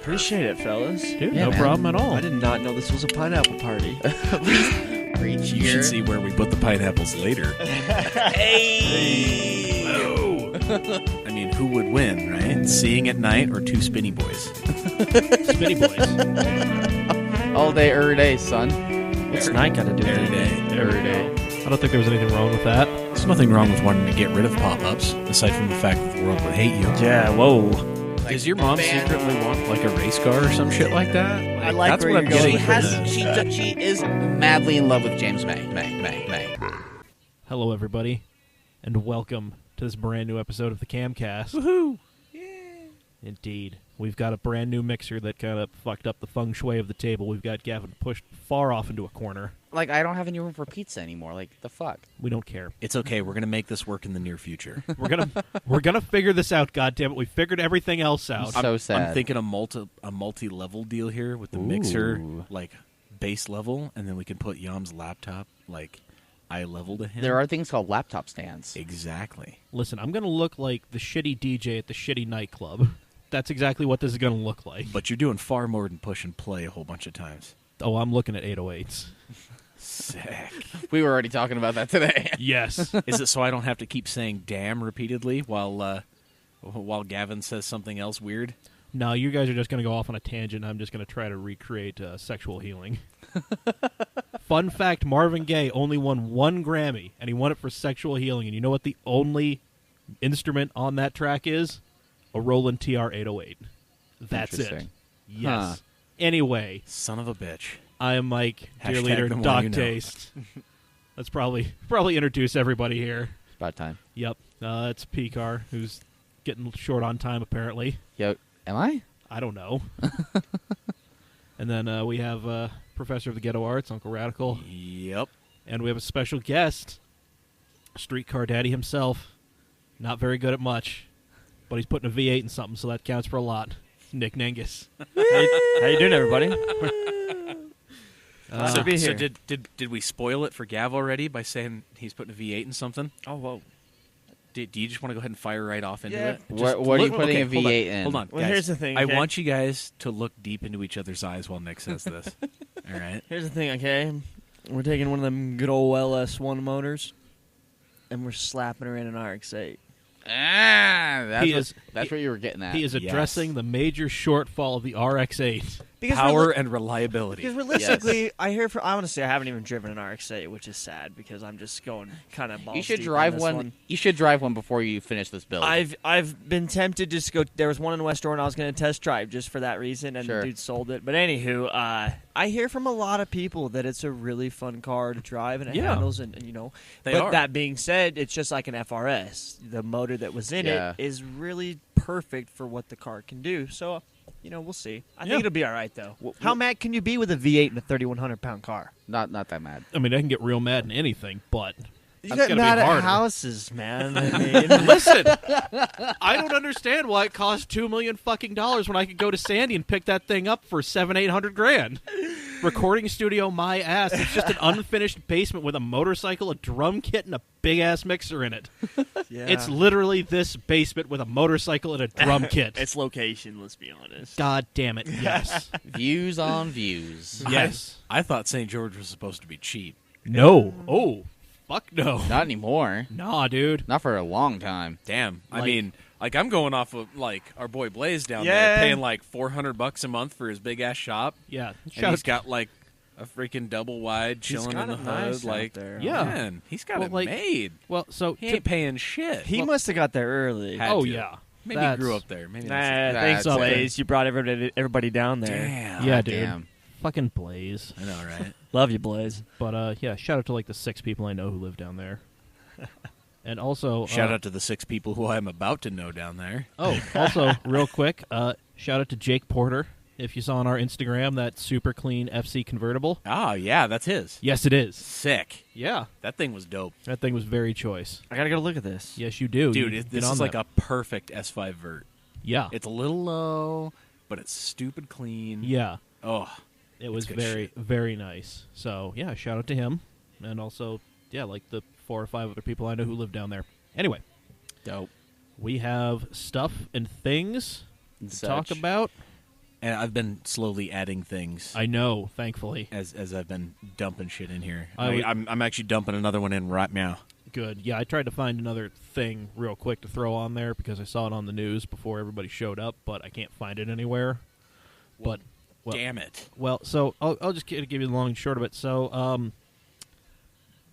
Appreciate it, fellas. Dude, no problem at all. I did not know this was a pineapple party. Reach You should see where we put the pineapples later. Hey! Whoa! I mean, who would win, right? Seeing at night or two spinny boys? Spinny boys. All day, every day, son. What's night got to do with Every it? day. Every day. I don't think there was anything wrong with that. There's nothing wrong with wanting to get rid of pop-ups, aside from the fact that the world would hate you. Yeah, whoa. Does your mom secretly want like a race car or some shit like that? I like that's where what you're I'm going. getting She from this. she is madly in love with James May. Hello, everybody, and welcome to this brand new episode of the Camcast. Woohoo! Indeed. We've got a brand new mixer that kind of fucked up the feng shui of the table. We've got Gavin pushed far off into a corner. Like, I don't have any room for pizza anymore. Like, the fuck? We don't care. It's okay. We're gonna make this work in the near future. We're gonna figure this out. Goddammit, we figured everything else out. So sad. I'm thinking a multi-level deal here with the mixer, like base level, and then we can put Yam's laptop like eye level to him. There are things called laptop stands. Exactly. Listen, I'm gonna look like the shitty DJ at the shitty nightclub. That's exactly what this is gonna look like. But you're doing far more than push and play a whole bunch of times. Oh, I'm looking at 808s. Sick. We were already talking about that today. Yes. Is it so I don't have to keep saying "damn" repeatedly while Gavin says something else weird? No, you guys are just going to go off on a tangent. I'm just going to try to recreate sexual healing. Fun fact, Marvin Gaye only won 1 Grammy, and he won it for sexual healing. And you know what the only instrument on that track is? A Roland TR-808. That's it. Interesting. Yes. Huh. Anyway, Son of a bitch. I am Mike, dear Hashtag leader, the more Doc you know. Taste. Let's probably introduce everybody here. It's about time. Yep, it's P-Car, who's getting short on time, apparently. Yo, am I? I don't know. And then we have Professor of the Ghetto Arts, Uncle Radical. Yep. And we have a special guest, Streetcar Daddy himself. Not very good at much, but he's putting a V8 in something, so that counts for a lot. Nick Nengas. How you doing, everybody? So, to be so here. did we spoil it for Gav already by saying he's putting a V8 in something? Oh, whoa. Do you just want to go ahead and fire right off into Yeah. it? What are you putting a hold on, V8 in? Hold on, Well, guys. here's the thing, I okay? want you guys to look deep into each other's eyes while Nick says this. All right? Here's the thing, okay? We're taking one of them good old LS1 motors, and we're slapping her in an RX-8. That's what you were getting at. He is Yes. addressing the major shortfall of the RX-8. Power and reliability. Because realistically, I honestly, I haven't even driven an RX-8, which is sad because I'm just going kind of balls You should deep drive on this one. You should drive one before you finish this build. I've been tempted just to go. There was one in West Door, and I was going to test drive just for that reason, and Sure. the dude sold it. But anywho, I hear from a lot of people that it's a really fun car to drive, and it Yeah. handles, and you know. They but are. that being said, it's just like an FRS. The motor that was in Yeah. it is really perfect for what the car can do. So, you know, we'll see. I Yeah. think it'll be all right though. How mad can you be with a V8 in a 3,100-pound car? not that mad. I mean, I can get real mad in anything, but You that's got gonna be mad at harder. houses, man. I mean, Listen, I don't understand why it costs $2 million fucking dollars when I could go to Sandy and pick that thing up for $700-800 Recording studio, my ass. It's just an unfinished basement with a motorcycle, a drum kit, and a big ass mixer in it. yeah. It's literally this basement with a motorcycle and a drum kit. It's location. Let's be honest. God damn it! Yes, Views on views. yes. I thought St. George was supposed to be cheap. No. Oh, fuck no. Not anymore. Nah, dude. Not for a long time. Damn. I Like- mean, like I'm going off of like our boy Blaze down Yeah. there, paying like $400 a month for his big ass shop, Yeah. and he's got like a freaking double wide chilling got in the it nice hood. out Like, there. Yeah. man, he's got Well, it like- made. Well, so He ain't paying shit. He must have got there early. Had oh to. yeah. Maybe That's- he grew up there. Maybe Nah, that's thanks, That's Blaze. You brought everybody down there. Damn. Yeah, dude. Damn. Fucking Blaze. I know, right? Love you, Blaze. But yeah, shout out to like the 6 people I know who live down there. And also Shout out to the 6 people who I'm about to know down there. Oh, also real quick, shout out to Jake Porter. If you saw on our Instagram that super clean FC convertible. Ah, yeah, that's his. Yes, it is. Sick. Yeah, That thing was dope. that thing was very choice. I gotta go look at this. Yes, you do. Dude, You this get on is like that. a perfect S5 vert. Yeah. It's a little low, but it's stupid clean. Yeah. Oh, It was good very, shit. very nice. So, yeah, shout out to him. And also, yeah, like the 4 or 5 other people I know who live down there. Anyway, dope. we have stuff and things to talk Such. about. And I've been slowly adding things. I know, thankfully. As I've been dumping shit in here. I'm actually dumping another one in right now. Good. Yeah, I tried to find another thing real quick to throw on there because I saw it on the news before everybody showed up, but I can't find it anywhere. Well, damn it. Well, so I'll just give you the long and short of it. So,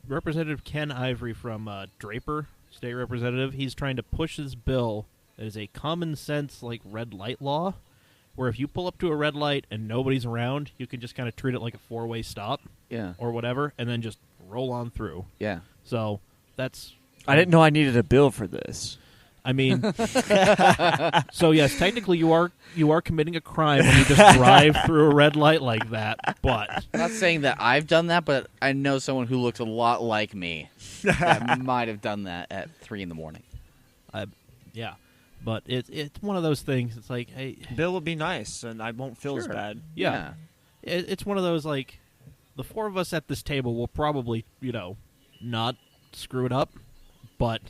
Representative Ken Ivory from Draper, state representative, he's trying to push this bill that is a common sense like red light law, where if you pull up to a red light and nobody's around, you can just kind of treat it like a 4-way stop, or whatever, and then just roll on through. Yeah. So that's. I didn't know I needed a bill for this. I mean, so yes, technically you are committing a crime when you just drive through a red light like that. But I'm not saying that I've done that, but I know someone who looks a lot like me that might have done that at 3 a.m. Yeah, but it's one of those things. It's like, hey, bill will be nice, and I won't feel as bad. Yeah. It's one of those like the 4 of us at this table will probably not screw it up, but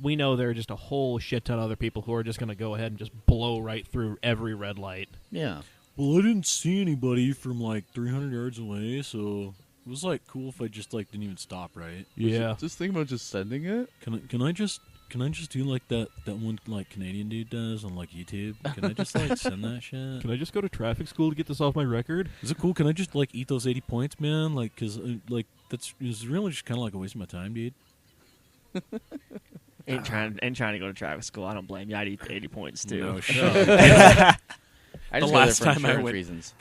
we know there are just a whole shit ton of other people who are just going to go ahead and just blow right through every red light. Yeah. Well, I didn't see anybody from like 300 yards away, so it was like cool if I just like didn't even stop, right? Yeah. Just think about just sending it. Can I just do like that one like Canadian dude does on like YouTube? Can I just like send that shit? Can I just go to traffic school to get this off my record? Is it cool? Can I just like eat those 80 points, man? Like, cause like it's really just kind of like a waste of my time, dude. Ain't trying to go to traffic school. I don't blame you. I'd eat 80 points too. No shit. I just The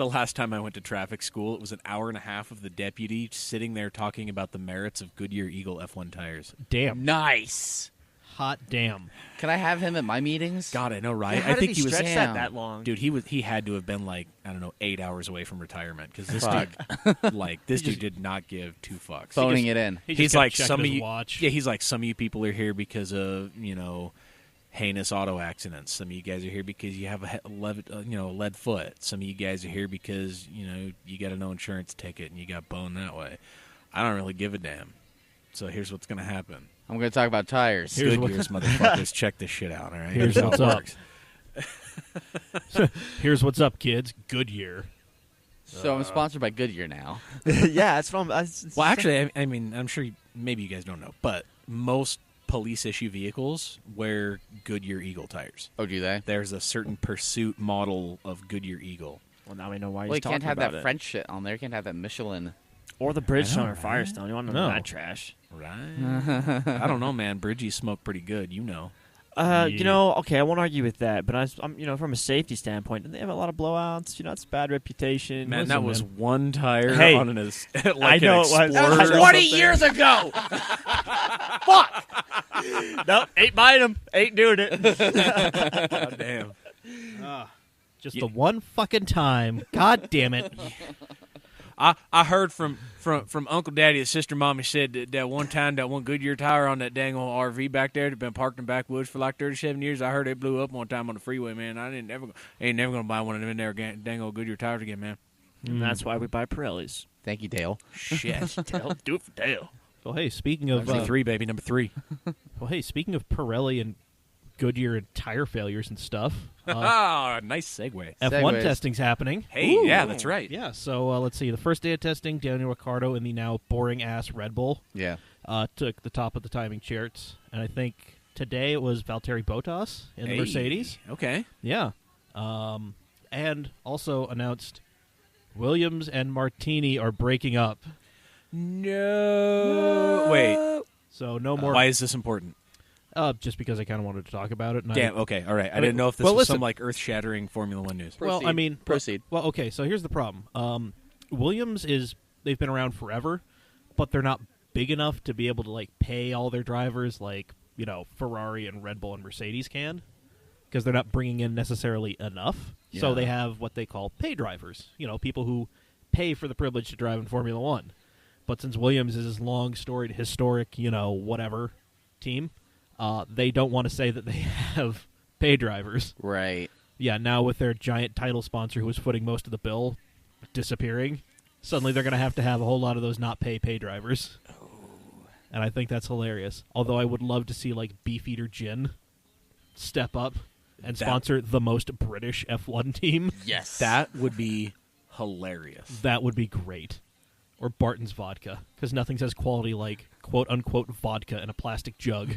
last time I went to traffic school, it was an hour and a half of the deputy sitting there talking about the merits of Goodyear Eagle F1 tires. Damn. Nice. Hot damn. Can I have him at my meetings? God, I know, right? How I did think he was stretch that long. Dude, he had to have been like, I don't know, 8 hours away from retirement because this dude did not give 2 fucks. Phoning it in. He's like some of you. Watch. Yeah, he's like some of you people are here because of heinous auto accidents. Some of you guys are here because you have a lead foot. Some of you guys are here because you got a no insurance ticket and you got boned that way. I don't really give a damn. So here's what's gonna happen. I'm going to talk about tires. Goodyear's motherfuckers. Check this shit out, all right? Here's what's up. Here's what's up, kids. Goodyear. So I'm sponsored by Goodyear now. Yeah, that's what I'm... Well, actually, I mean, I'm sure maybe you guys don't know, but most police-issue vehicles wear Goodyear Eagle tires. Oh, do they? There's a certain Pursuit model of Goodyear Eagle. Well, now we know why you he's talking can't have about that it. French shit on there. You can't have that Michelin. Or the Bridgestone or right? Firestone. You want to know that trash. Right. I don't know, man. Bridgies smoke pretty good, Okay, I won't argue with that, but I'm from a safety standpoint, they have a lot of blowouts. It's a bad reputation. Man, that was one tire on an like I know it was. That was 20 years ago. Fuck. Nope, ain't buying them. Ain't doing it. God damn. Just the one fucking time. God damn it. I heard from Uncle Daddy that Sister Mommy said that one time that one Goodyear tire on that dang old RV back there that been parked in backwoods for like 37 years. I heard it blew up one time on the freeway, man. I ain't never gonna buy one of them in there dang old Goodyear tires again, man. And that's why we buy Pirellis. Thank you, Dale. Shit. Dale, do it for Dale. Well, hey, speaking of Number 3, baby, number 3. Well, hey, speaking of Pirelli and Goodyear and tire failures and stuff. Nice segue. F1 Segues. testing's happening. Hey, yeah, that's right. Yeah, so let's see. The first day of testing, Daniel Ricciardo in the now boring-ass Red Bull Yeah. took the top of the timing charts. And I think today it was Valtteri Bottas in the Mercedes. Okay. Yeah. And also announced Williams and Martini are breaking up. No. Wait. So no more. Why is this important? Just because I kind of wanted to talk about it. And Damn, okay, all right. I didn't know if this was some like earth-shattering Formula One news. Well, I mean... Proceed. Well, okay, so here's the problem. Williams they've been around forever, but they're not big enough to be able to, like, pay all their drivers like, Ferrari and Red Bull and Mercedes can, because they're not bringing in necessarily enough. Yeah. So they have what they call pay drivers, people who pay for the privilege to drive in Formula One. But since Williams is this long-storied, historic, whatever team... they don't want to say that they have pay drivers. Right. Yeah, now with their giant title sponsor who was footing most of the bill disappearing, suddenly they're going to have a whole lot of those not pay drivers. Oh. And I think that's hilarious. Although I would love to see, like, Beefeater Gin step up and sponsor the most British F1 team. Yes. That would be hilarious. That would be great. Or Barton's vodka, because nothing says quality like quote-unquote vodka in a plastic jug.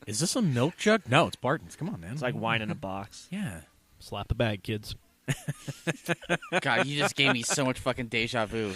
Is this a milk jug? No, it's Barton's. Come on, man. It's like wine in a box. Yeah. Slap the bag, kids. God, you just gave me so much fucking deja vu.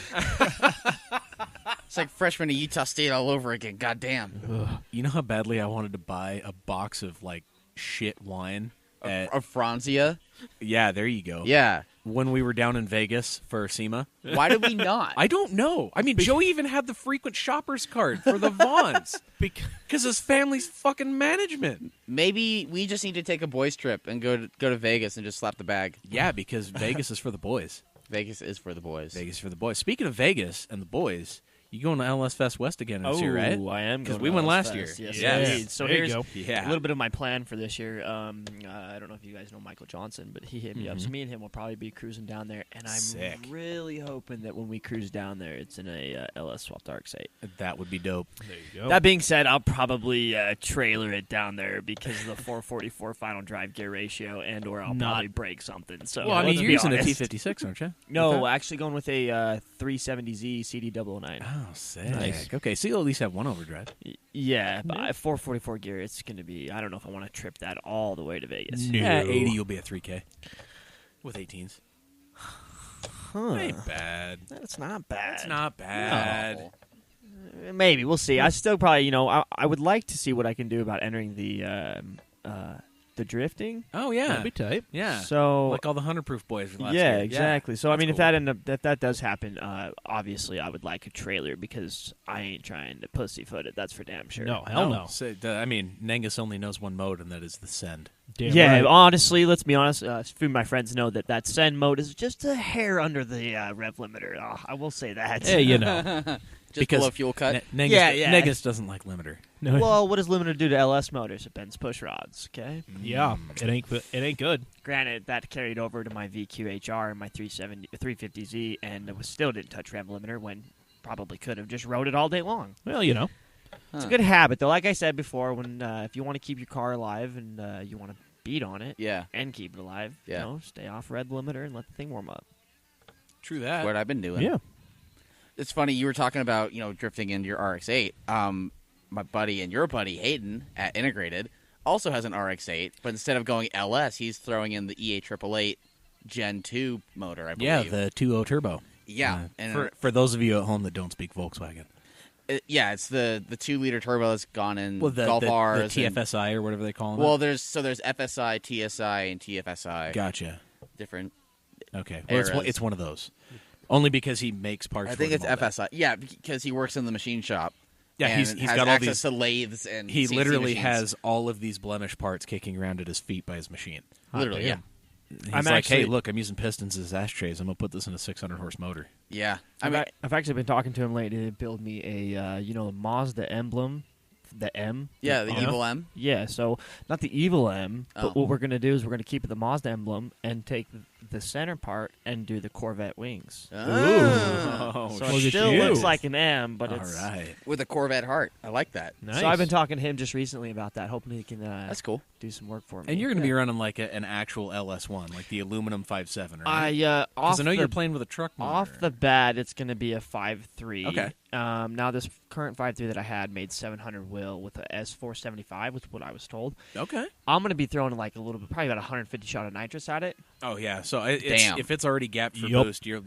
It's like freshman at Utah State all over again. God damn. You know how badly I wanted to buy a box of, like, shit wine? Of Franzia? Yeah, there you go. Yeah. When we were down in Vegas for SEMA. Why did we not? I don't know. I mean, Joey even had the frequent shopper's card for the Vaughns. Because his family's fucking management. Maybe we just need to take a boys trip and go to Vegas and just slap the bag. Yeah, because Vegas is for the boys. Vegas is for the boys. Vegas for the boys. Speaking of Vegas and the boys, you going to LS Fest West again this year, right? Oh, I am. Because going we to went LS last year. Fest. Yes, Yes. indeed. So There you here's go. Yeah. a little bit of my plan for this year. I don't know if you guys know Michael Johnson, but he hit me up. So me and him will probably be cruising down there, and I'm Sick. really hoping that when we cruise down there, it's in a LS swapped RX-8. That would be dope. There you go. That being said, I'll probably trailer it down there because of the 444 final drive gear ratio, and/or I'll Not- probably break something. So Well, I mean, let's you're be using a honest. T56, aren't you? No, Okay. actually going with a 370Z CD009. Oh, sick. Nice. Okay, so you'll at least have one overdrive. Yeah, but at 444 gear, it's going to be, I don't know if I want to trip that all the way to Vegas. No. Yeah, 80, you'll be at 3K. With 18s. Huh. Ain't bad. That's not bad. It's not bad. No. Maybe. We'll see. I still probably, I would like to see what I can do about entering the drifting. Oh, yeah. That'd be tight. Yeah. So, Like all the 100-proof boys from last yeah, year. exactly. So, I That's mean, cool. if that does happen, obviously I would like a trailer because I ain't trying to pussyfoot it. That's for damn sure. No, hell no. So, I mean, Nengas only knows one mode, and that is the send. Damn Yeah, right. honestly, let's be honest. A few of my friends know that send mode is just a hair under the rev limiter. Oh, I will say that. Hey, you know. Just Because below fuel cut. Nengas, Yeah. Nengas doesn't like limiter. No. Well, what does limiter do to LS motors? It bends push rods, okay? Yeah, it ain't good. Granted, that carried over to my VQHR and my 350Z, and it still didn't touch rev limiter when probably could have just rode it all day long. Well, you know. It's a good habit, though. Like I said before, when if you want to keep your car alive and you want to beat on it Yeah. and keep it alive, Yeah. stay off rev limiter and let the thing warm up. True That's that. what I've been doing. Yeah. It's funny, you were talking about, drifting into your RX-8. My buddy and your buddy, Hayden, at Integrated, also has an RX-8, but instead of going LS, he's throwing in the EA888 Gen 2 motor, I Yeah, believe. the 2.0 turbo. Yeah. And For those of you at home that don't speak Volkswagen. it's the 2-liter turbo that's gone in Well, the Golf Rs. the and- TFSI or whatever they call them. well, there's FSI, TSI, and TFSI. Gotcha. Different. Okay. Well, Eras. it's one of those. Only because he makes parts I for think them it's all day. FSI. Yeah, because he works in the machine shop. Yeah, and he's has got all access these. to lathes and He CNC literally machines. has all of these blemish parts kicking around at his feet by his machine. Literally, yeah. He's I'm like, hey, actually- look, I'm using pistons as ashtrays. I'm going to put this in a 600-horse motor. Yeah. I mean, I've actually been talking to him lately to build me a the Mazda emblem, the M. yeah, the Uh-huh. Evil M. Yeah, so not the evil M, Oh. but what we're going to do is we're going to keep the Mazda emblem and take the center part and do the Corvette wings. Oh. So look it at still you. looks like an M, but All it's... right. With a Corvette heart. I like that. Nice. So I've been talking to him just recently about that, hoping he can That's cool. do some work for me. And you're going to be running like an actual LS1, like the aluminum 5.7, right? I Because I know you're playing with a truck motor. off the bat, it's going to be a 5.3. Okay. Now this current 5.3 that I had made 700 wheel with a S475, which is what I was told. Okay. I'm going to be throwing like a little bit, probably about 150 shot of nitrous at it. Oh, yeah. So Damn. if it's already gapped for Yup. boost, you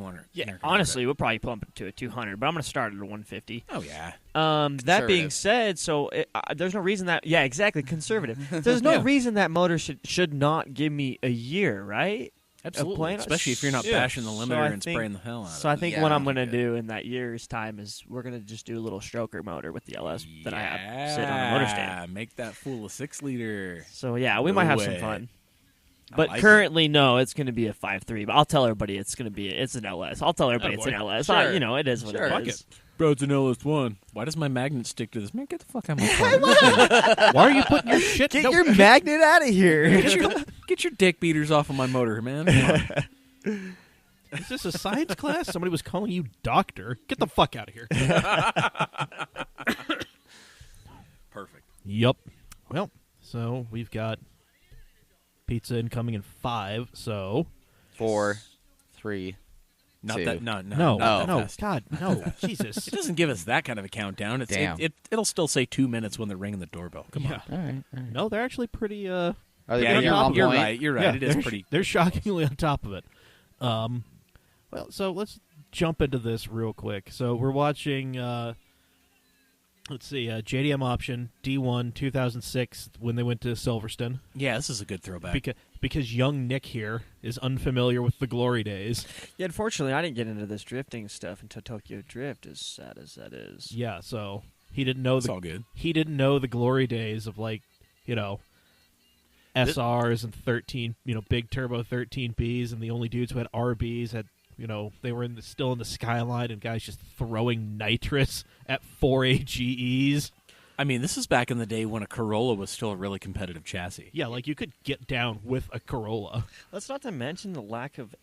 want to... Yeah, honestly, we'll probably pump it to a 200, but I'm going to start at a 150. Oh, yeah. That being Conservative. said, so there's no reason that exactly conservative. There's no Yeah. reason that motor should not give me a year, right? Absolutely. plan- Especially if you're not Yeah. bashing the So limiter I and think- spraying the hell out of it. So I think Yeah, what I'm going to good. do in that year's time is we're going to just do a little stroker motor with the LS that I have sitting on the motor stand. Make that fool a 6-liter. So yeah, we No might have some way. fun. I But like it. currently, no, it's going to be a 5.3. But I'll tell everybody it's an LS. I'll tell everybody it's an boy. LS. Sure. It is what Sure. it Fuck is. Bro, it's an LS1. Why does my magnet stick to this? Man, get the fuck out of my car. Why are you putting your shit? Get No, your magnet out of here. Get your dick beaters off of my motor, man. Come on. Is this a science class? Somebody was calling you doctor. Get the fuck out of here. Perfect. Yep. Well, So we've got pizza incoming in 5. So 4, 3. Not Two. that. No. no, not that no, fast. God, no, Jesus. It doesn't give us that kind of a countdown. Damn. It'll still say 2 minutes when they're ringing the doorbell. Come on. Yeah. All right. No, they're actually pretty. Are they Yeah, pretty on you're point? right. You're right. Yeah, It is they're pretty. They're shockingly on top of it. Well, so let's jump into this real quick. So we're watching. Let's see, JDM option D1 2006 when they went to Silverstone. Yeah, this is a good throwback. Because young Nick here is unfamiliar with the glory days. Yeah, unfortunately, I didn't get into this drifting stuff until Tokyo Drift, as sad as that is. Yeah, so he didn't know It's all good. He didn't know the glory days of SRs and 13, big turbo 13Bs, and the only dudes who had RBs had, they were still in the Skyline, and guys just throwing nitrous at 4AGEs. I mean, this is back in the day when a Corolla was still a really competitive chassis. Yeah, like you could get down with a Corolla. Let's not to mention the lack of,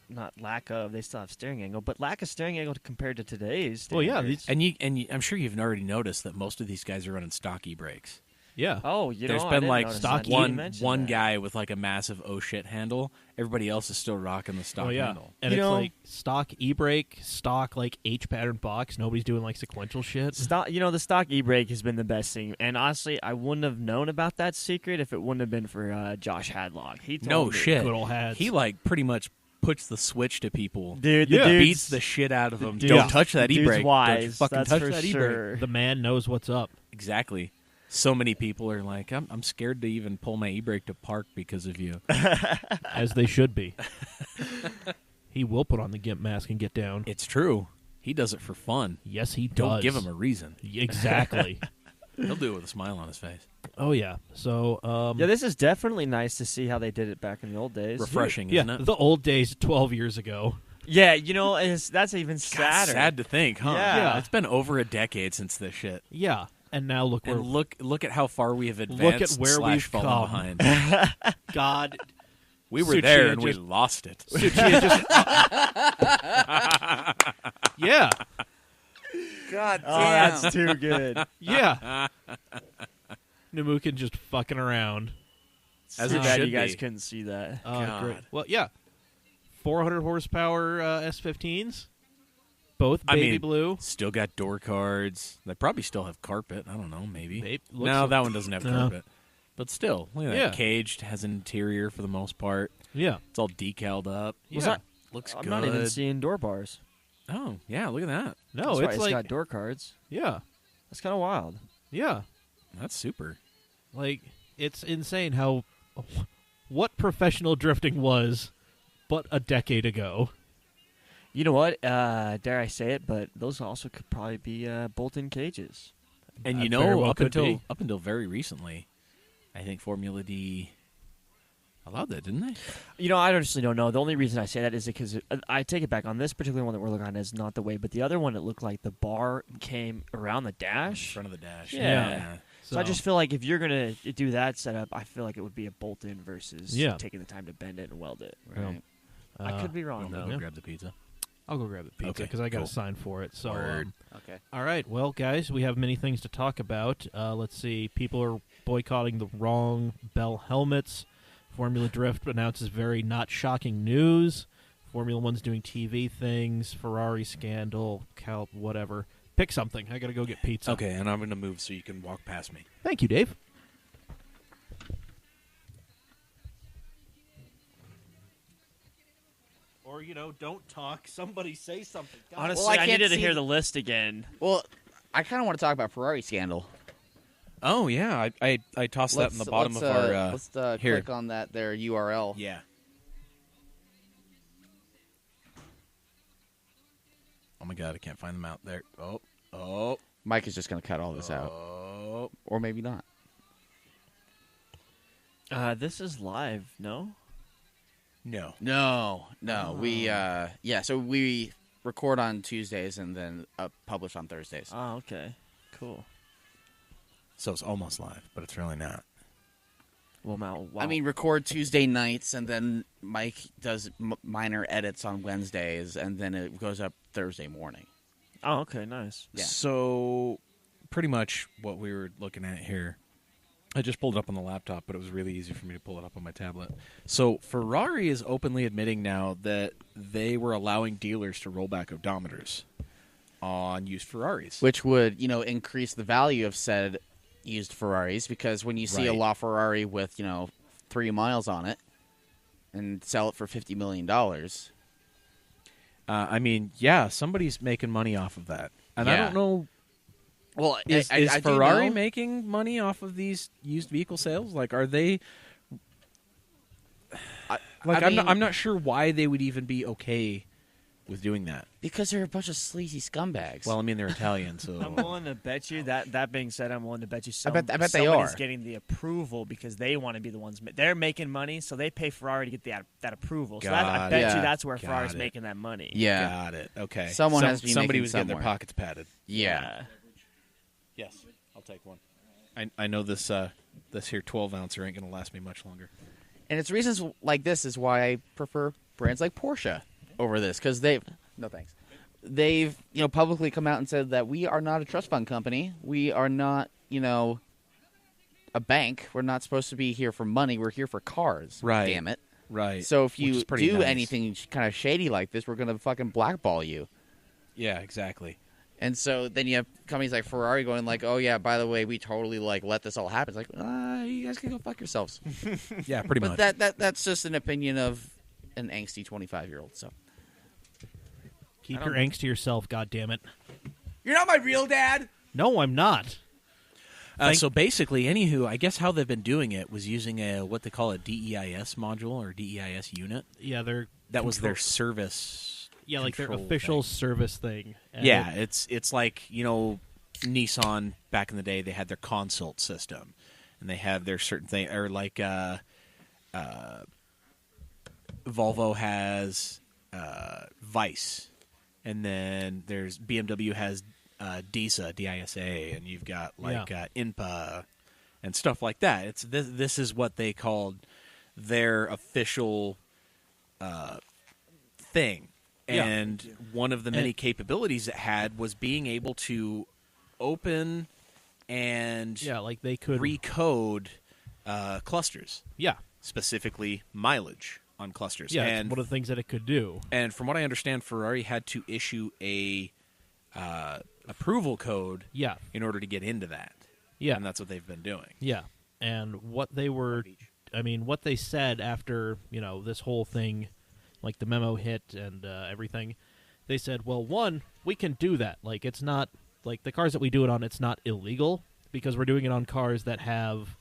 not lack of, they still have steering angle, but lack of steering angle compared to today's Well, yeah, standards. I'm sure you've already noticed that most of these guys are running stock e-brakes. Yeah. Oh, There's I been didn't like notice stock that. You didn't one mention that. guy with like a massive oh shit handle. Everybody else is still rocking the stock Oh, yeah. handle. And You it's know- like stock e-brake, stock like H-pattern box. Nobody's doing like sequential shit. The stock e-brake has been the best thing, and honestly, I wouldn't have known about that secret if it wouldn't have been for Josh Hadlock. He told No me. shit. Good old hats. He like pretty much puts the switch to people. Dude, Yeah. the Beats the shit out of them. dude- Don't touch that the dude's e-brake. Don't you wise, fucking that's touch for that e-brake. sure. The man knows what's up. Exactly. So many people are like, I'm scared to even pull my e-brake to park because of you. As they should be. He will put on the GIMP mask and get down. It's true. He does it for fun. Yes, he does. Don't give him a reason. Exactly. He'll do it with a smile on his face. Oh, yeah. So, Yeah, this is definitely nice to see how they did it back in the old days. Refreshing, yeah, isn't it? the old days 12 years ago. Yeah, that's even God, sadder. sad to think, huh? Yeah. It's been over a decade since this shit. Yeah. And now look where And look at how far we have advanced. Look at where slash we've fallen come. behind. God. We were Suchi there had and we just- lost it. Suchi just. Yeah. God Oh, that's too good. Yeah. Namukin just fucking around. As Too it bad should you guys be. couldn't see that. God. Great. Well, yeah. 400 horsepower S15s. Both I baby mean, blue. Still got door cards. They probably still have carpet. I don't know, maybe. Looks No, like- that one doesn't have No. carpet. But still, look at that. Yeah. Caged, has an interior for the most part. Yeah. It's all decaled up. Was Yeah. that- Looks I'm good. not even seeing door bars. Oh, yeah, look at that. No, That's it's right, like got door cards. yeah. That's kind of wild. Yeah. That's super. Like it's insane how what professional drifting was but a decade ago. You know what? Dare I say it? But those also could probably be bolt-in cages. And you That very know, well up could until be. very recently, I think Formula D allowed that, didn't they? You know, I honestly don't know. The only reason I say that is because I take it back. On this particular one that we're looking at is not the way, but the other one, it looked like the bar came around the dash. Front of the dash. Yeah. So I just feel like if you're going to do that setup, I feel like it would be a bolt-in versus Yeah. taking the time to bend it and weld it. Right. I could be You wrong, want me to though. go grab the pizza? I'll go grab the pizza Okay, because I got cool. to sign for it. So, Word. Okay. all right, well, guys, we have many things to talk about. Let's see. People are boycotting the wrong Bell helmets. Formula Drift announces very not shocking news. Formula One's doing TV things. Ferrari scandal. Whatever. Pick something. I got to go get pizza. Okay, and I'm going to move so you can walk past me. Thank you, Dave. Or, don't talk. Somebody say something. God. Honestly, Well, I I can't needed to see hear the- the list again. Well, I kind of want to talk about Ferrari scandal. Oh, yeah. I tossed that in the bottom of our... let's here. click on their URL. Yeah. Oh, my God. I can't find them out there. Oh. Mike is just going to cut all this out, Oh. or maybe not. This is live, no? No. No. We so we record on Tuesdays and then publish on Thursdays. Oh, okay. Cool. So it's almost live, but it's really not. Well, wow. I mean, record Tuesday nights, and then Mike does minor edits on Wednesdays, and then it goes up Thursday morning. Oh, okay, nice. Yeah. So pretty much what we were looking at here I just pulled it up on the laptop, but it was really easy for me to pull it up on my tablet. So Ferrari is openly admitting now that they were allowing dealers to roll back odometers on used Ferraris. Which would, increase the value of said used Ferraris, because when you see a Right. LaFerrari with, 3 miles on it and sell it for $50 million. I mean, yeah, somebody's making money off of that. And I Yeah. don't know, Well, is I do Ferrari know- making money off of these used vehicle sales? Like, are they... I'm not sure why they would even be okay with doing that. Because they're a bunch of sleazy scumbags. Well, I mean, they're Italian, so... I'm willing to bet you that being said, I'm willing to bet you I bet they somebody's are. getting the approval because they want to be the ones. They're making money, so they pay Ferrari to get that approval. So I Got bet it. you that's where Got Ferrari's it. making that money. yeah. Got it. Okay. Someone has to be somebody making was getting their somewhere. pockets padded. Yeah. Yes, I'll take one. I know this this here 12-ouncer ain't going to last me much longer. And it's reasons like this is why I prefer brands like Porsche over this, because no thanks. They've publicly come out and said that we are not a trust fund company. We are not a bank. We're not supposed to be here for money. We're here for cars. Right. Damn it. Right. So if Which you is pretty do nice. anything kind of shady like this, we're gonna fucking blackball you. Yeah, exactly. And so then you have companies like Ferrari going like, "Oh yeah, by the way, we totally let this all happen." It's like, you guys can go fuck yourselves. Yeah, pretty But much. that's just an opinion of an angsty 25-year-old. So Keep your angst to yourself, goddammit. you're not my real dad. No, I'm not. So basically, anywho, I guess how they've been doing it was using what they call a DEIS module or DEIS unit. Yeah, they're That was their control- service. Yeah, like their control official thing. service thing. And Yeah, it's like, Nissan back in the day, they had their consult system, and they had their certain thing, or like Volvo has Vice, and then there's BMW has DISA, D-I-S-A, and you've got like INPA and stuff like that. It's this is what they called their official thing. Yeah. And one of the many capabilities it had was being able to open and Yeah, like they could recode clusters, Yeah. specifically mileage on clusters. Yeah, and it's one of the things that it could do. and from what I understand, Ferrari had to issue a approval code Yeah. in order to get into that. Yeah. And that's what they've been doing. Yeah. And what they were what they said after, this whole thing, like the memo hit and everything, they said, well, one, we can do that. Like, it's not, like, the cars that we do it on, it's not illegal, because we're doing it on cars that have,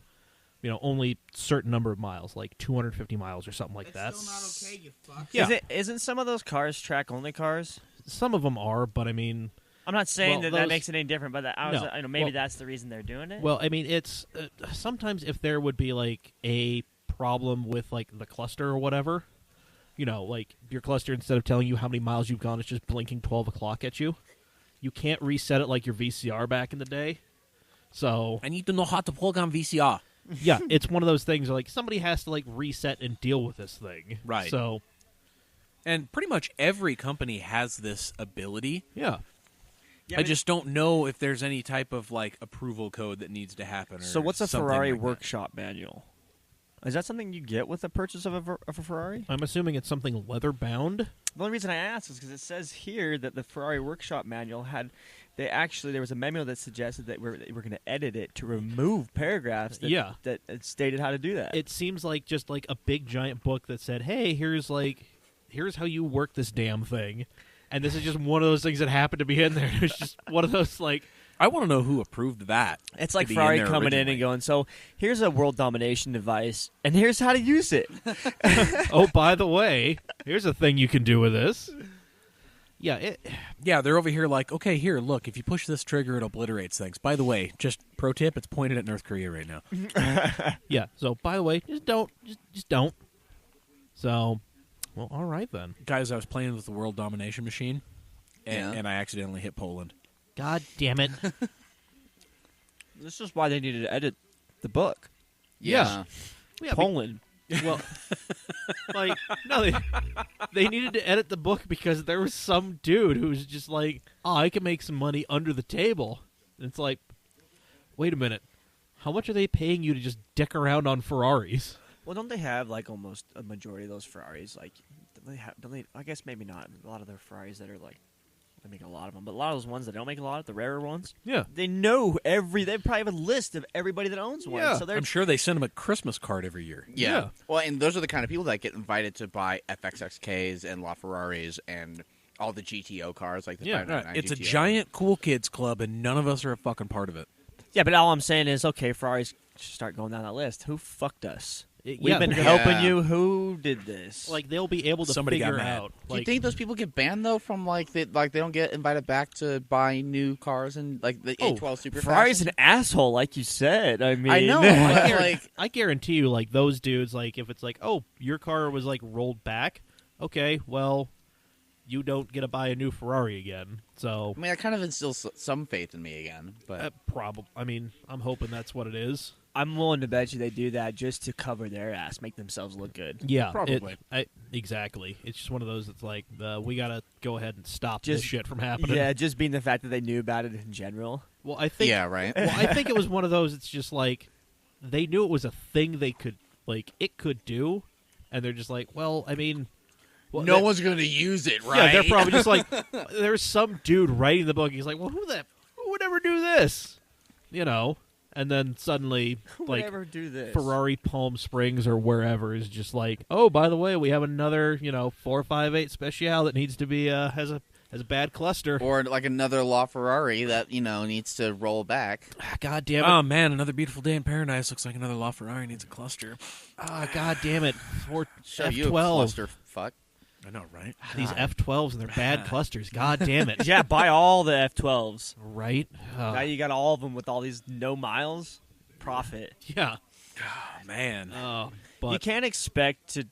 only certain number of miles, like 250 miles or something like that. Still not okay, you fuck. Yeah. Isn't some of those cars track only cars? Some of them are, but I mean, I'm not saying Well, that those- makes it any different, but maybe Well- that's the reason they're doing it. well, I mean, it's sometimes if there would be like a problem with like the cluster or whatever, like your cluster, instead of telling you how many miles you've gone, it's just blinking 12 o'clock at you. You can't reset it like your VCR back in the day. So I need to know how to program VCR. yeah, it's one of those things where, like, somebody has to like reset and deal with this thing. Right. So And pretty much every company has this ability. yeah. I just don't know if there's any type of like approval code that needs to happen. Or So what's a something Ferrari like that. workshop manual? Is that something you get with the purchase of a Ferrari? I'm assuming it's something leather bound. The only reason I ask is because it says here that the Ferrari workshop manual there was a memo that suggested that we're going to edit it to remove paragraphs that stated how to do that. It seems like just like a big giant book that said, "Hey, here's how you work this damn thing." And this is just one of those things that happened to be in there. It's just one of those like I want to know who approved that. It's to like be Ferrari there coming in originally. and going, so here's a world domination device, and here's how to use it. oh, by the way, here's a thing you can do with this. Yeah, Yeah, they're over here like, okay, here, look, if you push this trigger, it obliterates things. By the way, just pro tip, it's pointed at North Korea right now. yeah. So, by the way, just don't. So, well, all right then. Guys, I was playing with the world domination machine, Yeah. and I accidentally hit Poland. God damn it. This is why they needed to edit the book. Yeah. Yeah, Poland. well, like, no, they needed to edit the book because there was some dude who was just like, oh, I can make some money under the table. And it's like, wait a minute. How much are they paying you to just dick around on Ferraris? Well, don't they have like almost a majority of those Ferraris? Like, don't they? I guess maybe not. A lot of their Ferraris that are like, they make a lot of them, but a lot of those ones that don't make a lot, the rarer ones, Yeah. they know they probably have a list of everybody that owns one. Yeah. So I'm sure they send them a Christmas card every year. Yeah. Well, and those are the kind of people that get invited to buy FXXKs and LaFerraris and all the GTO cars, like the 599 It's a GTO. giant cool kids club, and none of us are a fucking part of it. Yeah, but all I'm saying is, okay, Ferraris should start going down that list. Who fucked us? We've been Yeah. helping you. Who did this? Like, they'll be able to Somebody got figure mad. out. Do Like, you think those people get banned though from they don't get invited back to buy new cars and like the 812 super Ferrari's an asshole, like you said. I mean, I know. I guarantee you, like, those dudes, like, if it's like, oh, your car was, like, rolled back, okay, well, you don't get to buy a new Ferrari again. So, I mean, that kind of instills some faith in me again. But probably. I mean, I'm hoping that's what it is. I'm willing to bet you they do that just to cover their ass, make themselves look good. Yeah, Probably. Exactly. It's just one of those that's like, we got to go ahead and stop Just- this shit from happening. Yeah, just being the fact that they knew about it in general. Well, I think. yeah, right. Well, I think it was one of those. It's just like they knew it was a thing they could, like, it could do, and they're just like, well, I mean, well, no one's going to use it, right? Yeah, they're probably just like, there's some dude writing the book. He's like, well, who would ever do this? You know, and then suddenly, Who like, would ever do this? Ferrari Palm Springs or wherever is just like, oh, by the way, we have another, 458 Special that needs to be has a bad cluster. Or like another LaFerrari that needs to roll back. God damn it! Oh man, another beautiful day in paradise. Looks like another LaFerrari needs a cluster. God damn it! For Show you a F12. cluster fuck. I know, right? These F12s and their bad clusters. God damn it! Yeah, buy all the F12s. Right? Now you got all of them with all these no miles. Profit. Yeah. Oh man. But You can't expect to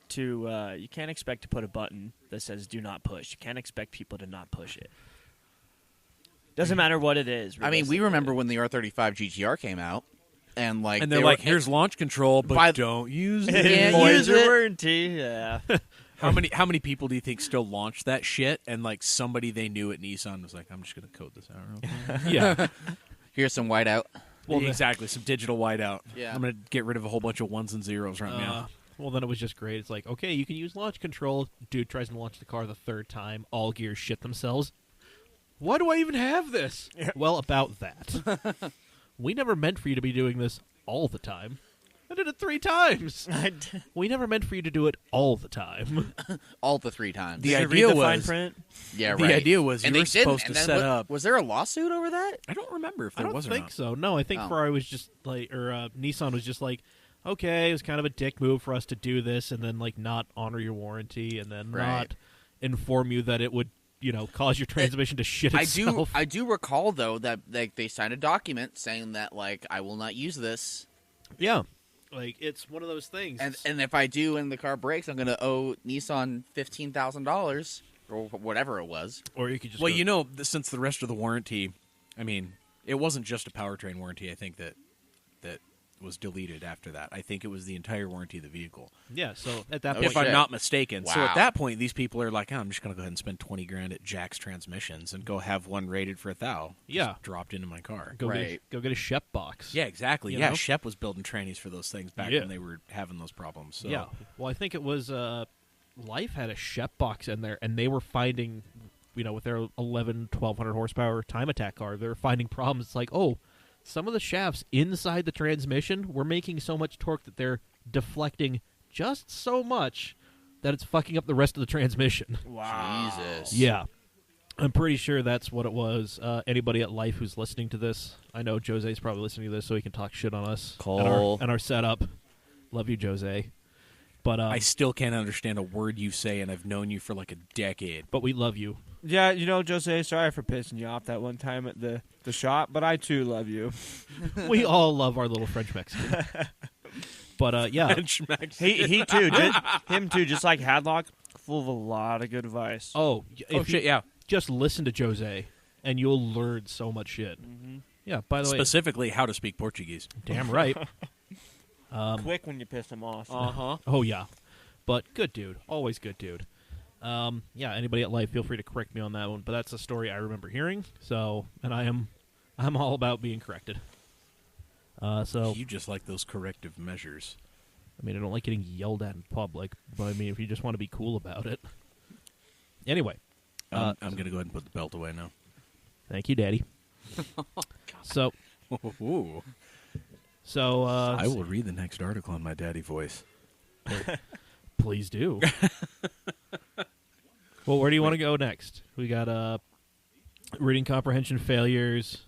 put a button that says "Do not push." You can't expect people to not push it. Doesn't matter what it is. I mean, we remember when the R35 GTR came out, and and they're like, "Here's launch control, but don't use it." Yeah, Void use your it. warranty. Yeah. How many people do you think still launched that shit? And like somebody they knew at Nissan was like, "I'm just gonna code this out real quick." yeah. Here's some whiteout. Well, exactly, some digital whiteout. Yeah. I'm gonna get rid of a whole bunch of ones and zeros right now. Well, then it was just great. It's like, okay, you can use launch control. Dude tries to launch the car the third time. All gears shit themselves. Why do I even have this? Well, about that. We never meant for you to be doing this all the time. I did it 3 times. We never meant for you to do it all the time. All the 3 times. The Did you idea read the fine was- print? Yeah, The right. idea was and you they were supposed didn't. to And then set up. Was there a lawsuit over that? I don't remember if I there don't was or think not. so. No, I think Oh. Ferrari was just like, or Nissan was just like, okay, it was kind of a dick move for us to do this and then like not honor your warranty and then Right. not inform you that it would, cause your transmission to shit itself. I do recall though that they signed a document saying that I will not use this, Yeah. Like, it's one of those things. and if I do and the car breaks, I'm going to owe Nissan $15,000 or whatever it was. Or you could just Well, go, since the rest of the warranty, I mean, it wasn't just a powertrain warranty. I think that was deleted after that. I think it was the entire warranty of the vehicle, yeah, so at that Oh, point, if I'm shit. not mistaken. So Wow. at that point, these people are like, I'm just going to go ahead and spend $20,000 at Jack's Transmissions and go have one rated for $1,000. Yeah. Just dropped into my car. go Right. get a Shep box. Yeah, exactly. You Yeah, know? Shep was building trannies for those things back Yeah. when they were having those problems. So. Yeah. Well, I think it was Life had a Shep box in there, and they were finding, with their 1,200 horsepower time attack car, they were finding problems. It's like, oh, some of the shafts inside the transmission were making so much torque that they're deflecting just so much that it's fucking up the rest of the transmission. Wow. Jesus. Yeah. I'm pretty sure that's what it was. Anybody at Life who's listening to this, I know Jose's probably listening to this so he can talk shit on us Cole. and our setup. Love you, Jose. But I still can't understand a word you say, and I've known you for like a decade. but we love you. Yeah, Jose, sorry for pissing you off that one time at the shop, but I too love you. We all love our little French Mexican. But yeah. He too, him too, just like Hadlock, full of a lot of good advice. Oh, Shit, yeah. Just listen to Jose, and you'll learn so much shit. Mm-hmm. Yeah. By the way, Specifically, how to speak Portuguese. damn right. Quick when you piss him off. Uh-huh. Oh yeah, but good dude, always good dude. Yeah, anybody at Life, feel free to correct me on that one, but that's a story I remember hearing. So, and I'm all about being corrected. So you just like those corrective measures. I mean, I don't like getting yelled at in public, but I mean, if you just want to be cool about it. Anyway. I'm going to go ahead and put the belt away now. Thank you, Daddy. So... Ooh. So I will read the next article in my daddy voice. Please do. Well, where do you want to go next? We got reading comprehension failures,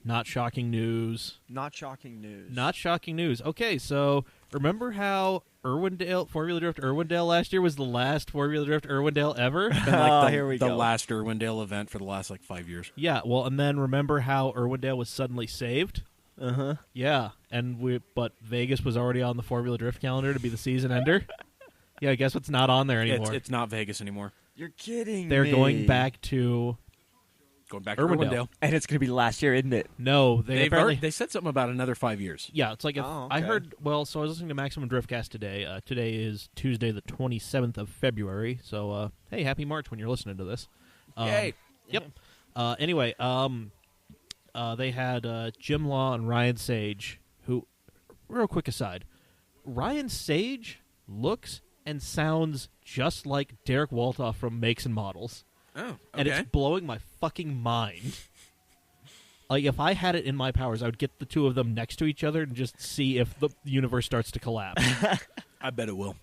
not shocking news. Not shocking news. Not shocking news. Okay, so remember how Formula Drift Irwindale last year was the last Formula Drift Irwindale ever? Been like here we the go. last Irwindale event for the last 5 years. Yeah, well, and then remember how Irwindale was suddenly saved? Uh-huh. Yeah, but Vegas was already on the Formula Drift calendar to be the season ender. Yeah, I guess what's not on there anymore. It's not Vegas anymore. You're kidding They're me. going back to Irwindale. And it's going to be last year, isn't it? No, they said something about another 5 years. Yeah, it's like okay. I heard. Well, so I was listening to Maximum Driftcast today. Today is Tuesday, the 27th of February. So, hey, happy March when you're listening to this. Yay! Yep. Anyway, they had Jim Law and Ryan Sage. Who, real quick aside, Ryan Sage looks and sounds just like Derek Waltoff from Makes and Models. Oh, okay. And it's blowing my fucking mind. Like, if I had it in my powers, I would get the two of them next to each other and just see if the universe starts to collapse. I bet it will.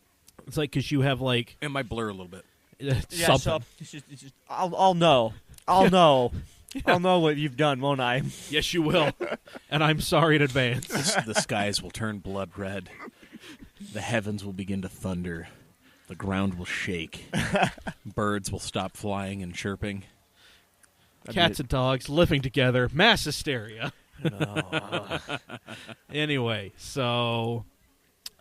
It's like, because you have, like... It might blur a little bit. Yeah, something. so it's just, I'll know. I'll know. I'll know what you've done, won't I? Yes, you will. And I'm sorry in advance. The skies will turn blood red. The heavens will begin to thunder. The ground will shake. Birds will stop flying and chirping. Cats and dogs living together. Mass hysteria. Anyway, so...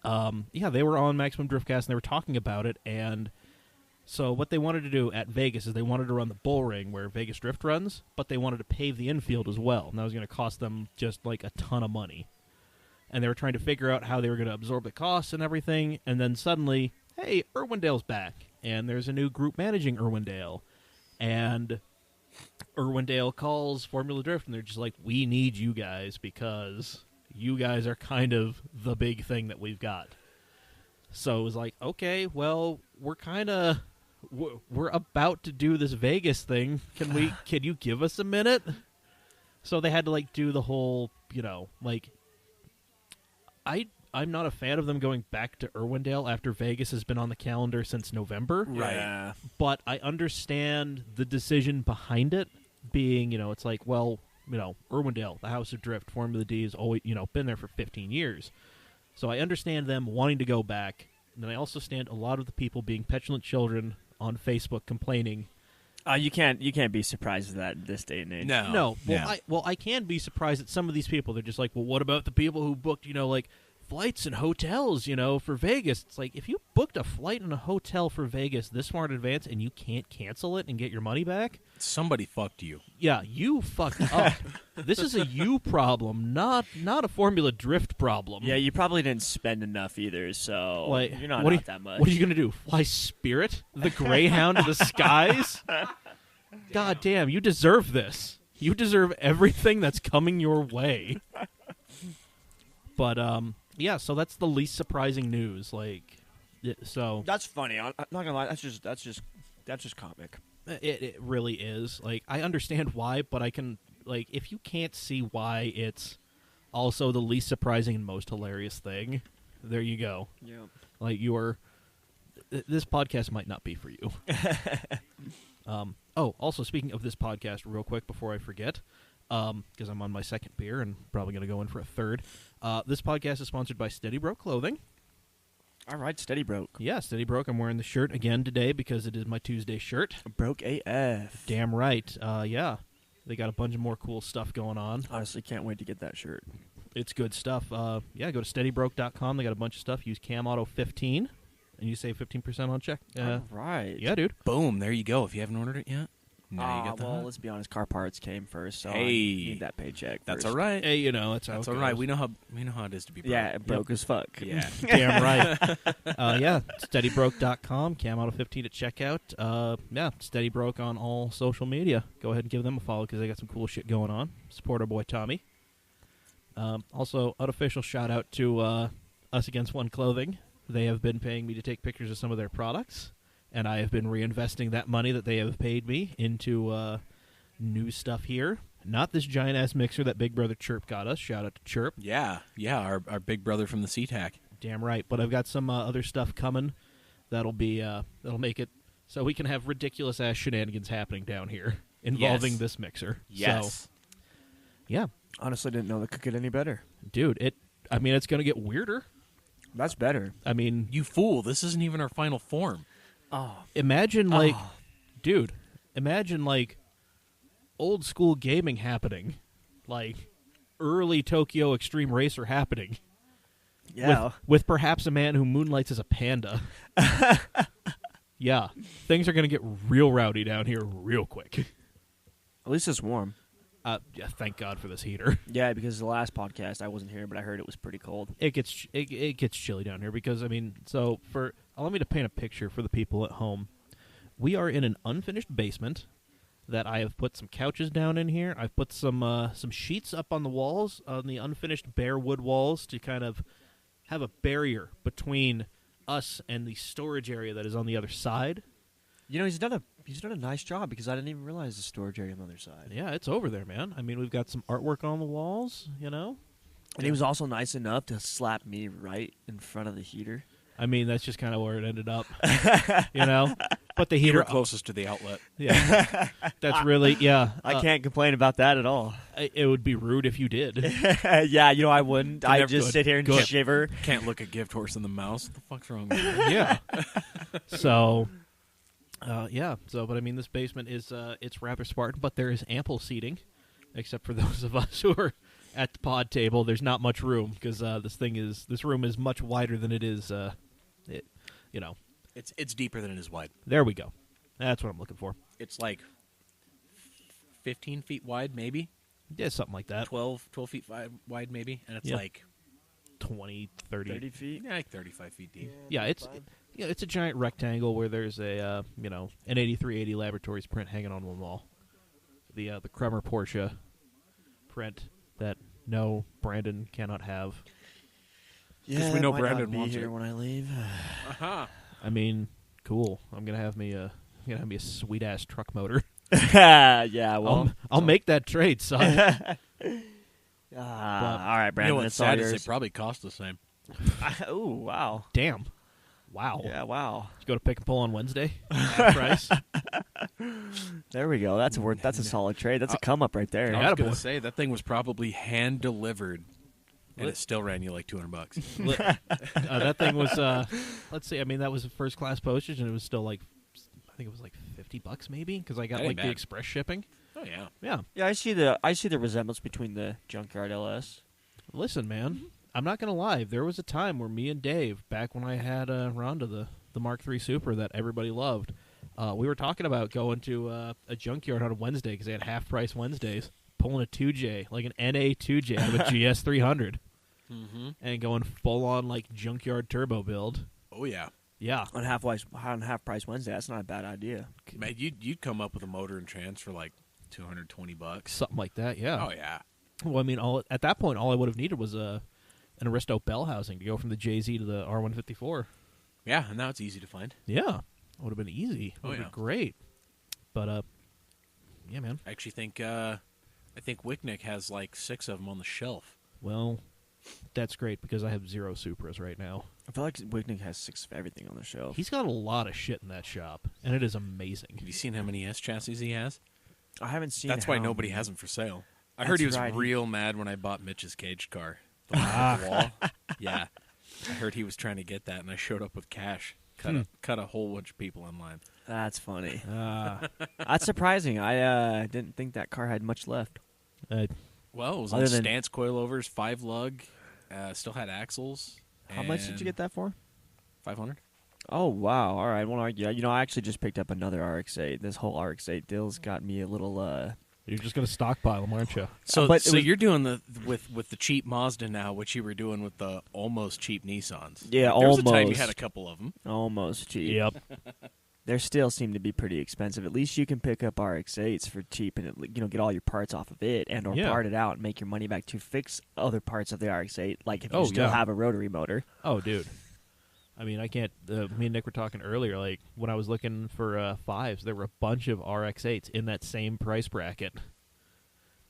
yeah, they were on Maximum Driftcast, and they were talking about it, and... So what they wanted to do at Vegas is they wanted to run the bull ring where Vegas Drift runs, but they wanted to pave the infield as well, and that was going to cost them just like a ton of money. And they were trying to figure out how they were going to absorb the costs and everything, and then suddenly, hey, Irwindale's back, and there's a new group managing Irwindale. And Irwindale calls Formula Drift, and they're just like, we need you guys because you guys are kind of the big thing that we've got. So it was like, okay, well, we're about to do this Vegas thing. Can you give us a minute? So they had to do the whole, I'm not a fan of them going back to Irwindale after Vegas has been on the calendar since November. Right. Yeah. But I understand the decision behind it being, it's like, well, Irwindale, the House of Drift, Formula D has always, been there for 15 years. So I understand them wanting to go back. And then I also stand a lot of the people being petulant children on Facebook complaining. You can't be surprised at that in this day and age. No. Well, I can be surprised at some of these people. They're just like, well, what about the people who booked, flights and hotels, for Vegas? It's like, if you booked a flight and a hotel for Vegas this far in advance and you can't cancel it and get your money back, somebody fucked you. Yeah, you fucked up. This is a you problem, not a Formula Drift problem. Yeah, you probably didn't spend enough either, so you're not out that much. What are you going to do, fly Spirit, the Greyhound to the skies? God damn, you deserve this. You deserve everything that's coming your way. But, yeah, so that's the least surprising news. So that's funny. I'm not gonna lie. That's just comic. It really is. I understand why, but I can if you can't see why it's also the least surprising and most hilarious thing, there you go. Yeah. This podcast might not be for you. Also speaking of this podcast, real quick before I forget. Because I'm on my second beer and probably going to go in for a third. This podcast is sponsored by Steady Broke Clothing. All right, Steady Broke. Yeah, Steady Broke. I'm wearing the shirt again today because it is my Tuesday shirt. Broke AF. Damn right. Yeah, they got a bunch of more cool stuff going on. Honestly, can't wait to get that shirt. It's good stuff. Yeah, go to steadybroke.com. They got a bunch of stuff. Use CamAuto15, and you save 15% on check. All right. Yeah, dude. Boom. There you go. If you haven't ordered it yet. Now you got well, let's be honest. Car parts came first, so hey, I need that paycheck. That's first. all right. Hey, that's how that's it all goes. right. We know how it is to be broke. Yeah, broke as fuck. Yeah, damn right. Yeah, steadybroke.com. CamAuto15 at checkout. Yeah, Steady Broke on all social media. Go ahead and give them a follow because they got some cool shit going on. Support our boy Tommy. Also, unofficial shout out to Us Against One Clothing. They have been paying me to take pictures of some of their products, and I have been reinvesting that money that they have paid me into new stuff here. Not this giant-ass mixer that Big Brother Chirp got us. Shout out to Chirp. Yeah, our big brother from the SeaTac. Damn right. But I've got some other stuff coming that'll make it so we can have ridiculous-ass shenanigans happening down here involving this mixer. Yes. So, yeah. Honestly, didn't know that could get any better. Dude, it's going to get weirder. That's better. I mean... You fool, this isn't even our final form. Imagine, dude, old school gaming happening. Like, early Tokyo Extreme Racer happening. Yeah. With perhaps a man who moonlights as a panda. Yeah. Things are going to get real rowdy down here real quick. At least it's warm. Yeah, thank God for this heater. Yeah, because the last podcast I wasn't here, but I heard it was pretty cold. It gets chilly down here because, allow me to paint a picture for the people at home. We are in an unfinished basement that I have put some couches down in here. I've put some sheets up on the walls, on the unfinished bare wood walls, to kind of have a barrier between us and the storage area that is on the other side. You know, he's done a nice job because I didn't even realize the storage area on the other side. Yeah, it's over there, man. I mean, we've got some artwork on the walls, you know? And he was also nice enough to slap me right in front of the heater. I mean, that's just kind of where it ended up, you know? But the You heater... were closest to the outlet. Yeah. That's really... Yeah. I can't complain about that at all. It would be rude if you did. Yeah, you know, I wouldn't. I'd just good. sit here and Good. shiver. Can't look a gift horse in the mouth. What the fuck's wrong with you? Yeah. So... yeah. So, but I mean, this basement is it's rather Spartan, but there is ample seating, except for those of us who are at the pod table. There's not much room because this room is much wider than it is. You know, It's deeper than it is wide. there we go. That's what I'm looking for. It's like 15 feet wide, maybe. Yeah, something like that. 12 feet wide, maybe. And it's like 20, 30. 30 feet? like 35 feet deep. Yeah, it's a giant rectangle where there's a an 8380 Laboratories print hanging on one wall. The Kremer Porsche print that no Brandon cannot have. Yeah, we know might Brandon not be wants here it. when I leave. Uh-huh. I mean, cool. I'm gonna have me a sweet ass truck motor. Yeah, well, I'll make that trade, son. all right, Brandon. You know what's it's all sad is yours. they probably cost the same. Oh, wow. Damn. Wow. Yeah, wow. Did you go to pick and pull on Wednesday? Half price. There we go. That's a solid trade. That's a come up right there. I was going Attaboy. to say, that thing was probably hand-delivered, and it still ran you like $200. That thing was, let's see, I mean, that was a first class postage, and it was still like, I think it was like $50 maybe, because I got That ain't like the bad. express shipping. Oh, yeah. Yeah. Yeah, I see the resemblance between the Junkyard LS. Listen, man, I'm not going to lie. There was a time where me and Dave, back when I had Rhonda, the Mark III Super that everybody loved, we were talking about going to a junkyard on a Wednesday because they had half-price Wednesdays, pulling a 2J, like an NA 2J out of a GS 300, and going full-on like junkyard turbo build. Oh, yeah. Yeah. On half price Wednesday, that's not a bad idea. Man, you'd come up with a motor and trans for like $220. Something like that, yeah. Oh, yeah. Well, I mean, at that point, all I would have needed was an Aristo bell housing to go from the JZ to the R154. Yeah, and now it's easy to find. Yeah. It would have been easy. It would have been great. But, yeah, man. I actually think Wicknick has like 6 of them on the shelf. Well, that's great because I have 0 Supras right now. I feel like Wicknick has 6 of everything on the shelf. He's got a lot of shit in that shop, and it is amazing. Have you seen how many S chassis he has? I haven't seen. That's why nobody has them for sale. I That's heard he was right. real mad when I bought Mitch's caged car. The one with the wall. Yeah. I heard he was trying to get that, and I showed up with cash. Cut a whole bunch of people in line. That's funny. That's surprising. I didn't think that car had much left. Well, it was Other on than- stance coilovers, 5 lug, still had axles. How much did you get that for? 500. Oh wow! All right, won't argue. You know, I actually just picked up another RX-8. This whole RX-8 deal's got me a little. You're just going to stockpile them, aren't you? So, But it so was- you're doing with the cheap Mazda now, what you were doing with the almost cheap Nissans. Yeah, There was a time you almost. had a couple of them. Almost cheap. Yep. they still seem to be pretty expensive. At least you can pick up RX-8s for cheap and get all your parts off of it and or part it out and make your money back to fix other parts of the RX-8, like if you still have a rotary motor. Oh, dude. I mean, I can't. Me and Nick were talking earlier. Like when I was looking for 5s, there were a bunch of RX-8s in that same price bracket.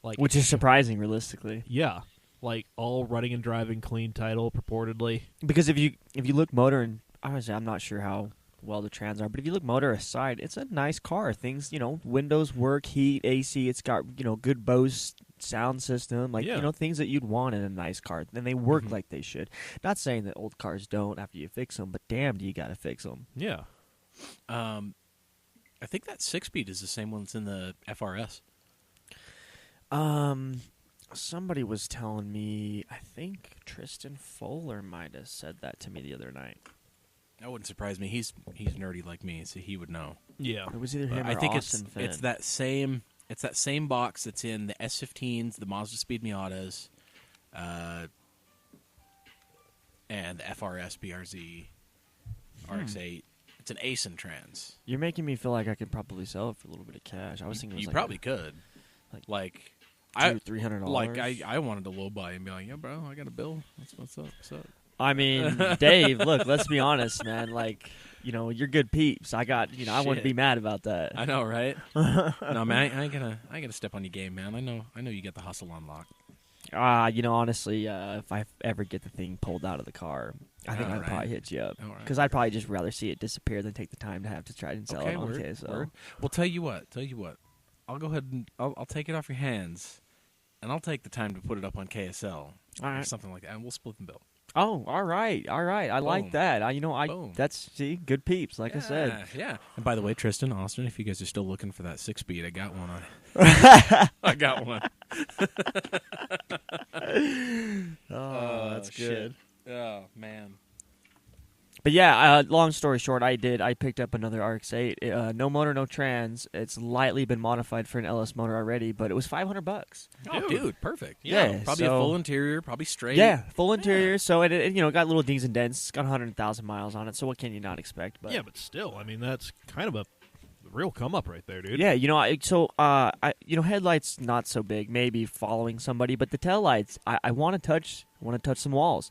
Like, which is surprising, realistically. Yeah, like all running and driving, clean title, purportedly. Because if you look motor, and honestly, I'm not sure how well the trans are, but if you look motor aside, it's a nice car. Things, windows work, heat, AC. It's got good Bose sound system, things that you'd want in a nice car, and they work like they should. Not saying that old cars don't after you fix them, but damn, do you got to fix them? Yeah. I think that 6-speed is the same one that's in the FRS. Somebody was telling me, I think Tristan Fowler might have said that to me the other night. That wouldn't surprise me. He's nerdy like me, so he would know. Yeah, it was either him or I think Austin Finn. It's that same box that's in the S15s, the Mazda Speed Miatas, and the FRS BRZ RX-8. It's an ASIN trans. You're making me feel like I could probably sell it for a little bit of cash. I was thinking it was you probably could, like $300. Like I wanted to low buy and be like, yeah, bro, I got a bill. What's up? I mean, Dave, look, let's be honest, man. Like, you're good peeps. I wouldn't be mad about that. I know, right? No, man, I ain't gonna step on your game, man. I know you get the hustle on lock. Honestly, if I ever get the thing pulled out of the car, I think I'd probably hit you up. Because I'd probably just rather see it disappear than take the time to have to try and sell it on KSL. Word. Well, tell you what. I'll go ahead and I'll take it off your hands, and I'll take the time to put it up on KSL or something like that, and we'll split the bill. Oh, all right. I like that. That's good peeps, like I said. Yeah. And by the way, Tristan, Austin, if you guys are still looking for that 6-speed, I got one on. I got one. Oh, that's good. Shit. Oh man. But yeah, long story short, I picked up another RX-8. No motor, no trans. It's lightly been modified for an LS motor already, but it was $500. Oh, dude, perfect. Yeah, probably a full interior, probably straight. Yeah, full interior. So it got little dings and dents. It's got 100,000 miles on it. So what can you not expect? But yeah, but still, I mean, that's kind of a real come up right there, dude. Yeah, headlights not so big, maybe following somebody, but the tail lights, I want to touch some walls.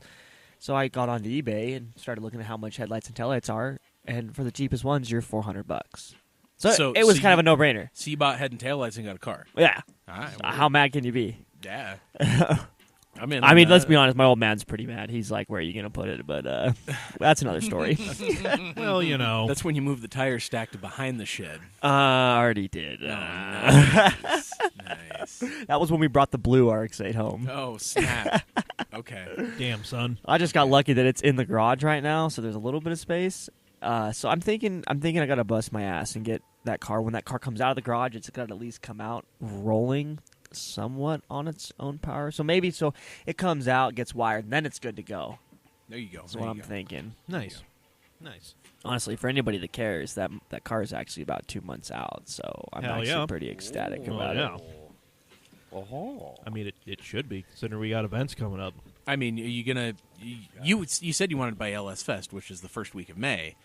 So I got onto eBay and started looking at how much headlights and taillights are, and for the cheapest ones, you're $400. So it was kind of a no-brainer. So you bought head and taillights and got a car. Yeah. All right, how mad can you be? Yeah. I mean, let's be honest. My old man's pretty mad. He's like, "Where are you going to put it?" But that's another story. Well, that's when you move the tire stack to behind the shed. I already did. Nice. That was when we brought the blue RX-8 home. Oh snap! Okay. Damn, son. I just got lucky that it's in the garage right now, so there's a little bit of space. So I'm thinking I got to bust my ass and get that car. When that car comes out of the garage, it's got to at least come out rolling somewhat on its own power. So maybe it comes out, gets wired, and then it's good to go. There you go. That's what I'm thinking. Nice. Honestly, for anybody that cares, that car is actually about 2 months out, so I'm actually pretty ecstatic about it. I mean, it should be, considering we got events coming up. I mean, are you gonna? You said you wanted to buy LS Fest, which is the first week of May,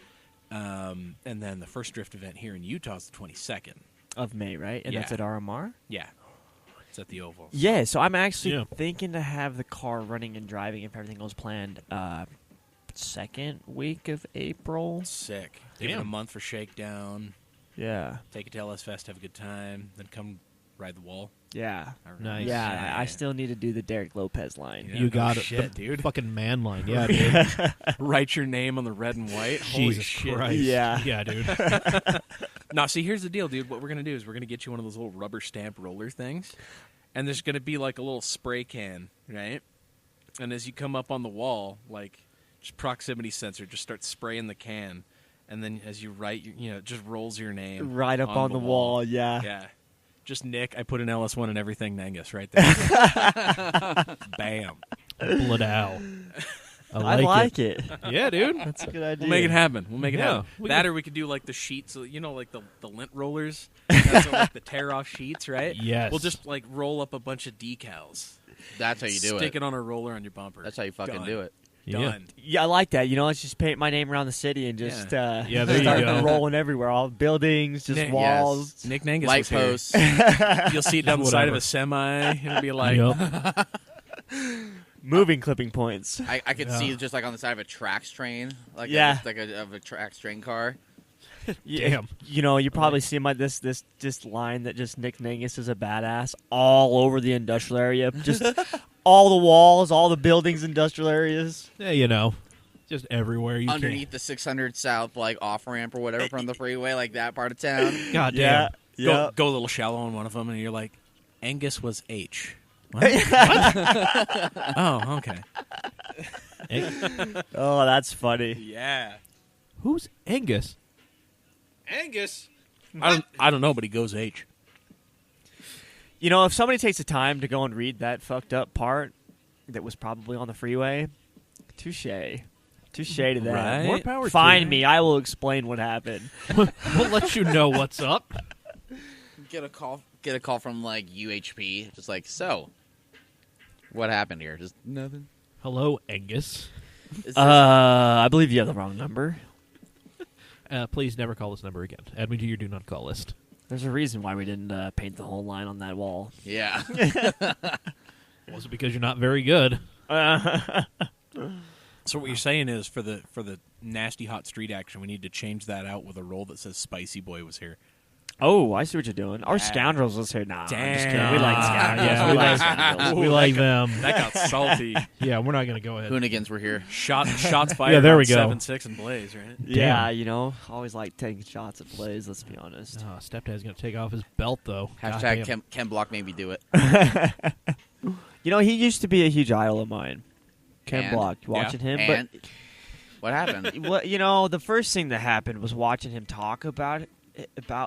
and then the first drift event here in Utah is the 22nd of May, right? And that's at RMR. Yeah, it's at the Oval. Yeah, so I'm actually thinking to have the car running and driving if everything goes planned. Second week of April. Sick. Give it a month for shakedown. Yeah. Take it to LS Fest, have a good time, then come ride the wall. Yeah. Nice. Yeah, I still need to do the Derek Lopez line. Yeah, you got it, dude. Fucking man line. Yeah, dude. Write your name on the red and white. Jesus Christ. Yeah. Yeah, dude. Now, see, here's the deal, dude. What we're going to do is we're going to get you one of those little rubber stamp roller things, and there's going to be like a little spray can, right? And as you come up on the wall, like, just proximity sensor, just start spraying the can, and then as you write, it just rolls your name right up on the wall. Yeah. Yeah. Just Nick, I put an LS1 in everything Nengas right there. Bam. Blood-ow. I like it. Yeah, dude. That's a good idea. We'll make it happen. Or we could do like the sheets, like the lint rollers. That's like the tear-off sheets, right? Yes. We'll just like roll up a bunch of decals. That's how you do it. Stick it on a roller on your bumper. That's how you fucking do it. Done. Yeah, I like that. Let's just paint my name around the city and just Yeah, there you start go. rolling everywhere. All buildings, just Nick- walls. Yes. Nick Nengas Light was here. posts. You'll see it down the side of Whatever. a semi. It'll be like, Yep. Moving clipping points. I could Yeah. see just like on the side of a Trax train, like Yeah. of a Trax train car. Damn. You probably see this line that just Nick Nengas is a badass all over the industrial area. Just all the walls, all the buildings, industrial areas. Yeah, just everywhere you Underneath the 600 South like off ramp or whatever from the freeway, like that part of town. can. God Yeah. damn. Yeah. go a little shallow on one of them, and you're like, Angus was H. What? Oh, okay. Oh, that's funny. Yeah. Who's Angus? Angus. I don't know, but he goes H. If somebody takes the time to go and read that fucked up part that was probably on the freeway, touche. Touche to that. Right. More power to Find you. me. I will explain what happened. We'll let you know what's up. Get a call from like UHP, just like, so what happened here? Just nothing. Hello, Angus. Is this- I believe you have the wrong number. Please never call this number again. Add me to your do not call list. There's a reason why we didn't paint the whole line on that wall. yeah. Was it because you're not very good? So what you're saying is, for the nasty hot street action, we need to change that out with a roll that says "Spicy Boy was here." Oh, I see what you're doing. Or Damn. Scoundrels was here. Nah, I'm just kidding. Damn. We like Scoundrels. Yeah, we we like like- Scoundrels. We like them. That got salty. Yeah, we're not going to go ahead. Hoonigans were here. Shots fired. Yeah, there on we go. 7-6 and Blaze, right? Yeah, always like taking shots at Blaze, let's be honest. Oh, Stepdad's going to take off his belt, though. Hashtag Goddamn. Ken Block made me do it. He used to be a huge idol of mine. Ken And? Block, watching him. And what happened? But, the first thing that happened was watching him talk about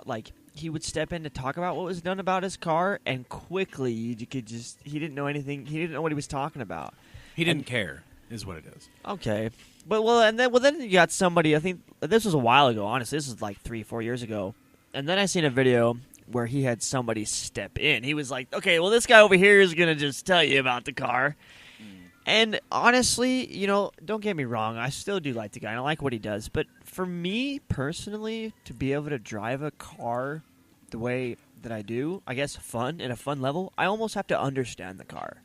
like, he would step in to talk about what was done about his car, and quickly he didn't know anything. He didn't know what he was talking about. He didn't care, is what it is. Okay, but then you got somebody. I think this was a while ago. Honestly, this was like 3-4 years ago. And then I seen a video where he had somebody step in. He was like, "Okay, well, this guy over here is gonna just tell you about the car." And honestly, don't get me wrong. I still do like the guy. And I like what he does. But for me personally, to be able to drive a car the way that I do, I guess at a fun level, I almost have to understand the car.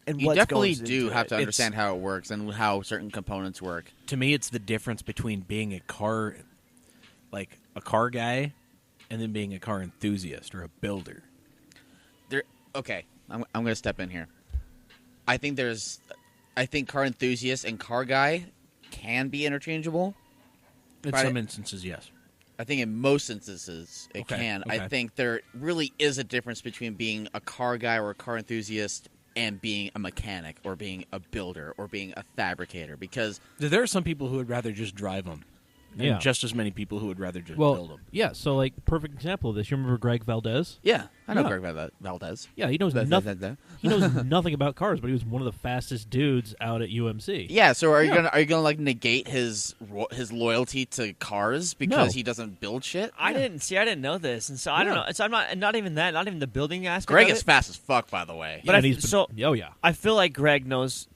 And You what definitely goes do into have it. to understand how it works and how certain components work. To me, it's the difference between being a car guy, and then being a car enthusiast or a builder. Okay, I'm going to step in here. I think car enthusiast and car guy can be interchangeable. In Right. some instances, yes. I think in most instances it Okay, can. okay. I think there really is a difference between being a car guy or a car enthusiast and being a mechanic or being a builder or being a fabricator, because There are some people who would rather just drive them. And Yeah. just as many people who would rather just build them. yeah, so, perfect example of this. You remember Greg Valdez? I know Yeah. Greg Valdez. Yeah, he knows nothing. He knows nothing about cars, but he was one of the fastest dudes out at UMC. Yeah, so are you gonna like negate his loyalty to cars because No. he doesn't build shit? I didn't know this, and so I don't know. So I'm not even the building aspect. Greg of is it. fast as fuck, by the way. But and I- he's been- so- oh yeah, I feel like Greg knows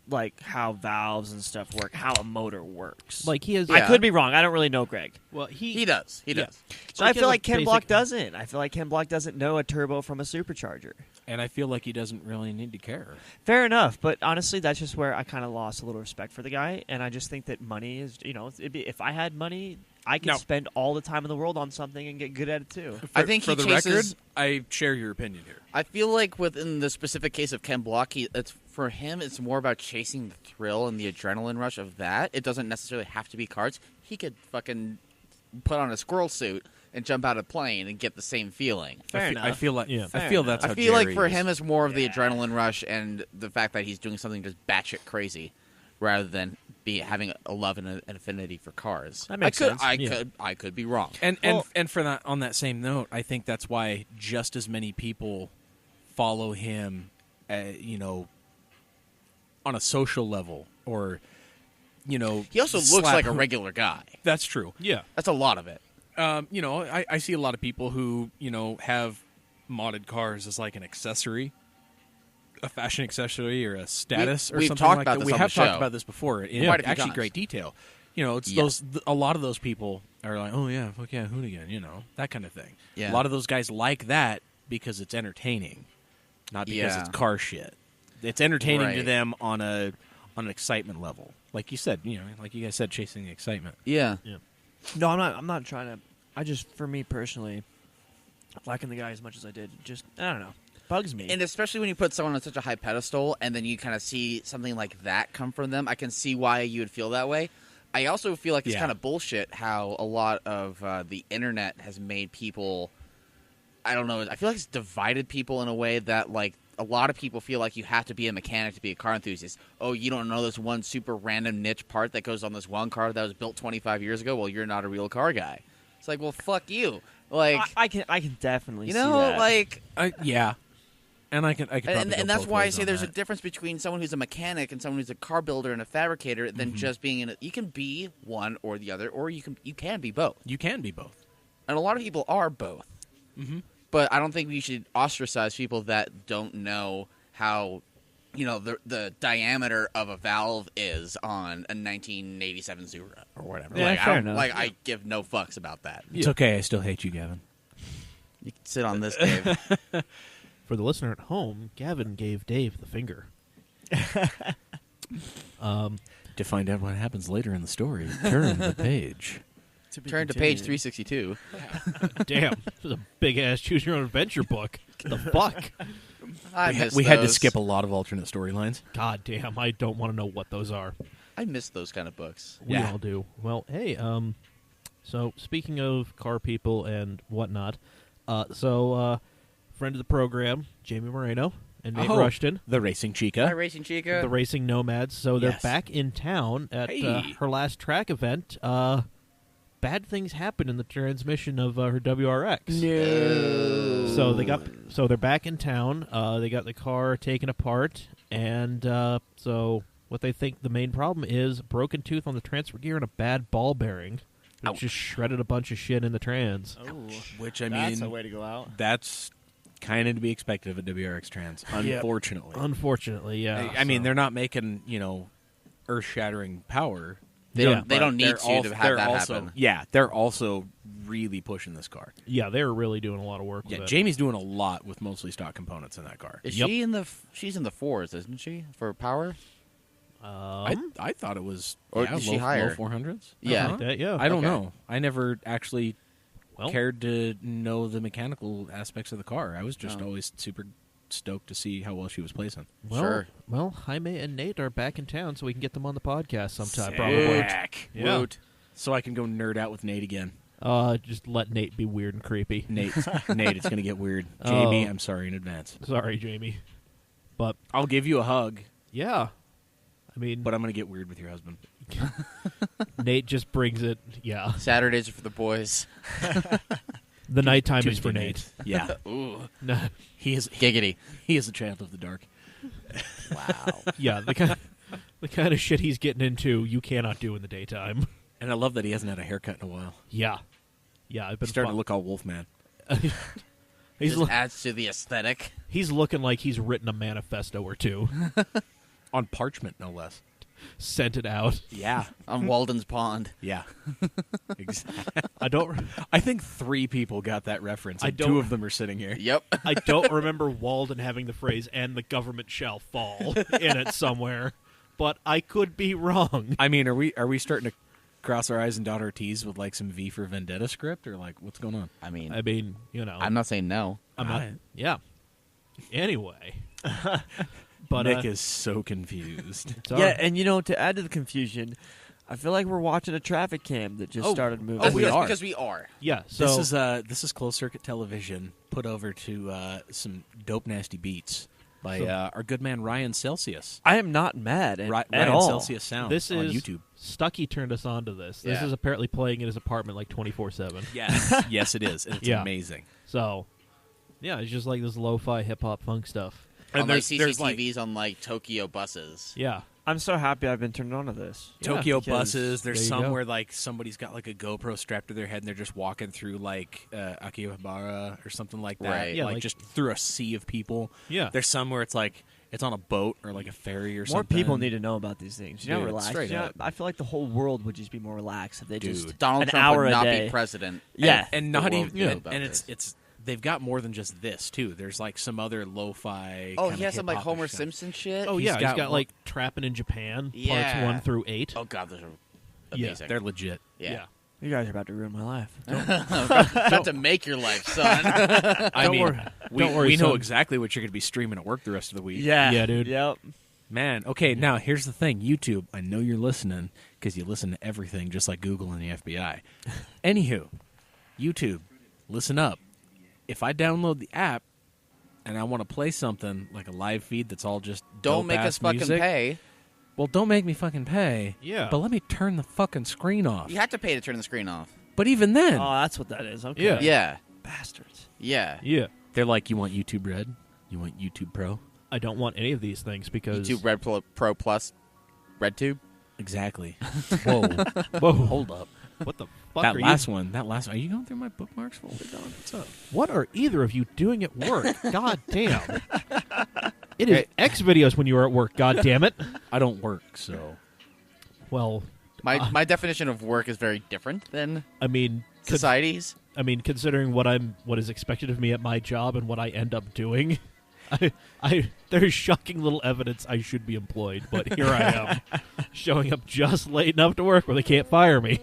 how valves and stuff work, how a motor works. he has. I Yeah. could be wrong. I don't really know Greg. Well, He does. He Yeah. does. So I feel like Ken Block doesn't. I feel like Ken Block doesn't know a turbo from a supercharger. And I feel like he doesn't really need to care. Fair enough, but honestly, that's just where I kind of lost a little respect for the guy, and I just think that money is, if I had money, I could No. spend all the time in the world on something and get good at it too. I think for he the chases- record, I share your opinion here. I feel like within the specific case of Ken Block, for him, it's more about chasing the thrill and the adrenaline rush of that. It doesn't necessarily have to be cars. He could fucking put on a squirrel suit and jump out of a plane and get the same feeling. Fair I enough. feel like Yeah. I feel that's how I feel like Jerry for is. him, it's more of the Yeah. adrenaline rush and the fact that he's doing something just batshit crazy, rather than having a love and an affinity for cars. That makes I could, sense. I Yeah. could, I could be wrong. And Well- and for that, on that same note, I think that's why just as many people follow him, on a social level, or He also looks slap like a him- regular guy. That's true. Yeah, That's a lot of it. I see a lot of people who have modded cars as like an accessory. a fashion accessory or a status or we've something talked like about that. this We on have the talked show. about this before in Quite a few actually times. great detail. You know, it's Yes. a lot of those people are like, oh yeah, fuck yeah, hooligan, you know, that kind of thing. Yeah. A lot of those guys like that because it's entertaining, not because Yeah. it's car shit. It's entertaining to Right. them on an excitement level, like you said. You know, like you guys said, chasing the excitement. Yeah. No, I'm not trying to. I just, for me personally, liking the guy as much as I did, just I don't know, bugs me. And especially when you put someone on such a high pedestal and then you kind of see something like that come from them, I can see why you would feel that way. I also feel like it's Yeah. kind of bullshit how a lot of the internet has made people, I don't know, I feel like it's divided people in a way that, like, a lot of people feel like you have to be a mechanic to be a car enthusiast. Oh, you don't know this one super random niche part that goes on this one car that was built 25 years ago? Well, you're not a real car guy. It's like, well, fuck you. Like, I can definitely you see know, that. like... Yeah, and I can And probably go that's both why I ways say on there's a that. difference between someone who's a mechanic and someone who's a car builder and a fabricator than just being in a, you can be one or the other, or you can be both. You can be both. And a lot of people are both. Mm-hmm. But I don't think we should ostracize people that don't know how, you know, the diameter of a valve is on a 1987 Zura or whatever. Yeah, like, fair I don't, enough. like I give no fucks about that. It's okay. I still hate you, Gavin. You can sit on this, Dave. For the listener at home, Gavin gave Dave the finger. To find out what happens later in the story, turn the page. Turn to page 362. Damn, this is a big ass choose your own adventure book. The fuck? I miss We had to those. skip a lot of alternate storylines. God damn, I don't want to know what those are. I miss those kind of books. We Yeah. all do. Well, hey, so speaking of car people and whatnot, friend of the program, Jamie Moreno and Nate Oh. Rushton, The Racing Chica. Hi, Racing Chica. the Racing Nomads. So they're Yes. back in town at Hey. her last track event. Bad things happened in the transmission of her WRX. So they're back in town. They got the car taken apart, and so what they think the main problem is broken tooth on the transfer gear and a bad ball bearing, which Ouch. just shredded a bunch of shit in the trans. Which, I that's mean, a way to go out. that's kind of to be expected of a WRX Trans, unfortunately. Unfortunately, yeah. I mean, so- they're not making, earth-shattering power. They Yeah. don't. They don't need They're to also- have they're that also, happen. Yeah, they're also really pushing this car. yeah, they're really doing a lot of work Yeah, with it. Jamie's doing a lot with mostly stock components in that car. Is Yep. she in the? She's in the fours, isn't she? For power. I thought it was Or yeah, is she low, higher? low 400s. Yeah. Like that, yeah. I don't Okay. know. I never actually Well, cared to know the mechanical aspects of the car. I was just Oh. always super stoked to see how well she was placing. Sure. Well, Jaime and Nate are back in town, so we can get them on the podcast sometime. Sick. Probably. Yeah. Woot. So I can go nerd out with Nate again. Just let Nate be weird and creepy. Nate, it's going to get weird. Jamie, Oh. I'm sorry in advance. Sorry, Jamie. But I'll give you a hug, yeah, I mean, but I'm going to get weird with your husband. Nate just brings it. Yeah, Saturdays are for the boys. the nighttime is Tuesday for night. Nate. Yeah, Ooh, No, he is giggity. a child of the dark. Wow. yeah, the kind of shit he's getting into, you cannot do in the daytime. And I love that he hasn't had a haircut in a while. Yeah, I've He's been starting to look all Wolfman. He's Just adds to the aesthetic. he's looking like he's written a manifesto or two, On parchment, no less. sent it out. Yeah. On Walden's Pond. Yeah. Exactly. I don't. I think 3 people got that reference, I and don't- 2 of them are sitting here. Yep. I don't remember Walden having the phrase "and the government shall fall" in it somewhere, but I could be wrong. I mean, are we starting to cross our I's and dot our T's with like some V for Vendetta script, or like what's going on? I mean, I mean, I'm not saying no. I'm not. Alright. Yeah. Anyway, but Nick is so confused. it's all Yeah, right. and to add to the confusion, I feel like we're watching a traffic cam that just started moving. That's we because, are. because we are. Yeah. So This is closed circuit television put over to some dope nasty beats by So- our good man Ryan Celsius. I am not mad at Ryan all. Celsius Sound this on is YouTube. Stucky turned us on to this. This Yeah. is apparently playing in his apartment like 24/7. Yes, yes, it is. And it's Yeah. amazing. So, yeah, it's just like this lo-fi hip hop funk stuff. On like there's like CCTVs on like Tokyo buses. Yeah. I'm so happy I've been turned on to this. Yeah, Tokyo because buses. There's there you some go. where like somebody's got like a GoPro strapped to their head and they're just walking through like Akihabara or something like that. Right. Yeah, like like- just through a sea of people. Yeah. There's some where it's like It's on a boat or like a ferry or More something. people need to know about these things. You know, Dude, relax. straight You know, up. I feel like the whole world would just be more relaxed if they Dude. just Donald an Trump hour would a not day. be president. Yeah. and the not world even. knew Yeah, about and this. it's they've got more than just this too. There's like some other lo-fi. Oh, kinda he has some like hip-hop Homer stuff. Simpson shit. Oh He's yeah, he's got got one- like Trappin' in Japan Yeah. parts 1 through 8. Oh god, those are Yeah, amazing. They're legit. yeah. You guys are about to ruin my life. About to make your life, son. I Don't mean, worry. we, Don't worry, we know son. exactly what you're going to be streaming at work the rest of the week. Yeah, dude. Yep. Man, okay, now here's the thing. YouTube, I know you're listening because you listen to everything just like Google and the FBI. Anywho, YouTube, listen up. If I download the app and I want to play something like a live feed that's all just Don't make us dope-ass fucking music, pay. Well, don't make me fucking pay. Yeah. But let me turn the fucking screen off. You have to pay to turn the screen off. But even then, Oh, that's what that is. Okay. Yeah. Yeah. Bastards. Yeah. Yeah. they're like, you want YouTube Red? You want YouTube Pro? I don't want any of these things because YouTube Red Pro Plus, RedTube. Exactly. Whoa. Whoa, Hold up. what the fuck That are last you? one. Are you going through my bookmarks folder, Don? What's up? What are either of you doing at work? God damn. It is X videos when you are at work. God damn it. I don't work, so. Well, My definition of work is very different than I mean, society's. considering what is expected of me at my job and what I end up doing, there is shocking little evidence I should be employed, but here I am, showing up just late enough to work where they can't fire me.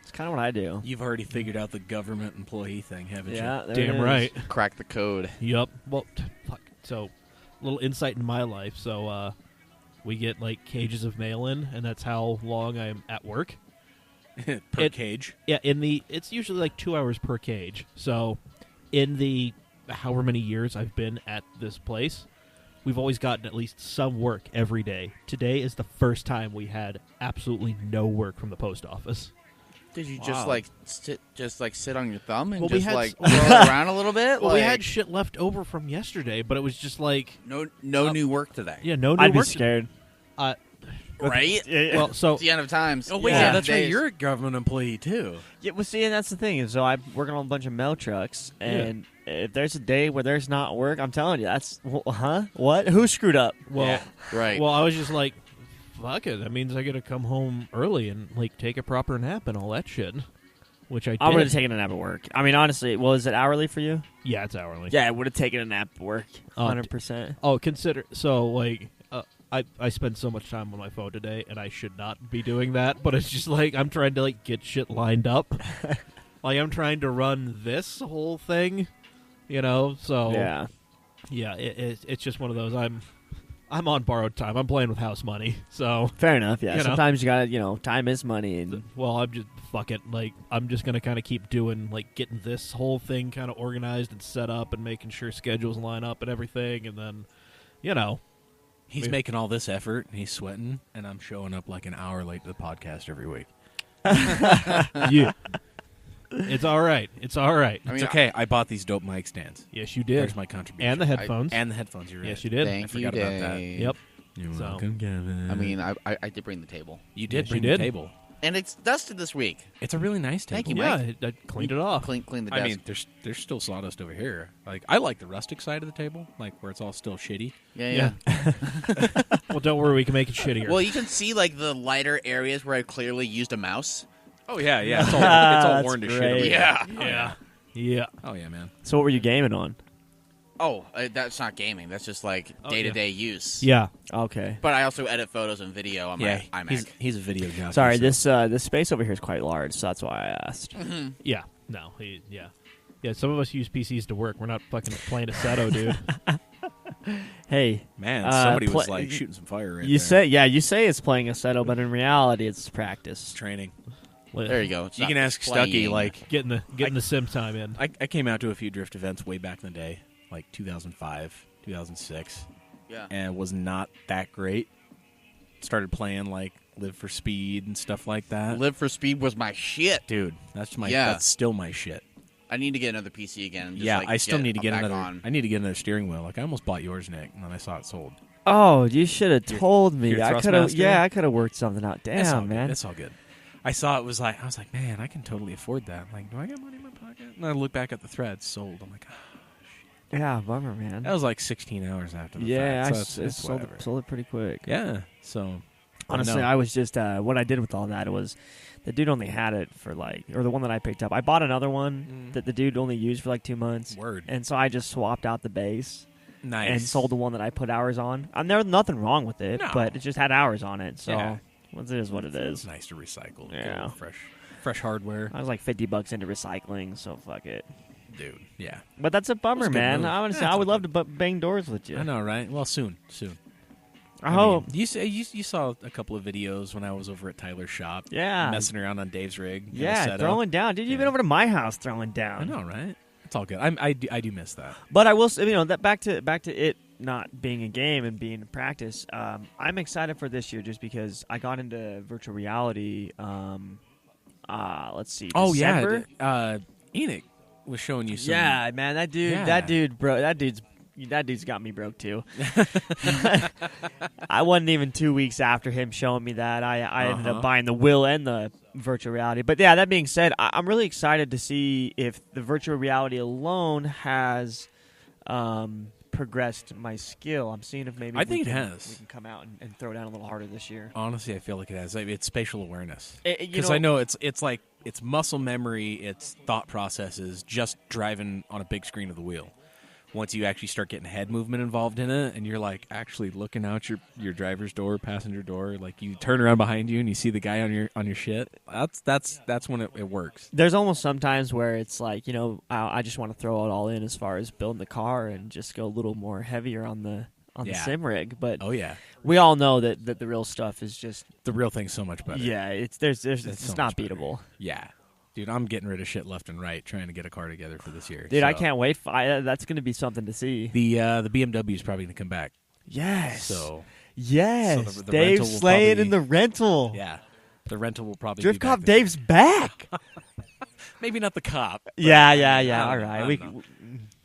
It's kind of what I do. You've already figured out the government employee thing, haven't Yeah. there it Damn is. right. Crack the code. Yep. Well, fuck. So, little insight in my life. So, we get like cages of mail in, and that's how long I'm at work. you? Per cage. Yeah, it's usually like 2 hours per cage. So, in the however many years I've been at this place, we've always gotten at least some work every day. Today is the first time we had absolutely no work from the post office. Did you Wow. just sit on your thumb and Well, we just had like s- roll around a little bit? Well, we Like, had shit left over from yesterday, but it was just like, no new work today. yeah, no new I'd be work. scared. Right? Well, so It's the end of times. Oh, wait, Yeah. that's right. Days. You're a government employee, too. Yeah, well, see, and that's the thing. Is so I'm working on a bunch of mail trucks, and if there's a day where there's not work, I'm telling you, that's what? Who screwed up? well, Yeah, right. well, I was just like, fuck it. That means I got to come home early and like take a proper nap and all that shit, which I did. I would have taken a nap at work. I mean, honestly, well, is it hourly for you? Yeah, it's hourly. Yeah, I would have taken a nap at work. Oh, 100%. Oh, consider so like I spend so much time on my phone today, and I should not be doing that. But it's just like I'm trying to like get shit lined up. Like I'm trying to run this whole thing, you know. So Yeah. it's just one of those. I'm on borrowed time. I'm playing with house money. So Fair enough. Yeah. You know. Sometimes you gotta, time is money, and well, I'm just fuck it. Like I'm just gonna kind of keep doing like getting this whole thing kind of organized and set up and making sure schedules line up and everything, and then He's Maybe. making all this effort, and he's sweating, and I'm showing up like an hour late to the podcast every week. yeah. It's all right. It's all right. I It's mean, okay. I bought these dope mic stands. Yes, you did. There's my contribution. And the headphones. And the headphones, you're right. Yes, you did. Thank I forgot you, about that. Dave. Yep. You're So- welcome, Gavin. I mean, I did bring the table, you did Yes, bring you the did. table. and it's dusted this week. It's a really nice table. Thank you, Yeah, Mike. I cleaned it off. Clean the desk. I mean, there's still sawdust over here. Like, I like the rustic side of the table, like where it's all still shitty. yeah. Well, don't worry. We can make it shittier. Well, you can see like the lighter areas where I clearly used a mouse. Oh yeah, yeah. It's all That's worn to shit. great. over here. Yeah. yeah. Yeah. Oh yeah, man. so what were you gaming on? Oh, that's not gaming. That's just like Oh, day-to-day use. Yeah. Okay. But I also edit photos and video on Yeah, my iMac. he's a video jockey. Sorry, so- this space over here is quite large, so that's why I asked. Yeah. No. Yeah. Yeah. Some of us use PCs to work. We're not fucking playing a Seto, dude. Hey, Man, somebody was pla- like shooting some fire right you there. you say it's playing a settle, but in reality, it's practice. Training. There you go. It's You not can ask playing. Stucky. Like, Getting the sim time in. I came out to a few drift events way back in the day, like 2005, 2006, Yeah. and was not that great. Started playing like Live for Speed and stuff like that. Live for Speed was my shit. Dude, that's Yeah. that's still my shit. I need to get another PC again. And just, Yeah, like, I still need to get back another. on. I need to get another steering wheel. Like I almost bought yours, Nick, and then I saw it sold. Oh, you should have told me. your I could have. Thrustmaster? Yeah, I could have worked something out. It's all Damn, good. man. It's all good. I saw it was like I was like, man, I can totally afford that. Like, do I got money in my pocket? And I look back at the threads sold. I'm like, Yeah, bummer, man. That was like 16 hours after the Yeah, fact. I So it's sold it pretty quick. Yeah. So Honestly, I was just what I did with all that was the dude only had it for or the one that I picked up. I bought another one that the dude only used for like 2 months. Word. And so I just swapped out the base. Nice. And sold the one that I put hours on. There was nothing wrong with it, No. but it just had hours on it. So Yeah. it is what it It's is. nice to recycle. Yeah. Fresh hardware. I was like $50 into recycling, so fuck it. Dude. Yeah. But that's a bummer, That's a good man. move. I want to say Yeah, I it's would okay. love to bang doors with you. I know, right? Well, soon. I hope. mean, you saw a couple of videos when I was over at Tyler's shop. Yeah. Messing around on Dave's rig. Yeah, throwing down. Dude, you've been over to my house throwing down. I know, right? It's all good. I do miss that. But I will say, that back to it not being a game and being a practice. I'm excited for this year just because I got into virtual reality. Let's see. December? yeah. Enoch was showing you some. Yeah, man, that dude, bro, that dude's got me broke too. I wasn't even 2 weeks after him showing me that. I ended up buying the wheel and the virtual reality. But yeah, that being said, I'm really excited to see if the virtual reality alone has progressed my skill. I'm seeing if maybe I think we it has. We can come out and throw down a little harder this year. Honestly, I feel like it has. It's spatial awareness. You Because I know it's like it's muscle memory, it's thought processes, just driving on a big screen of the wheel. Once you actually start getting head movement involved in it, and you're like actually looking out your driver's door, passenger door, like you turn around behind you and you see the guy on your shit. That's when it works. There's almost some times where it's like, I just want to throw it all in as far as building the car and just go a little more heavier on the sim rig. But Oh yeah, we all know that the real stuff is just the real thing's so much better. it's so not much better. beatable. Yeah. Dude, I'm getting rid of shit left and right trying to get a car together for this year. Dude, So, I can't wait. That's going to be something to see. The BMW is probably going to come back. Yes. So yes. so the Dave rental will slaying probably- in the rental. yeah, the rental will probably Drift be back Cop this Dave's back. year. Maybe not the cop. but Yeah. I All don't right. know.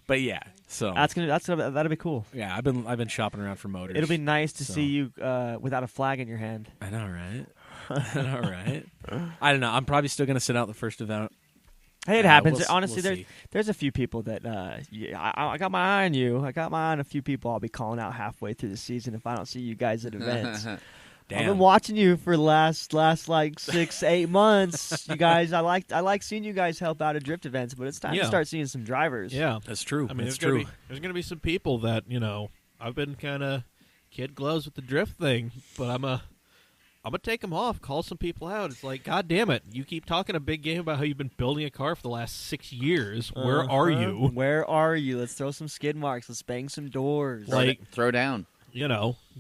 But yeah, so That'll be cool. yeah, I've been shopping around for motors. It'll be nice to So. see you without a flag in your hand. I know, right? I know, right? I don't know. I'm probably still going to sit out the first event. Hey, it happens. we'll Honestly, see. there's a few people that I got my eye on you. I got my eye on a few people I'll be calling out halfway through the season if I don't see you guys at events. I've been Damn. watching you for the last like 6-8 months. You guys, I like seeing you guys help out at drift events, but it's time to Yeah. start seeing some drivers. Yeah. That's true. I mean, That's there's true. There's going to be some people that, I've been kind of kid gloves with the drift thing, but I'm going to take them off, call some people out. It's like, God damn it. You keep talking a big game about how you've been building a car for the last 6 years. Where are you? Where are you? Let's throw some skid marks. Let's bang some doors. Like, Throw down.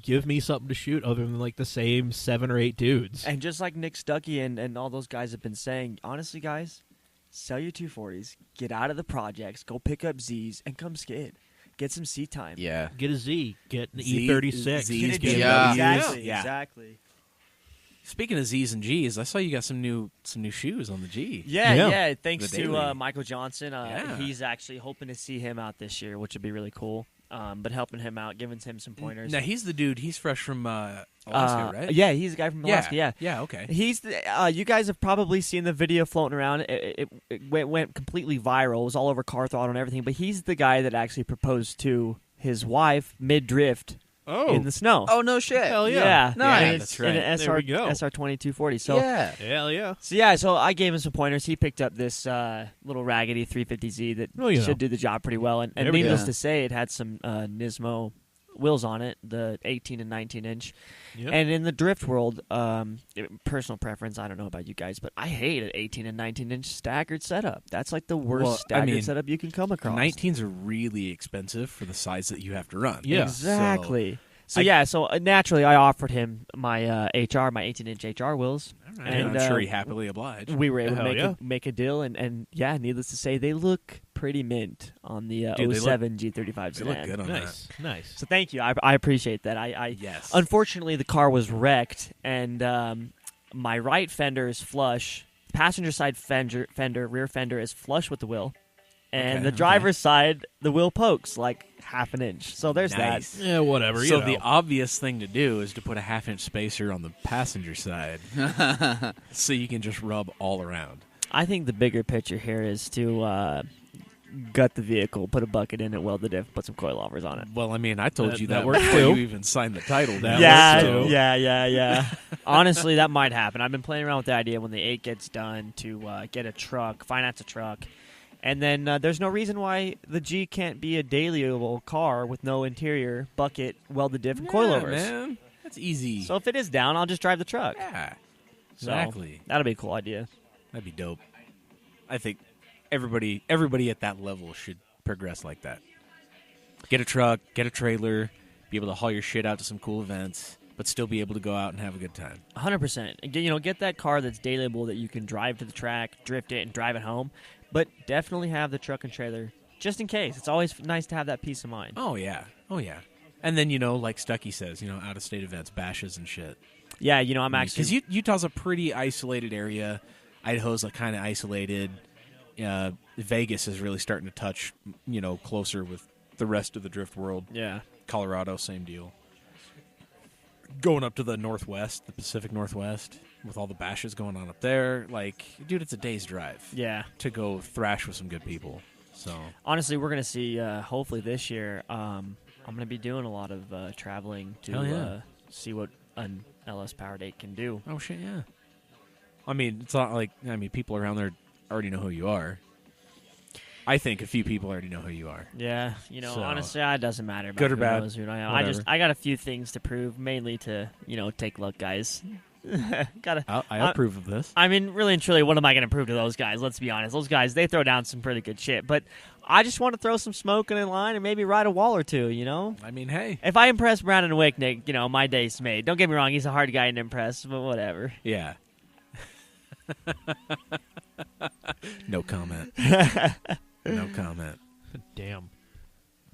Give me something to shoot other than like the same 7 or 8 dudes. And just like Nick Stuckey and all those guys have been saying, honestly, guys, sell your 240s, get out of the projects, go pick up Zs, and come skid. Get some seat time. Yeah. Get a Z. Get an Z- E36. Z's, Get a G. Yeah. Exactly. Yeah. Exactly. Speaking of Z's and G's, I saw you got some new shoes on the G. Yeah. Thanks The to Daily. Michael Johnson. Yeah. He's actually hoping to see him out this year, which would be really cool. But helping him out, giving him some pointers. Now he's the dude. He's fresh from Alaska, right? Yeah, he's a guy from Alaska. Yeah. Yeah. Okay. He's you guys have probably seen the video floating around. It went completely viral. It was all over Car Throttle and everything. But he's the guy that actually proposed to his wife mid drift in the snow. Oh, no shit. Hell yeah. Yeah, Nice. And it's That's right. in an There we go. SR 2240. So yeah. Hell yeah. so I gave him some pointers. He picked up this little raggedy 350Z that Well, should do the job pretty well. And There we needless go. to say, it had some Nismo wheels on it, the 18 and 19 inch. Yep. And in the drift world, personal preference, I don't know about you guys, but I hate an 18 and 19 inch staggered setup. That's like the worst Well, I staggered mean, setup you can come across. 19s are really expensive for the size that you have to run. Yeah. Exactly. So naturally I offered him my HR, my 18-inch HR wheels. And And, I'm sure he happily obliged. We were able Hell yeah. to make a deal, and yeah, needless to say, they look pretty mint on the Dude, they 07 G35 They sedan. look good on Nice. Nice. So thank you. I appreciate that. I Yes. Unfortunately, the car was wrecked, and my right fender is flush. Passenger side rear fender is flush with the wheel, and Okay, the driver's side, the wheel pokes like half an inch. So there's Nice. Yeah, whatever. So you know. the obvious thing to do is to put a half-inch spacer on the passenger side, so you can just rub all around. I think the bigger picture here is to gut the vehicle, put a bucket in it, weld the diff, put some coilovers on it. Well, I mean, I told you that that works before too. you even signed the title. That Yeah, works too. yeah. Honestly, that might happen. I've been playing around with the idea when the 8 gets done to get a truck, finance a truck. And then there's no reason why the G can't be a dailyable car with no interior, bucket, welded diff, and coilovers. Man. That's easy. So if it is down, I'll just drive the truck. Yeah, So, exactly. that'll be a cool idea. That'd be dope. I think everybody at that level should progress like that. Get a truck, get a trailer, be able to haul your shit out to some cool events, but still be able to go out and have a good time. 100%. Get that car that's dailyable that you can drive to the track, drift it, and drive it home. But definitely have the truck and trailer just in case. It's always nice to have that peace of mind. Oh yeah. And then like Stucky says, out of state events, bashes and shit. Yeah, I'm actually because Utah's a pretty isolated area. Idaho's kind of isolated. Vegas is really starting to touch, closer with the rest of the drift world. Yeah. Colorado, same deal. Going up to the Northwest, the Pacific Northwest, with all the bashes going on up there, dude, it's a day's drive. Yeah. To go thrash with some good people. So honestly, we're gonna see. Hopefully this year, I'm gonna be doing a lot of traveling Hell to yeah. see what an LS Powered 8 can do. oh shit, yeah. I mean, it's not people around there already know who you are. I think a few people already know who you are. Yeah, So, honestly, it doesn't matter about good or who bad, knows who I am. whatever. I got a few things to prove, mainly to take luck, guys. I approve of this. I mean, really and truly, what am I going to prove to those guys? Let's be honest. Those guys, they throw down some pretty good shit. But I just want to throw some smoke in a line and maybe ride a wall or two, I mean, hey. If I impress Brandon Wicknick, my day's made. Don't get me wrong, he's a hard guy to impress, but whatever. Yeah. No comment. No comment. Damn.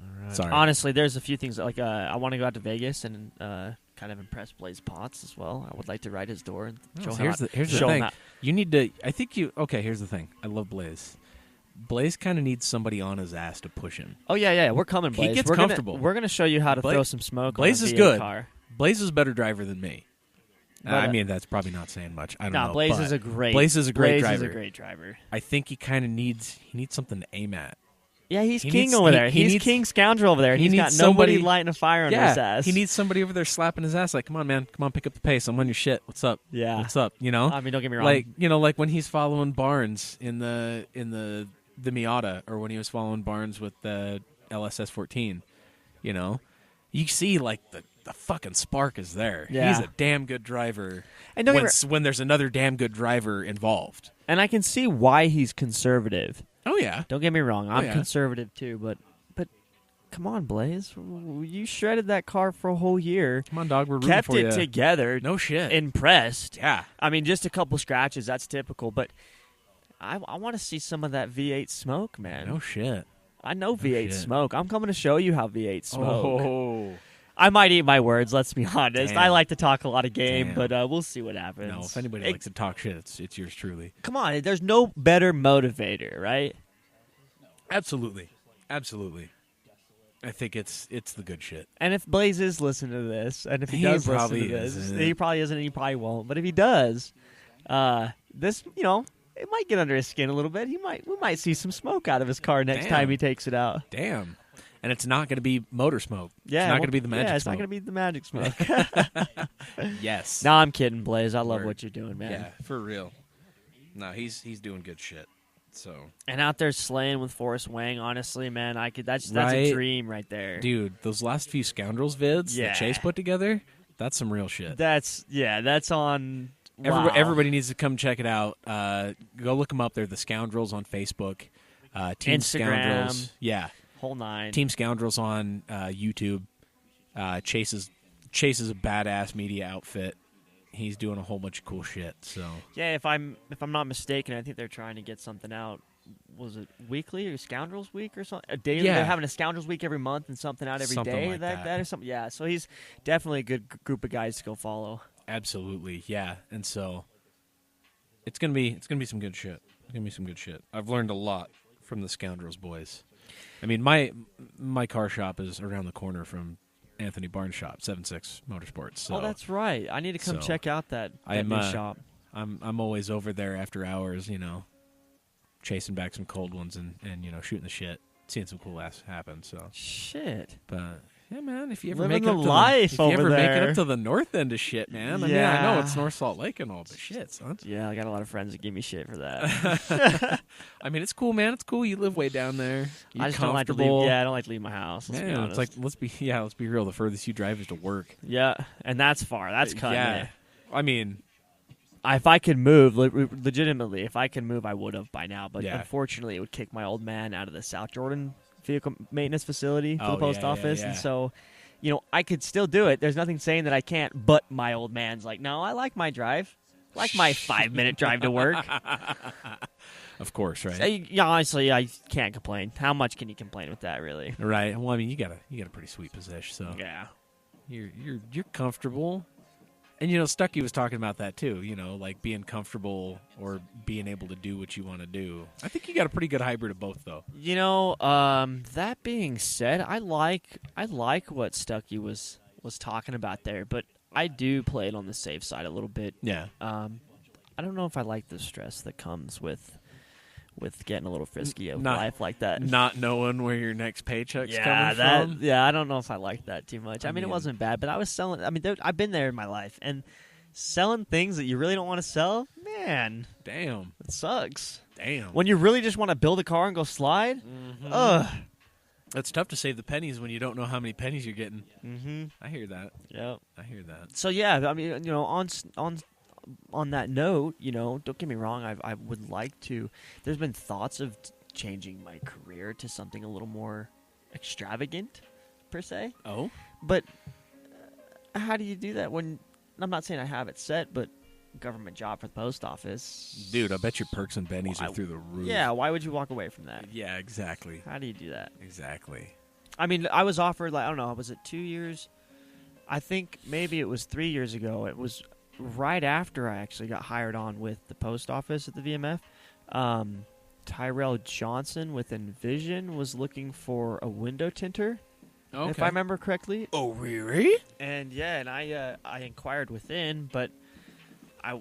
All right. Sorry. Honestly, there's a few things, I want to go out to Vegas and kind of impress Blaze Potts as well. I would like to ride his door and show him here's the show him thing. how- You need to. I think you. Okay, here's the thing. I love Blaze. Blaze kind of needs somebody on his ass to push him. Oh, yeah, we're coming, He Blaze. gets we're comfortable. We're going to show you how to Blaze- throw some smoke Blaze on a is V8 good. car. Blaze is a better driver than me. But, I mean, that's probably not saying much. I don't know. Blaze but is a great Blaze is a great Blaze driver. is a great driver. I think he kind of needs something to aim at. Yeah, he's He king needs- over he- there. he He's needs- king scoundrel over there. he He's got needs nobody somebody- lighting a fire under his ass. He needs somebody over there slapping his ass. Like, come on, man, come on, pick up the pace. I'm on your shit. What's up? Yeah. What's up? I mean, don't get me wrong. Like when he's following Barnes in the Miata, or when he was following Barnes with the LSS 14. You see the fucking spark is there. Yeah. He's a damn good driver. And don't get when there's another damn good driver involved. and I can see why he's conservative. Oh yeah. Don't get me wrong. I'm yeah. conservative too, but come on, Blaze. You shredded that car for a whole year. Come on, dog. We're rooting Kept for it you. together. No shit. Impressed. Yeah. I mean, just a couple scratches. That's typical, but I want to see some of that V8 smoke, man. No shit. I know V8 shit. smoke. I'm coming to show you how V8 smoke. Oh. I might eat my words, let's be honest. Damn. I like to talk a lot of game, Damn. but we'll see what happens. No, if anybody likes to talk shit, it's yours truly. Come on, there's no better motivator, right? Absolutely. I think it's the good shit. And if Blaze is listening to this, and if he He does listen probably to this, isn't. he probably isn't and he probably won't, but if he does, this, it might get under his skin a little bit. We might see some smoke out of his car next Damn. time he takes it out. Damn. And it's not going to be motor smoke. Yeah, It's not going to be the magic Yeah, it's smoke. not going to be the magic smoke. Yes. No, I'm kidding, Blaze. I love Word. what you're doing, man. Yeah, for real. No, he's doing good shit. So, And out there slaying with Forrest Wang, honestly, man, that's Right. a dream right there. dude, those last few Scoundrels vids Yeah. that Chase put together, that's some real shit. That's on. Wow. Everybody needs to come check it out. Go look them up. They're the Scoundrels on Facebook. Team Instagram. Scoundrels. Yeah. Whole nine. Team Scoundrels on YouTube. Chase is a badass media outfit. He's doing a whole bunch of cool shit. So Yeah, if I'm not mistaken, I think they're trying to get something out. Was it weekly or Scoundrels Week or something? A daily. Yeah. They're having a Scoundrels Week every month and something out every Something day. like that. That is something. Yeah. So he's definitely a good group of guys to go follow. absolutely, yeah. And so it's gonna be some good shit. It's gonna be some good shit. I've learned a lot from the Scoundrels boys. I mean, my car shop is around the corner from Anthony Barnes' shop, 7.6 Motorsports. So Oh, that's right. I need to come so check out that I am, new shop. I'm always over there after hours, chasing back some cold ones and shooting the shit, seeing some cool ass happen. So Shit. but. Yeah, man. If you ever Living make the it life if you over ever make it there. up to the north end of shit, man. I mean, I know it's North Salt Lake and all, but shit, son. Yeah, I got a lot of friends that give me shit for that. I mean, it's cool, man. It's cool. You live way down there. You're I just don't like to comfortable. leave. Yeah, I don't like to leave my house. Let's be Yeah, honest. it's like let's be real. The furthest you drive is to work. Yeah, and that's far. That's cutting Yeah, it. I mean, If I could move, legitimately, if I could move, I would have by now. But Yeah. unfortunately, it would kick my old man out of the South Jordan vehicle maintenance facility for Oh, the post yeah, office, yeah. and so. I could still do it. There's nothing saying that I can't, but my old man's like, no, I like my drive. I like my 5-minute drive to work. of course, right? Yeah, honestly, I can't complain. How much can you complain with that, really? Right. Well, I mean, you got a pretty sweet position, so Yeah. you're comfortable. And Stucky was talking about that too. Like being comfortable or being able to do what you want to do. I think you got a pretty good hybrid of both, though. That being said, I like what Stucky was talking about there, but I do play it on the safe side a little bit. Yeah. I don't know if I like the stress that comes with getting a little frisky of Not- life like that. Not knowing where your next paycheck's coming from. Yeah, I don't know if I like that too much. I I mean, it mean- wasn't bad, but I was selling. I mean, I've been there in my life, and selling things that you really don't want to sell, man, Damn. it sucks. Damn. When you really just want to build a car and go slide, ugh. It's tough to save the pennies when you don't know how many pennies you're getting. Mm-hmm. I hear that. Yep. I hear that. So yeah, I mean, on that note, don't get me wrong. I would like to. There's been thoughts of changing my career to something a little more extravagant, per se. Oh? But how do you do that when? I'm not saying I have it set, but government job for the post office, Dude, I bet your perks and bennies Why- are through the roof. Yeah, why would you walk away from that? Yeah, exactly. How do you do that? Exactly. I mean, I was offered, like, I don't know, was it 2 years? I think maybe it was 3 years ago. It was right after I actually got hired on with the post office at the VMF. Tyrell Johnson with Envision was looking for a window tinter, Okay. if I remember correctly. Oh, really? And yeah, and I inquired within, but I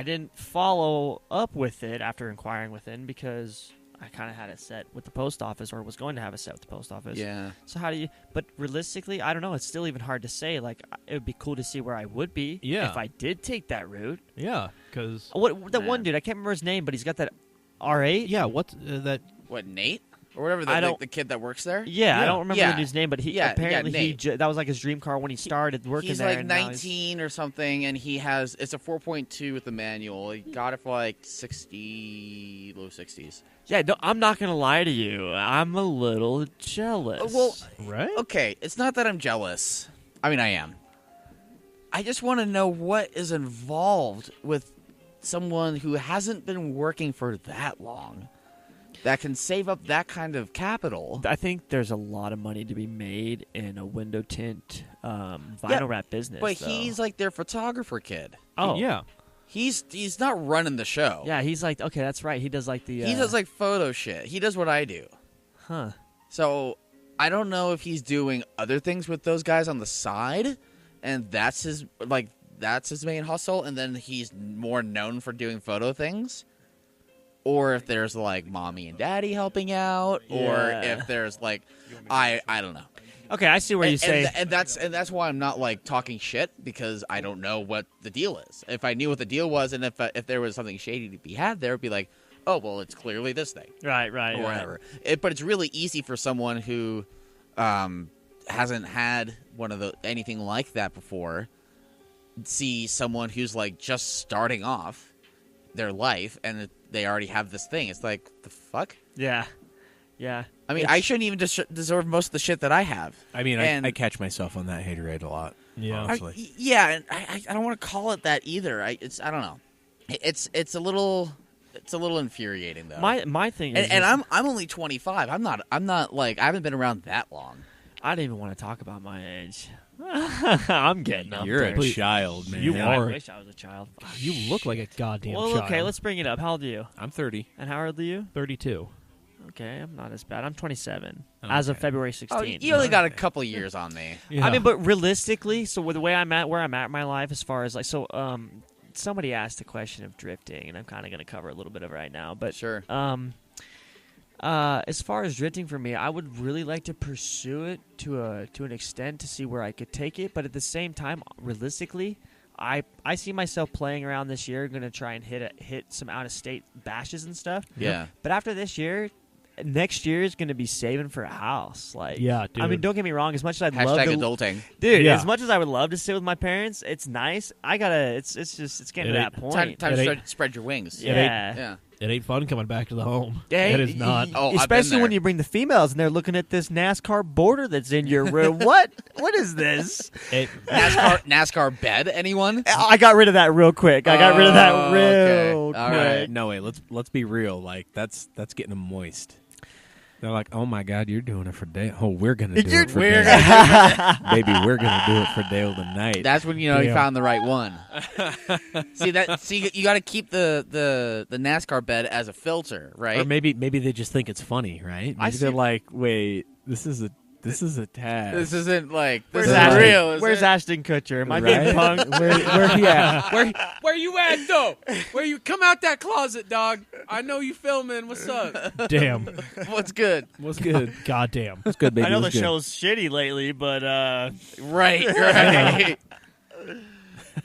didn't follow up with it after inquiring within because I kind of had it set with the post office, or was going to have it set with the post office. Yeah. So how do you? But realistically, I don't know. It's still even hard to say. Like, it would be cool to see where I would be Yeah. if I did take that route. Yeah, because What that one Man. dude? I can't remember his name, but he's got that R8. yeah, what that What, Nate? Or whatever, I the, don't- the kid that works there? Yeah, I Yeah. don't remember Yeah. the dude's name, but he Yeah, apparently Nate. that was like his dream car when he started working He's there. like and now he's- 19 or something, and it's a 4.2 with the manual. He got it for like 60, low 60s. Yeah, no, I'm not gonna lie to you. I'm a little jealous. Well, right? okay, it's not that I'm jealous. I mean, I am. I just want to know what is involved with someone who hasn't been working for that long that can save up that kind of capital. I think there's a lot of money to be made in a window tint vinyl wrap business. But though. he's like their photographer kid. oh yeah. He's not running the show. yeah, he's like, okay, that's right. He does like the He does like photo shit. He does what I do. huh. So I don't know if he's doing other things with those guys on the side, and that's his main hustle, and then he's more known for doing photo things. Or if there's like mommy and daddy helping out, or Yeah. if there's like I don't know. Okay, I see where you say. And that's why I'm not like talking shit, because I don't know what the deal is. If I knew what the deal was, and if there was something shady to be had, there would be like, oh well, it's clearly this thing. right, Or whatever. But it's really easy for someone who hasn't had anything like that before, see someone who's like just starting off their life and they already have this thing. It's like, the fuck? Yeah, yeah. I mean, It's- I shouldn't even deserve most of the shit that I have. I mean, And- I catch myself on that haterade a lot. Yeah. honestly. Yeah, and I don't want to call it that either. I don't know. It's a little infuriating though. My thing is, and I'm only 25. I'm not like, I haven't been around that long. I don't even want to talk about my age. I'm getting up You're there. a child, man. You Yeah, I are. wish I was a child. You look like a goddamn Well, child. okay, let's bring it up. How old are you? I'm 30. And how old are you? 32. Okay, I'm not as bad. I'm 27 as of Okay. February Oh, 16th. you only got a couple years on me. Yeah. I mean, but realistically, so with the way I'm at, where I'm at in my life, as far as like, so, somebody asked the question of drifting, and I'm kind of going to cover a little bit of it right now. But Sure. as far as drifting for me, I would really like to pursue it to an extent to see where I could take it. But at the same time, realistically, I see myself playing around this year. Going to try and hit some out of state bashes and stuff. Yeah. But after this year, next year is going to be saving for a house. Like, Yeah, dude. I mean, don't get me wrong. As much as I'd love Hashtag to, adulting. dude. Yeah. As much as I would love to sit with my parents, it's nice. I gotta. It's getting to that point. Time It to ain't- spread your wings. Yeah. Yeah. It ain't fun coming back to the home. Yeah, It is not. Oh, I've been especially when there. you bring the females and they're looking at this NASCAR border that's in your room. What is this? It, NASCAR bed, anyone? I got rid of that real quick. I got rid of that Oh, real okay. quick. All right. No, wait. Let's be real. Like that's getting them moist. They're like, oh my God, you're doing it for Dale. Oh, we're gonna do it for We're Dale. Baby, we're gonna do it for Dale tonight. That's when you know you Damn. found the right one. See, you got to keep the NASCAR bed as a filter, right? Or maybe they just think it's funny, right? I Maybe they're see- like, wait, this is a tag. This isn't like this Where's is Ashton? real. Is Where's it? Ashton Kutcher? Am I Right? being punked? where he at? Where you at, though? Where you come out that closet, dog? I know you filming. What's up? damn. What's good? What's good? Goddamn. What's good, baby? I know the What's good? show's shitty lately, but Right.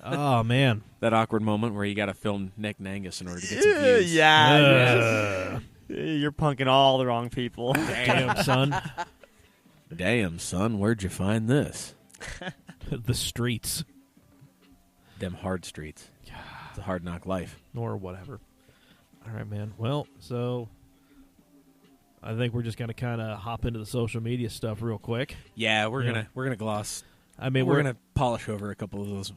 Oh, man. That awkward moment where you got to film Nick Nengas in order to get some views. yeah, you're punking all the wrong people. Damn, son. Damn, son, where'd you find this? The streets. Them hard streets. It's a hard knock life. Or whatever. All right, man. Well, so I think we're just going to kind of hop into the social media stuff real quick. Yeah, we're Yeah. gonna gloss. I mean, We're gonna polish over a couple of those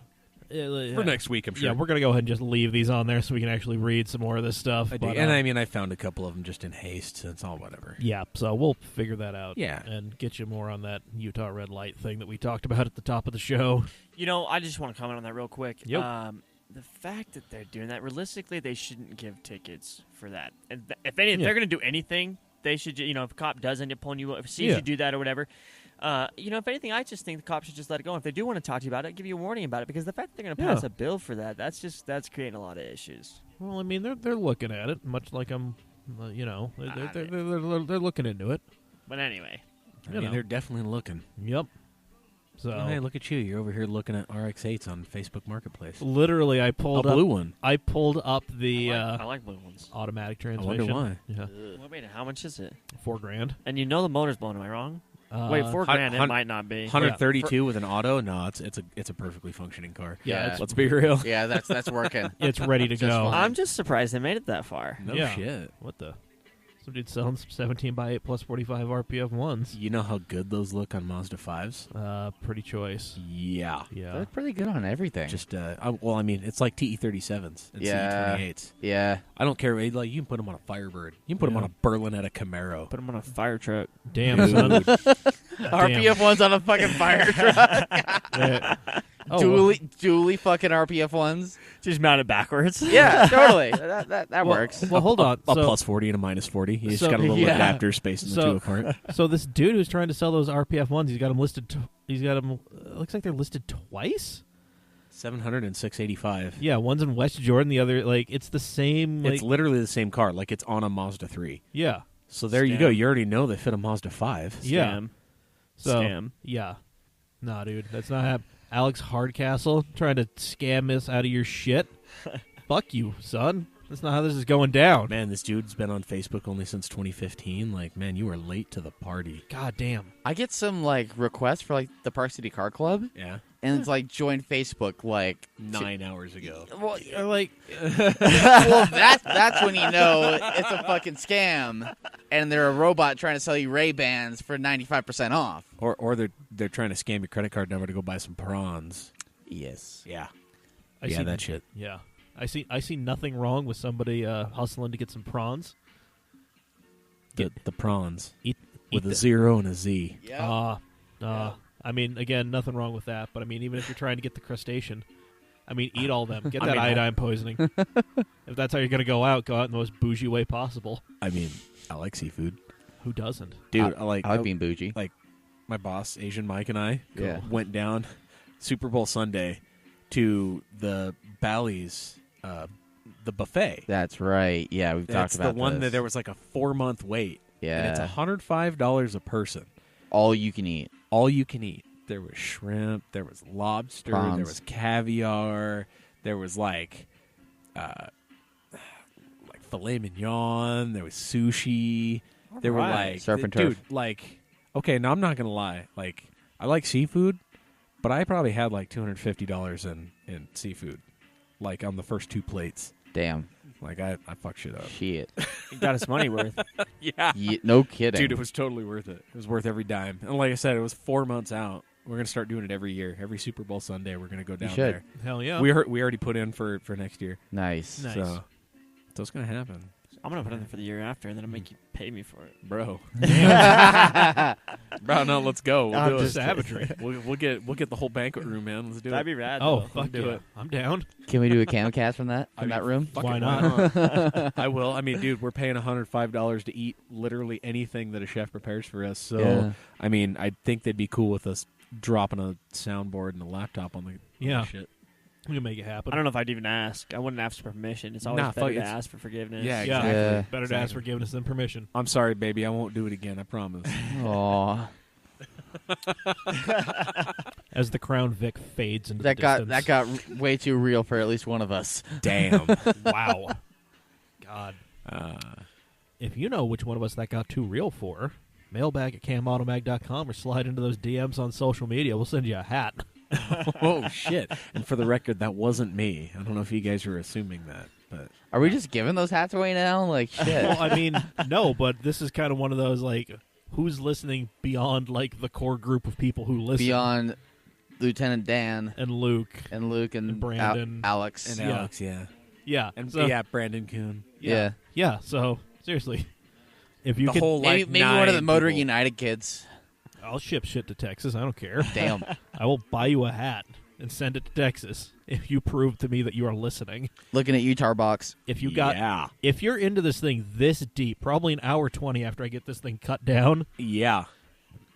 yeah, for next week. I'm sure. Yeah, we're going to go ahead and just leave these on there so we can actually read some more of this stuff. I but, dig. And I mean, I found a couple of them just in haste, so it's all whatever. yeah, so we'll figure that out. Yeah. And get you more on that Utah red light thing that we talked about at the top of the show. You know, I just want to comment on that real quick. Yep. The fact that they're doing that, realistically, they shouldn't give tickets for that. And if any, if Yeah. they're going to do anything, they should. You know, if a cop does end up pulling you, if sees Yeah. you do that or whatever, you know, if anything, I just think the cops should just let it go. And if they do want to talk to you about it, give you a warning about it, because the fact that they're going to pass Yeah. a bill for that's creating a lot of issues. Well, I mean, they're looking at it, much like I'm, you know, they're looking into it. But anyway, I You mean, know. they're definitely looking. Yep. So Oh, hey, look at you! You're over here looking at RX-8s on Facebook Marketplace. literally, I A pulled blue up. one. I pulled up the I like blue ones. automatic I transmission. wonder why. Yeah, Wait, how much is it? $4,000. And you know the motor's blown. Am I wrong? Wait, $4,000. It hun- might not be. 132 with an auto? No, it's a perfectly functioning car. Yeah, Yeah. Let's be real. Yeah, that's working. It's ready to Just go. fine. I'm just surprised they made it that far. No Yeah. shit. What the? Some dude selling some 17x8 plus 45 RPF ones. You know how good those look on Mazda 5s? Pretty choice. Yeah. They Yeah. look pretty good on everything. Just well, I mean, it's like TE37s and Yeah. CE28s. yeah. I don't care. Like you can put them on a Firebird. You can put them Yeah. on a Berlinetta Camaro. Put them on a fire truck. Damn, son. RPF ones on a fucking fire truck. Yeah. Oh, Dually fucking RPF ones. Just mount it backwards. Yeah, totally. That works. Well, hold on. A So- plus 40 and a minus 40. You just So- got a little yeah. adapter spacing the So- two apart. So this dude who's trying to sell those RPF ones, he's got them listed. He's got them. Looks like they're listed twice. 700 and 685. Yeah, one's in West Jordan. The other, like, it's the same. Like, It's literally the same car. Like it's on a Mazda 3. yeah. So there you Scam. go. You already know they fit a Mazda 5. Yeah. Scam. So Scam. yeah, nah, dude, that's not happening. Alex Hardcastle trying to scam this out of your shit. Fuck you, son. That's not how this is going down. Man, this dude's been on Facebook only since 2015. Like, man, you are late to the party. God damn. I get some like requests for like the Park City Car Club, Yeah. and it's like join Facebook like 9 hours ago. Well, Or like, well, that's when you know it's a fucking scam, and they're a robot trying to sell you Ray-Bans for 95% off. Or they're trying to scam your credit card number to go buy some prawns. Yes. Yeah. I yeah, see that shit. Yeah, I see nothing wrong with somebody hustling to get some prawns. The prawns. Eat With a the- 0 and a Z. Yeah. I mean, again, nothing wrong with that. But I mean, even if you're trying to get the crustacean, I mean, eat all them. Get I that mean, iodine poisoning. If that's how you're gonna go out in the most bougie way possible. I mean, I like seafood. Who doesn't? Dude, I like being bougie. my boss, Asian Mike, and I Yeah. went down Super Bowl Sunday, to the Bally's, the buffet. That's right. Yeah, we've talked It's about the one this. that there was like a 4-month wait. Yeah. And it's $105 a person. All you can eat. All you can eat. There was shrimp. There was lobster. Prawns. There was caviar. There was like filet mignon. There was sushi. There were right. like Surf and dude, turf. like okay. Now I'm not gonna lie. Like I like seafood, but I probably had like $250 in seafood, like on the first 2 plates. Damn. Like I fucked shit up. Shit. He got his money worth. Yeah. No kidding. Dude, it was totally worth it. It was worth every dime. And like I said, it was 4 months out. We're gonna start doing it every year. Every Super Bowl Sunday, we're gonna go down should. there. Hell yeah. We already put in for next year. Nice. Nice. So it's gonna happen, I'm gonna put it in for the year after, and then I'll make you pay me for it. bro. Bro, no, let's go. We'll I'm do it. just Savagery. We'll get the whole banquet room, man. Let's do That'd it. be rad. Oh, though. fuck do yeah. it. I'm down. Can we do a camcast from that room? Fuck Why it, not? I will. I mean, dude, we're paying $105 to eat literally anything that a chef prepares for us. So, Yeah. I mean, I think they'd be cool with us dropping a soundboard and a laptop on the Yeah. shit. We can make it happen. I don't know if I'd even ask. I wouldn't ask for permission. It's always Nah, better fuck, to it's- ask for forgiveness. Yeah, Yeah. exactly. Yeah. Better to ask forgiveness than permission. I'm sorry, baby. I won't do it again. I promise. Aw. As the Crown Vic fades into That the got distance. way too real for at least one of us. Damn. Wow. God. If you know which one of us that got too real for, mailbag at camautomag.com or slide into those DMs on social media. We'll send you a hat. Oh shit! And for the record, that wasn't me. I don't know if you guys were assuming that, but Are we just giving those hats away now? Like, shit. Well, I mean, no, but this is kind of one of those, like, who's listening beyond, like, the core group of people who listen. Beyond Lieutenant Dan And Luke. and Luke And Brandon. Alex. and Yeah. Alex, yeah, Yeah. and so, yeah, Brandon Kuhn. Yeah. Yeah, so, seriously. If you The could, whole Maybe, like maybe one of the 9 Motoring people. United kids. I'll ship shit to Texas. I don't care. Damn. I will buy you a hat and send it to Texas if you prove to me that you are listening. Looking at you, Tarbox. If you got, yeah, if you're into this thing this deep, probably an hour 20 after I get this thing cut down. yeah.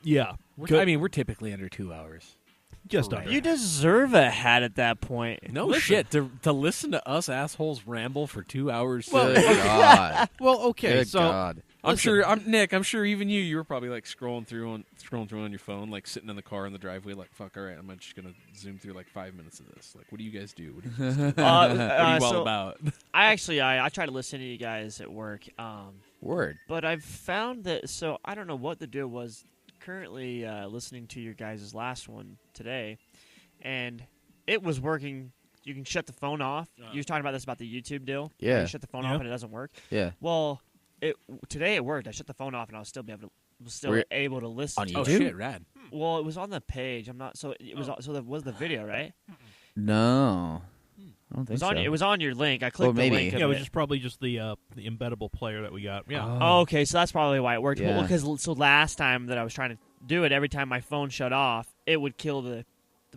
Yeah, I mean, we're typically under 2 hours. just correct. under. You deserve a hat at that point. No shit. To listen to us assholes ramble for 2 hours. Good God. Well, okay, Good so God. I'm sure. Nick. I'm sure even you were probably like scrolling through on your phone, like sitting in the car in the driveway, like fuck. All right, I'm just gonna zoom through like 5 minutes of this. Like, what do you guys do? What do you guys do? What are you all so about? I try to listen to you guys at work. Word. But I've found that, so I don't know what the deal was. Currently listening to your guys' last one today, and it was working. You can shut the phone off. You were talking about this about the YouTube deal. Yeah. You shut the phone Yeah. off and it doesn't work. Yeah. Well, today it worked. I shut the phone off and I was still able to listen. On to Oh it. YouTube? shit, rad. Well, it was on the page. I'm not. So it was. So that was the video, right? No. I don't think It was on. so. It was on your link. I clicked maybe. the link. of yeah, it was it. just probably just the embeddable player that we got. Yeah. Oh, okay, so that's probably why it worked. Yeah. Because so last time that I was trying to do it, every time my phone shut off, it would kill the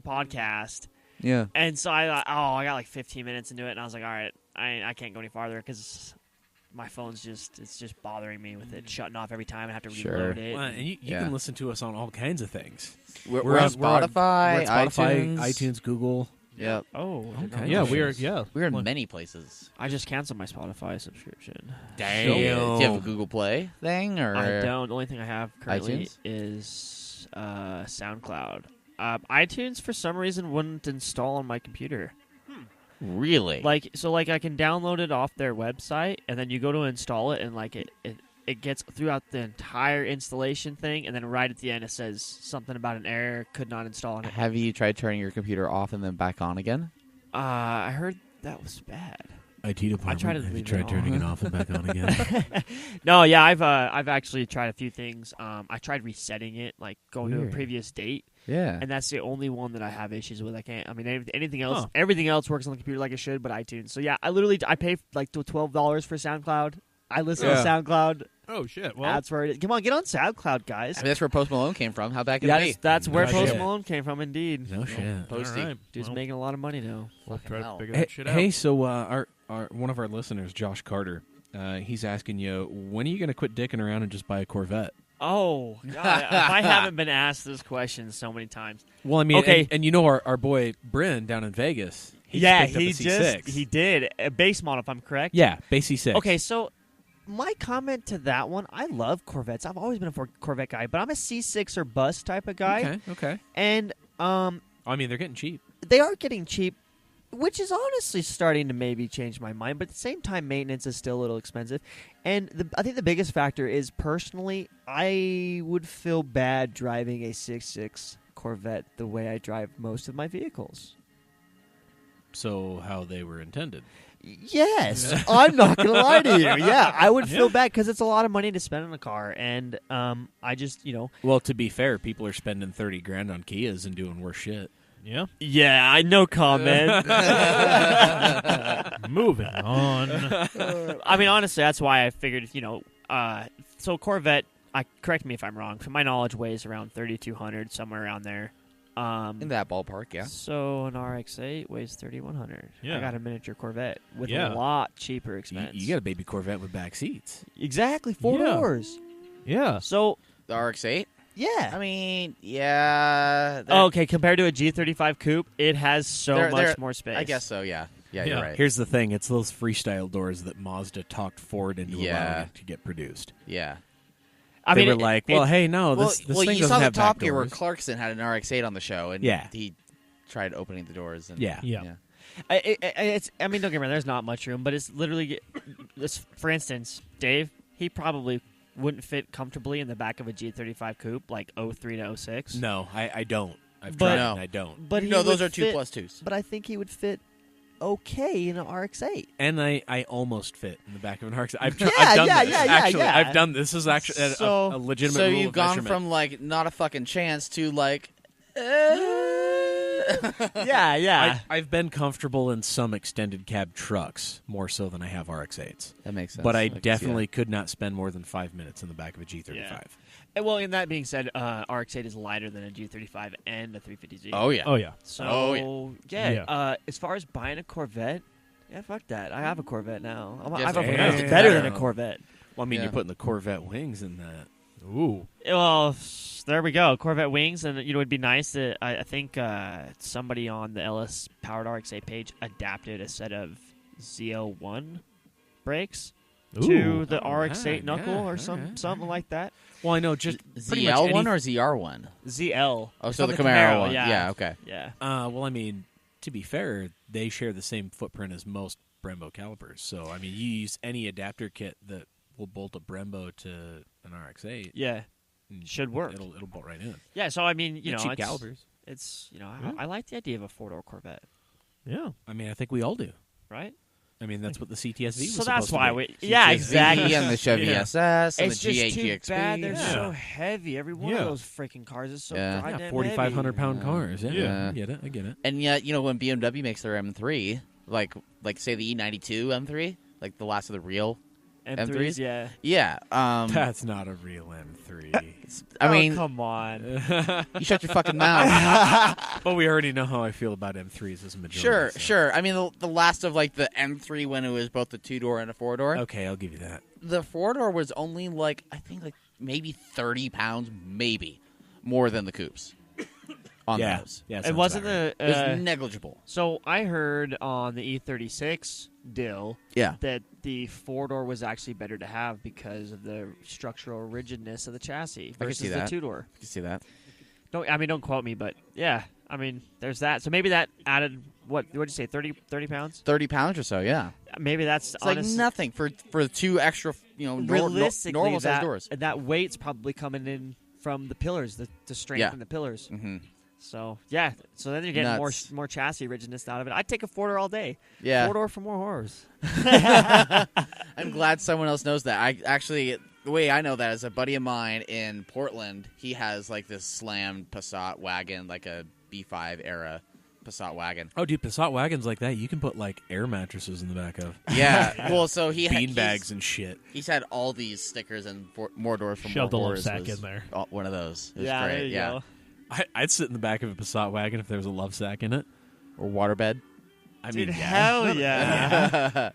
podcast. Yeah. And so I thought, I got like 15 minutes into it, and I was like, all right, I can't go any farther because my phone's it's just bothering me with it shutting off every time. I have to Sure. reload it. Well, and you Yeah. can listen to us on all kinds of things. We're on Spotify, iTunes, Google. Yep. Oh, Okay. Yeah, Oh, we are. shit. Yeah, We're in Like, many places. I just canceled my Spotify subscription. Do you have a Google Play thing? Or I don't. The only thing I have currently iTunes? is SoundCloud. iTunes, for some reason, wouldn't install on my computer. Really? Like I can download it off their website, and then you go to install it, and like it gets throughout the entire installation thing, and then right at the end it says something about an error, could not install on it. Have you tried turning your computer off and then back on again? I heard that was bad. IT department. I tried to Have you leave it tried on. turning it off and back on again? No, yeah, I've actually tried a few things. I tried resetting it, like going to a Weird. previous date, Yeah. and that's the only one that I have issues with. I can't. I mean, anything else, Huh. everything else works on the computer like it should, but iTunes. So yeah, I pay like $12 for SoundCloud. I listen to Yeah. SoundCloud. Oh shit! Well, That's where it is. Come on, get on SoundCloud, guys. I mean, that's where Post Malone came from. How bad can it be? That's where Nice Post shit. Malone came from, indeed. No shit. Posty. all right. Dude's Well, making a lot of money now. we'll try hell. to figure Hey, that shit out. hey, so our one of our listeners, Josh Carter, he's asking you, when are you going to quit dicking around and just buy a Corvette? Oh, God, if I haven't been asked this question so many times. Well, I mean, Okay. and you know our boy Bryn down in Vegas. He Yeah, picked up a he C6. he did. A base model, if I'm correct. Yeah, base C6. Okay, so my comment to that one, I love Corvettes. I've always been a Corvette guy, but I'm a C6 or bus type of guy. Okay. And I mean, they're getting cheap. they are getting cheap, which is honestly starting to maybe change my mind. But at the same time, maintenance is still a little expensive. And I think the biggest factor is, personally, I would feel bad driving a 6.6 Corvette the way I drive most of my vehicles. So how they were intended. Yes, I'm not going to lie to you. Yeah, I would feel bad because it's a lot of money to spend on a car. And I just, Well, to be fair, people are spending $30,000 on Kias and doing worse shit. Yeah. Yeah, I no comment. Moving on. I mean, honestly, that's why I figured, so Corvette, correct me if I'm wrong, from my knowledge, weighs around 3,200, somewhere around there. In that ballpark, yeah. So an RX-8 weighs 3,100. Yeah. I got a miniature Corvette with Yeah. a lot cheaper expense. You got a baby Corvette with back seats. Exactly, 4 Yeah. doors. Yeah. So, The RX-8? yeah. I mean, yeah. Okay, compared to a G35 coupe, it has so much more space. I guess so, yeah. Yeah, Yeah. you're right. Here's the thing: it's those freestyle doors that Mazda talked Ford into allowing it to get produced. Yeah. I They mean, were like, "Well, hey, no, this thing you doesn't saw the have Top back Gear where doors." Clarkson had an RX-8 on the show, and Yeah. he tried opening the doors. And, Yeah. Yeah. I mean, don't get me wrong, there's not much room, but it's literally, for instance, Dave, he probably wouldn't fit comfortably in the back of a G35 coupe, like 03 to 06. No, I don't. I've But- tried No. and I don't. But he No, those would are 2 fit- plus 2s. But I think he would fit okay in an RX-8. And I almost fit in the back of an RX. I've Yeah, done yeah, this. yeah, yeah, Actually, yeah. I've done this. This is actually So- a legitimate So rule you've of gone measurement. from, like, not a fucking chance to, like... Yeah. I've been comfortable in some extended cab trucks more so than I have RX-8s. That makes sense. But I can see definitely that. could not spend more than 5 minutes in the back of a G35. Yeah. And, well, in that being said, RX-8 is lighter than a G35 and a 350Z. Oh, yeah. Oh, yeah. So, Oh, Yeah. As far as buying a Corvette, yeah, fuck that. I have a Corvette now. I Yes, have a yeah. Corvette. It's Yeah. better than a Corvette. Well, I mean, Yeah. you're putting the Corvette wings in that. Ooh. Well, there we go. Corvette wings, and it'd be nice that I think somebody on the LS Powered RX-8 page adapted a set of ZL1 brakes to Ooh. the Oh, RX-8 yeah, knuckle yeah, or alright, something like that. Well, I know just pretty much ZL1 any- or ZR1? ZL. Oh, so From the Camaro one. Yeah. Yeah, okay. Yeah. well, I mean, to be fair, they share the same footprint as most Brembo calipers. So, I mean, you use any adapter kit that will bolt a Brembo to an RX-8. Yeah. and Should work. It'll bolt right in. Yeah. So I mean, Cheap it's calipers. It's Yeah. I like the idea of a 4-door Corvette, Yeah. I mean, I think we all do. right? I mean, that's what the CTSV was So that's supposed why to be. we. Yeah, CTSV exactly. And the Chevy Yeah. SS and It's the just G8 too GXP. bad they're Yeah. so heavy. Every one Yeah. of those freaking cars is so Yeah. goddamn Yeah, 4,500-pound Yeah. cars. Yeah, Yeah. I get it. I get it. And yet, when BMW makes their M3, like say the E92 M3, like the last of the real M3s. M3s? Yeah. Yeah. That's not a real M3. I mean, come on. you shut your fucking mouth. But we already know how I feel about M3s as a majority. Sure, so. sure. I mean, the last of like the M3 when it was both a 2-door and a 4-door. Okay, I'll give you that. The 4-door was only like I think like maybe 30 pounds, maybe more than the coupes on Yeah. those. Yeah, It sounds wasn't about right. the. It was negligible. So I heard on the E36 deal Yeah. that the 4-door was actually better to have because of the structural rigidness of the chassis can versus see the that. 2-door. You see that? Don't quote me, but yeah, I mean, there's that. So maybe that added what'd you say, 30 pounds? 30 pounds or so, yeah. Maybe that's It's like nothing for the 2 extra, realistically normal size that, doors. that weight's probably coming in from the pillars, the strength Yeah. in the pillars. Mm-hmm. So yeah, so then you're getting Nuts. more chassis rigidness out of it. I'd take a 4-door all day. Yeah. 4-door for more horrors. I'm glad someone else knows that. I actually, the way I know that is a buddy of mine in Portland. He has like this slammed Passat wagon, like a B5 era Passat wagon. Oh, dude, Passat wagons like that, you can put like air mattresses in the back of. Yeah. Well, so Bean bags and shit. He's had all these stickers and more doors from Shoved a more love horrors sack was in there. One of those. It was Yeah, great. there you yeah. go. I'd sit in the back of a Passat wagon if there was a love sack in it. Or waterbed. I Dude, mean, yeah. hell yeah.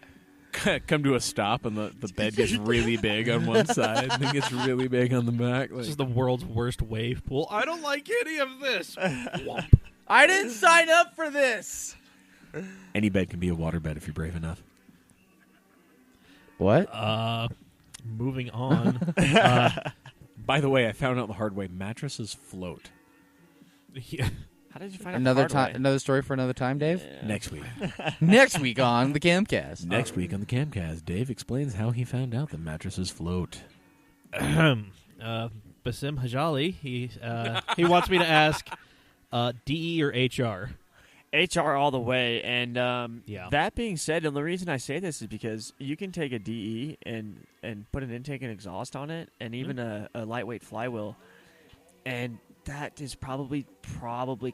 come to a stop and the bed gets really big on one side and it gets really big on the back. This is the world's worst wave pool. I don't like any of this. Whomp. I didn't sign up for this. Any bed can be a water bed if you're brave enough. What? Moving on. By the way, I found out the hard way. Mattresses float. Yeah. How did you find out Another the hard time. way? Another story for another time, Dave. Next week. Next week on the Camcast. Next week on the Camcast, Dave explains how he found out that mattresses float. Basim Hajali, he wants me to ask DE or HR? HR all the way. And Yeah. that being said, and the reason I say this is because you can take a DE and put an intake and exhaust on it, and even a lightweight flywheel, and that is probably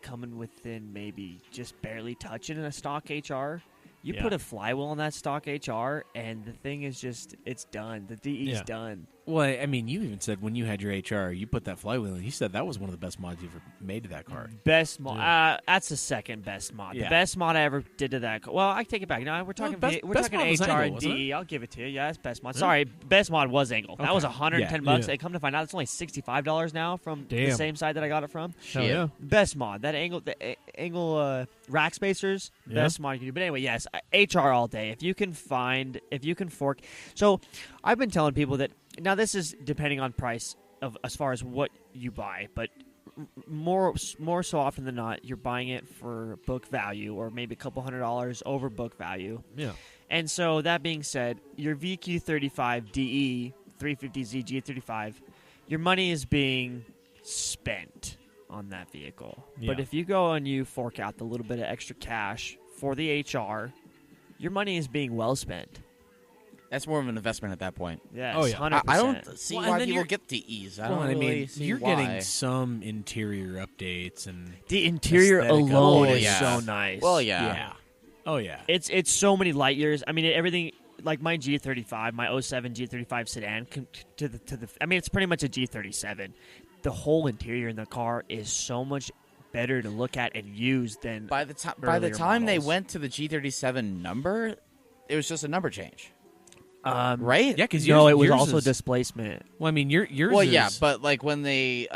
coming within maybe just barely touching a stock HR. You Yeah. put a flywheel on that stock HR, and the thing is just, it's done. The DE's Yeah. done. Well, I mean, you even said when you had your HR, you put that flywheel in. You said that was one of the best mods you ever made to that car. Best mod. That's the second best mod. Yeah. The best mod I ever did to that. Well, I take it back. No, we're talking. best we're talking mod was HR Angle, and wasn't DE. I'll give it to you. Yeah, that's best mod. Sorry, best mod was Angle. That Okay. was $110 Yeah. bucks. They come to find out it's only $65 now from the Damn. same side that I got it from. Hell yeah. Best mod. That Angle, Angle rack spacers. Yeah. Best mod you can do. But anyway, yes, HR all day. If you can fork. So, I've been telling people that. Now, this is depending on price of as far as what you buy, but more so often than not, you're buying it for book value or maybe a couple $100 over book value. Yeah. And so that being said, your VQ35 DE 350Z G35, your money is being spent on that vehicle. But Yeah. if you go and you fork out the little bit of extra cash for the HR, your money is being well spent. That's more of an investment at that point. Yes, Oh, yeah. 100%. I don't see Well, and why then people you're- get DEs. I Well, don't I really mean, see you're why. getting some interior updates and The interior aesthetic alone upgrades. is Yeah. so nice. Well, yeah. Oh yeah. It's so many light years. I mean, everything like my G35, my 07 G35 sedan to the. I mean, it's pretty much a G37. The whole interior in the car is so much better to look at and use than By the time earlier they models. went to the G37 number, it was just a number change, right? right? Yeah, because No, it was yours also is, displacement. Well, I mean, yours. Well, is, yeah, but like when they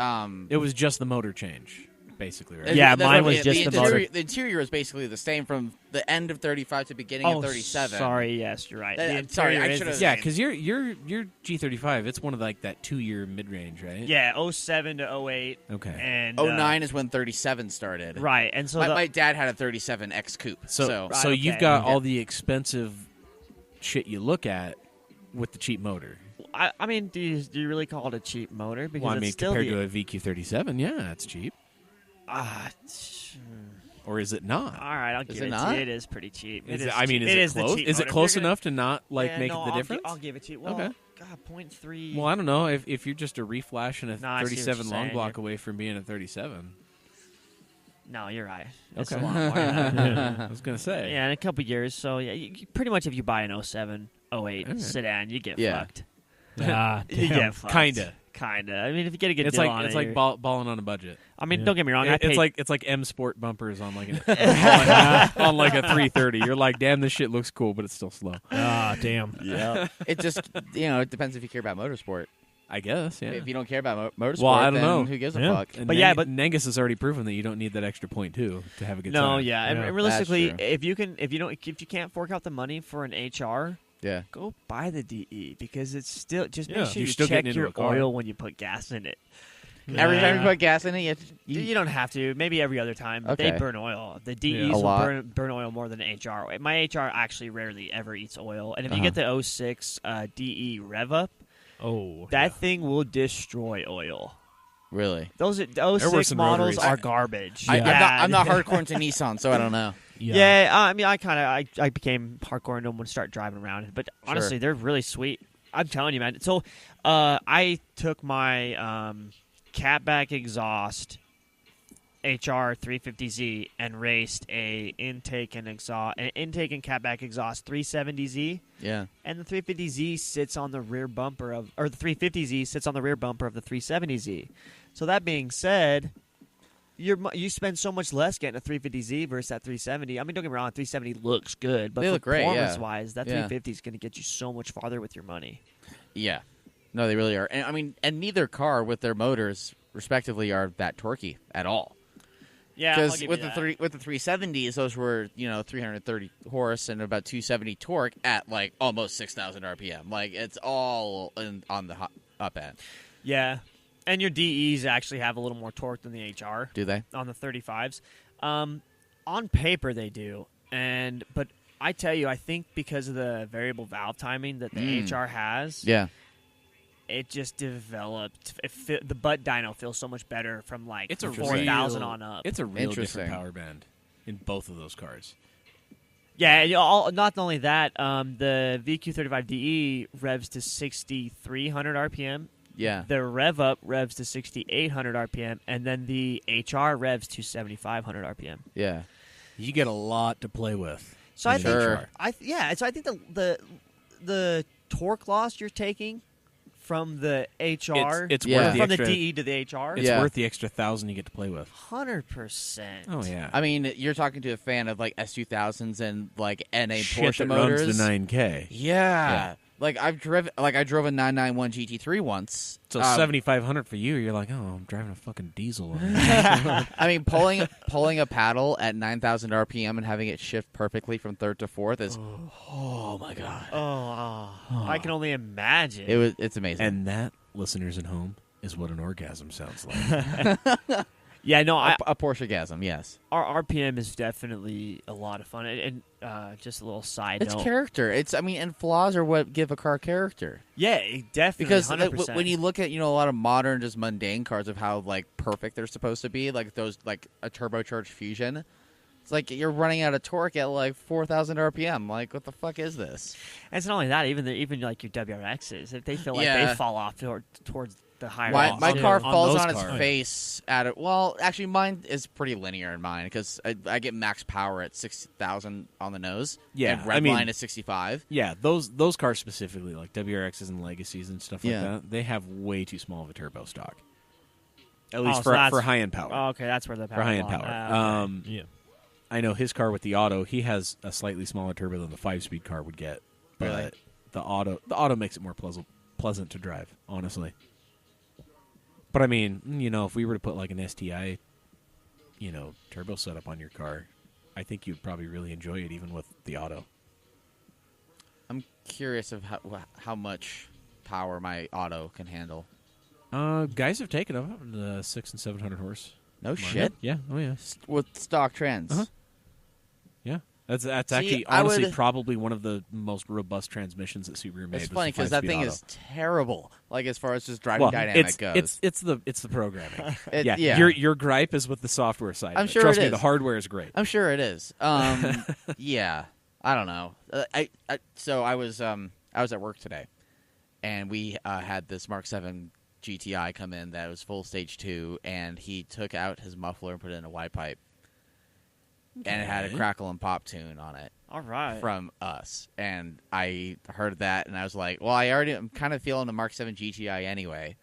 it was just the motor change, basically, right? Yeah, that's mine what- was just the interior, motor. The interior was basically the same from the end of 35 to beginning of 37. Sorry, yes, you're right. The Sorry, interior I is should've- the Yeah, same. because your G35, it's one of like that 2-year mid range, right? Yeah, 07 to 08. Okay. And 09 is when 37 started. right, and so My dad had a 37 X Coupe. So Right, okay. you've got Yeah. all the expensive shit you look at with the cheap motor. I mean, do you really call it a cheap motor? Because Well, I it's mean, still compared the, to a VQ37, yeah, it's cheap. Or is it not? All right, I'll give it it to not? you. It is pretty cheap. Is It it, is I mean, cheap. is it is the close? cheap Is it motor. close If you're enough to not like Yeah, make no, the I'll difference? I'll give it to you. Well, Okay. God, 0.3. Well, I don't know if you're just a reflash and a No, I see what 37 you're long saying. block away from being a 37. No, you're right. It's Okay. a lot more than that. I was gonna say. Yeah, in a couple years. So yeah, pretty much if you buy an 07, 08 All right. sedan, you get Yeah. fucked. Ah, You damn. get fucked. Kinda. I mean, if you get a good It's deal like on it's it, like you're- balling on a budget. I mean, Yeah. don't get me wrong. I paid, It's like M Sport bumpers on like on like a 330. You're like, damn, this shit looks cool, but it's still slow. Ah, damn. yeah. It just, it depends if you care about motorsport. I guess, yeah. If you don't care about motorsport, Well, I don't then know. who gives a Yeah. fuck? And But yeah, but- Nengas has already proven that you don't need that extra point too to have a good No, time. yeah, Yeah. and realistically, That's true. if you can't fork out the money for an HR, Yeah. go buy the DE because it's still just Yeah. make sure You're you still check getting into your a car. oil when you put gas in it. Every time you Yeah. put gas in it, You don't have to. Maybe every other time. Okay. They burn oil. The Yeah. DEs A will lot. burn oil more than an HR. My HR actually rarely ever eats oil. And if you Uh-huh. get the 06 DE Rev Up, Oh, that thing will destroy oil. really. Those the There were 06 some models rotaries. are garbage. I'm not hardcore into Nissan, so I don't know. Yeah, I mean, I became hardcore into them when I started driving around. But honestly, Sure. they're really sweet. I'm telling you, man. So, I took my catback exhaust HR 350Z and raced an intake and catback exhaust 370Z, Yeah. and the 350Z sits on the rear bumper the 350Z sits on the rear bumper of the 370Z. So that being said, you spend so much less getting a 350Z versus that 370. I mean, don't get me wrong, 370 looks good, but They look great, yeah. performance-wise, that 350 is going to get you so much farther with your money. Yeah. No, they really are. And I mean, and neither car with their motors, respectively, are that torquey at all. Yeah, Because with the 370s, those were 330 horse and about 270 torque at like almost 6,000 RPM. Like it's all on the up end. Yeah, and your DEs actually have a little more torque than the HR. Do they? On the 35s? On paper, they do, but I tell you, I think because of the variable valve timing that the HR has, Yeah. it just developed. The butt dyno feels so much better from like It's a 4,000 real- on up. It's a real Interesting. different power band in both of those cars. Yeah, not only that, the VQ35DE revs to 6,300 RPM. Yeah. The rev up revs to 6,800 RPM, and then the HR revs to 7,500 RPM. Yeah. You get a lot to play with. So I in think, Sure. HR. So I think the torque loss you're taking from the HR, It's Yeah. worth the from extra. the DE to the HR, It's Yeah. worth the extra 1,000 you get to play with. 100%. Oh yeah. I mean, you're talking to a fan of like S2000s and like NA Shit Porsche that motors. runs the 9K. Yeah. Like I drove a 991 GT3 once. So 7,500 for you. You're like, oh, I'm driving a fucking diesel. I mean, pulling a paddle at 9,000 RPM and having it shift perfectly from third to fourth is oh my god. I can only imagine. It's amazing. And that, listeners at home, is what an orgasm sounds like. yeah, no, a Porsche-gasm, yes. our RPM is definitely a lot of fun. And just a little side It's note. character. And flaws are what give a car character. Yeah, it definitely. Because 100%. when you look at a lot of modern, just mundane cars of how like perfect they're supposed to be, like those like a turbocharged Fusion, it's like you're running out of torque at like 4,000 RPM. Like what the fuck is this? And it's not only that, even like your WRXs, if they feel like Yeah. they fall off towards the higher. My end, car too. falls those on its cars. face at it. Well, actually, mine is pretty linear in mine because I get max power at 6,000 on the nose. Yeah, and red I mean- line is 65. Yeah, those cars specifically, like WRXs and Legacies and stuff like Yeah. that, they have way too small of a turbo stock. At Oh, least so for that's- high-end power. Oh, okay, that's where the power. for high-end belong. power. Okay. Yeah. I know his car with the auto, he has a slightly smaller turbo than the 5-speed car would get. But Really? the auto makes it more pleasant to drive, honestly. But I mean, if we were to put like an STI, turbo setup on your car, I think you'd probably really enjoy it even with the auto. I'm curious of how much power my auto can handle. Guys have taken up the 600 and 700 horse. No shit. Yeah. Oh yeah. With stock trends. Uh-huh. Yeah. That's See, actually I honestly would- probably one of the most robust transmissions that Subaru made. It's was funny because because that thing auto. is terrible. Like as far as just driving dynamic goes. it's the programming. It- yeah. Your gripe is with the software side. I'm of it. sure Trust it me, is. the hardware is great. I'm sure it is. Yeah, I don't know. So I was at work today, and we had this Mark 7 GTI come in that was full stage 2, and he took out his muffler and put it in a Y pipe, and it had a Okay. crackle and pop tune on it All right. from us. And I heard that, and I was like, well, I'm kind of feeling the Mark 7 GTI anyway.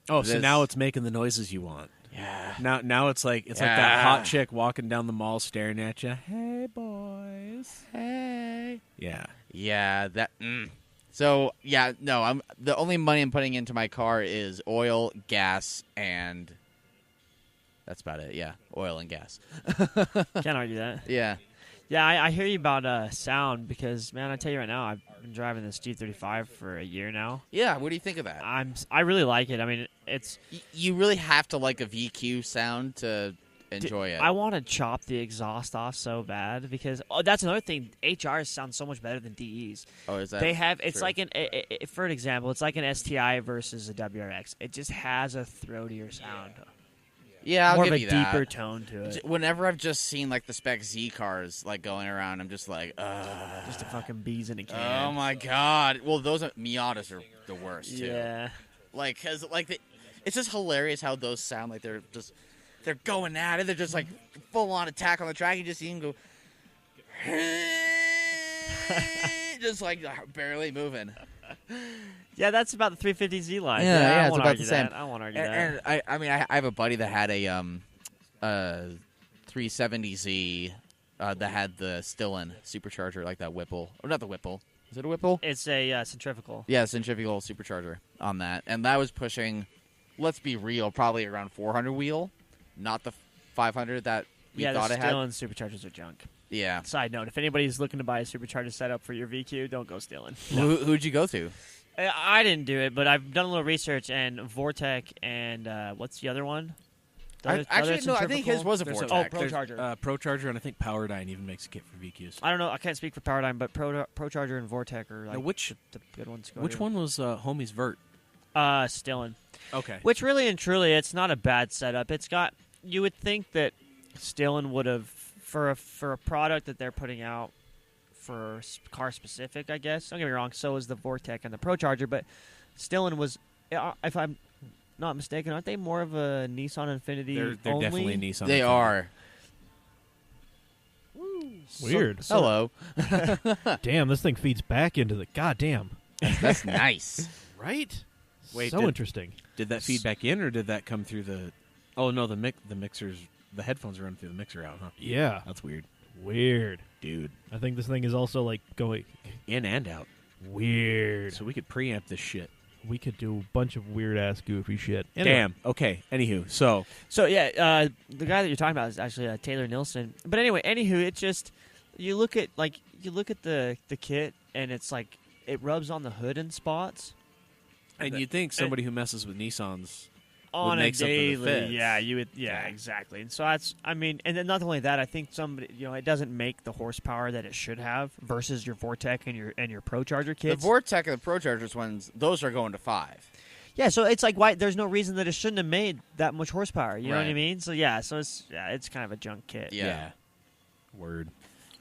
Oh, so This- now it's making the noises you want. Yeah. Now it's like that Yeah. hot chick walking down the mall staring at you. Hey boys. Hey. Yeah. Yeah, that. So yeah, no. I'm the only money I'm putting into my car is oil, gas, and that's about it. Yeah, oil and gas. Can't argue that. Yeah, Yeah, I hear you about sound because, man, I tell you right now, I've been driving this G35 for a year now. yeah. What do you think of that? I really like it. I mean, it's You really have to like a VQ sound to enjoy it. I want to chop the exhaust off so bad because that's another thing. HRs sound so much better than DEs. Oh, is that? They have it's true? like for an example, it's like an STI versus a WRX. It just has a throatier sound, Yeah, I'll more give of a you that. deeper tone to it. Whenever I've just seen like the Spec Z cars like going around, I'm just like, Just a fucking bees in a can. oh my god. Well, those Miatas are the worst too. Yeah. Like, cause like it's just hilarious how those sound like they're going at it. They're just like full on attack on the track. You just see them go, just like barely moving. Yeah, that's about the 350Z line. Yeah, I it's won't about argue the same. that. I won't argue that. And I mean, I have a buddy that had a 370Z that had the Stillen supercharger, like that Whipple. Or not the Whipple. Is it a Whipple? It's a centrifugal. Yeah, centrifugal supercharger on that. And that was pushing, let's be real, probably around 400 wheel, not the 500 that we thought it had. Yeah, the Stillen superchargers are junk. Yeah. Side note, if anybody's looking to buy a supercharger setup for your VQ, don't go Stillen. Who'd you go to? I didn't do it, but I've done a little research, and Vortec and what's the other one? Actually, no, I think his was a There's Vortex. Oh, ProCharger. ProCharger, and I think Powerdyne even makes a kit for VQs. I don't know. I can't speak for Powerdyne, but ProCharger and Vortec are like Now, which the good ones. To go which to. one was Homie's Vert? Stillen. Okay. Which really and truly, it's not a bad setup. It's got. You would think that Stillen would have for a product that they're putting out for car specific. I guess. Don't get me wrong. So is the Vortec and the ProCharger, but Stillen was, if I'm not mistaken, aren't they more of a Nissan Infinity? They're only? definitely Nissan. They are. Weird. Hello. Damn, this thing feeds back into the goddamn. That's nice. Right? Wait, so interesting. Did that feed back in, or did that come through the? Oh no, the mixers, the headphones are running through the mixer out, huh? Yeah. That's weird, Weird. dude. I think this thing is also like going In and out. weird. So we could preamp this shit. We could do a bunch of weird ass goofy shit. Anyway. Damn. Okay. Anywho, so So yeah, the guy that you're talking about is actually Taylor Nilsson. But anyway, it just you look at the kit and it's like it rubs on the hood in spots and you'd think somebody who messes with Nissans on would a make something that daily. fits. Yeah, you would. Yeah, exactly. And so and then not only that, I think somebody it doesn't make the horsepower that it should have versus your Vortec and your ProCharger kits. The Vortec and the ProChargers ones, those are going to 5. Yeah, so it's like why there's no reason that it shouldn't have made that much horsepower. You know what I Right. mean? So it's kind of a junk kit. Yeah. Word.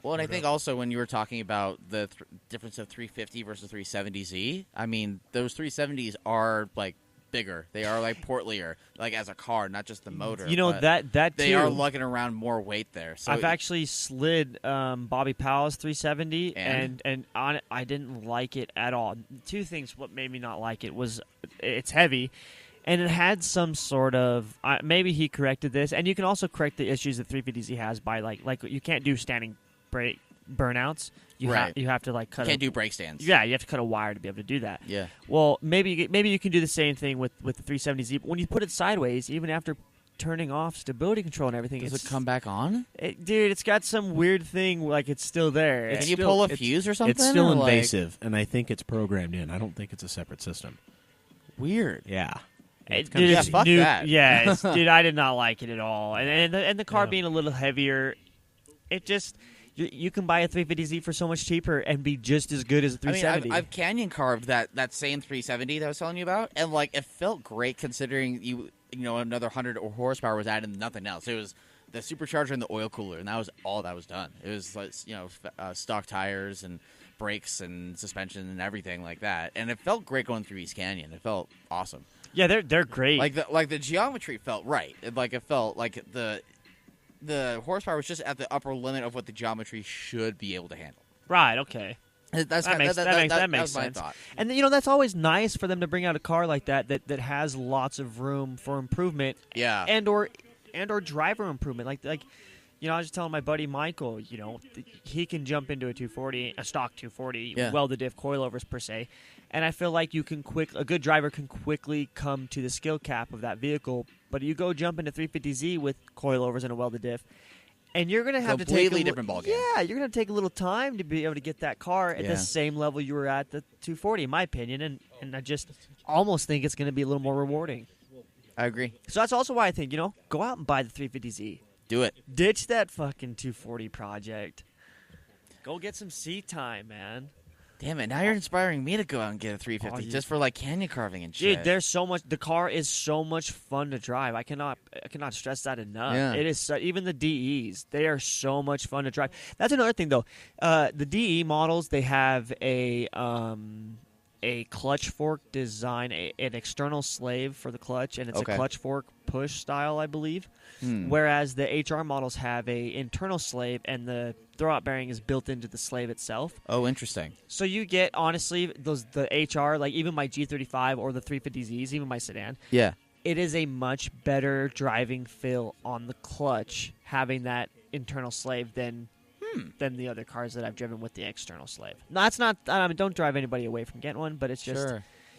Well, and I think also when you were talking about the difference of 350 versus 370Z, I mean, those 370s are like bigger. They are like portlier, like as a car, not just the motor. You know but that they too. are lugging around more weight there. So I've actually slid Bobby Powell's 370, And? and on it, I didn't like it at all. Two things what made me not like it was it's heavy, and it had some sort of maybe he corrected this, and you can also correct the issues that 350Z has by like you can't do standing brake burnouts. You Right. you have to like cut. can't do brake stands. Yeah, you have to cut a wire to be able to do that. Yeah. Well, maybe you can do the same thing with the 370Z. But when you put it sideways, even after turning off stability control and everything, Does it's, it come back on? dude, it's got some weird thing like it's still there. Can It's you still- pull a it's- fuse or something? It's still or, like- invasive, and I think it's programmed in. I don't think it's a separate system. Weird. Yeah. Dude, kinda it's shitty. Fuck new- that. Yeah, dude, I did not like it at all. And the car Yeah. being a little heavier, it just you can buy a 350Z for so much cheaper and be just as good as a I mean, 370. I've canyon carved that same 370 that I was telling you about, and like it felt great considering you know another 100 horsepower was added and nothing else. It was the supercharger and the oil cooler, and that was all that was done. It was like stock tires and brakes and suspension and everything like that, and it felt great going through East Canyon. It felt awesome. yeah, they're great. Like the geometry felt right. It felt like the horsepower was just at the upper limit of what the geometry should be able to handle. right, okay. That makes was my sense. thought. And that's always nice for them to bring out a car like that has lots of room for improvement. Yeah. and or driver improvement. Like I was just telling my buddy Michael, he can jump into a 240, a stock 240, Yeah. welded diff coilovers per se, and I feel like a good driver can quickly come to the skill cap of that vehicle. But you go jump into 350Z with coilovers and a welded diff, and you're going to have to take Completely different ballgame. Yeah, you're going to take a little time to be able to get that car at Yeah. the same level you were at the 240, in my opinion, and I just almost think it's going to be a little more rewarding. I agree. So that's also why I think, go out and buy the 350Z. Do it. Ditch that fucking 240 project. Go get some seat time, man. Damn it! Now you're inspiring me to go out and get a 350 Oh, you- just for like canyon carving and shit. Dude, there's so much. The car is so much fun to drive. I cannot stress that enough. Yeah. It is even the DEs. They are so much fun to drive. That's another thing, though. The DE models, they have a clutch fork design, an external slave for the clutch, and it's Okay. a clutch fork push style, I believe. Whereas the HR models have a internal slave, and the throwout bearing is built into the slave itself. Oh, interesting. So you get, honestly, the HR, like even my G35 or the 350Zs, even my sedan, Yeah. it is a much better driving feel on the clutch having that internal slave than the other cars that I've driven with the external slave. No, that's not. Don't drive anybody away from getting one, but it's just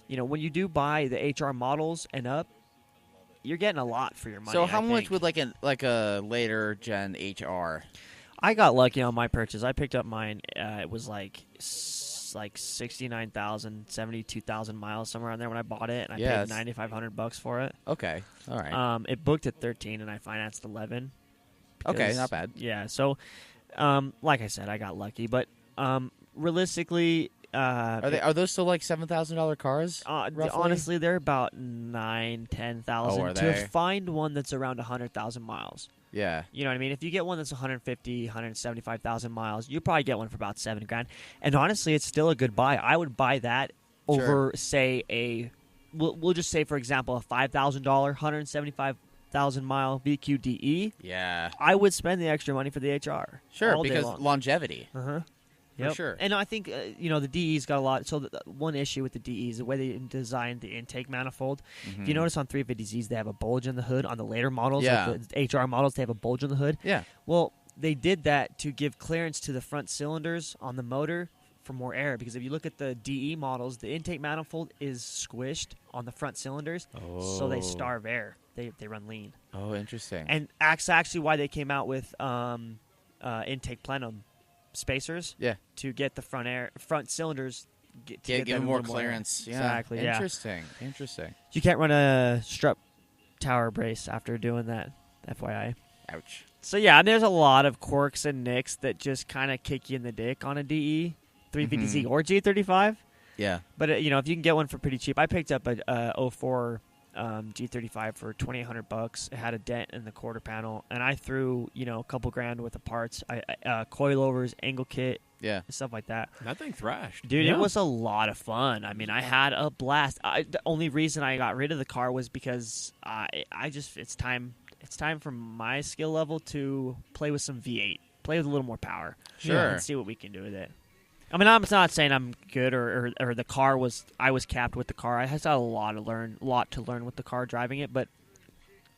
when you do buy the HR models and up, you're getting a lot for your money. So how I much think. would like a later gen HR? I got lucky on my purchase. I picked up mine. It was like 69,000, 72,000 miles somewhere on there when I bought it, and I paid $9,500 for it. Okay, all right. It booked at 13, and I financed 11. Okay, not bad. Yeah. So, like I said, I got lucky, but realistically, Are those still like $7,000 cars? Roughly? Honestly, they're about $9,000-$10,000 are to they? find one that's around 100,000 miles. Yeah. You know what I mean? If you get one that's 150, 175,000 miles, you probably get one for about $7,000. And honestly, it's still a good buy. I would buy that over, say, we'll just say, for example, a $5,000, 175,000 mile VQDE. Yeah. I would spend the extra money for the HR. Sure, all day because long. longevity. Uh-huh. For sure. And I think, the DE's got a lot. So one issue with the DE is the way they designed the intake manifold. If you notice on 350Zs, they have a bulge in the hood. On the later models, like the HR models, they have a bulge in the hood. Yeah. Well, they did that to give clearance to the front cylinders on the motor for more air. Because if you look at the DE models, the intake manifold is squished on the front cylinders, so they starve air. They run lean. Oh, interesting. And that's actually why they came out with intake plenum spacers to get the front cylinders give them more clearance. Yeah. Exactly. Interesting. You can't run a strut tower brace after doing that, FYI. Ouch. So yeah, there's a lot of quirks and nicks that just kind of kick you in the dick on a DE 350Z or G35. Yeah. But if you can get one for pretty cheap, I picked up a 04 G35 for $2,800. It had a dent in the quarter panel, and I threw a couple grand worth of parts, coilovers, angle kit, stuff like that. That thing thrashed, dude. It was a lot of fun. I mean, I had a blast. The only reason I got rid of the car was because it's time for my skill level to play with some V8, play with a little more power, and see what we can do with it. I mean, I'm not saying I'm good or the car was. I was capped with the car. I had a lot to learn with the car driving it, but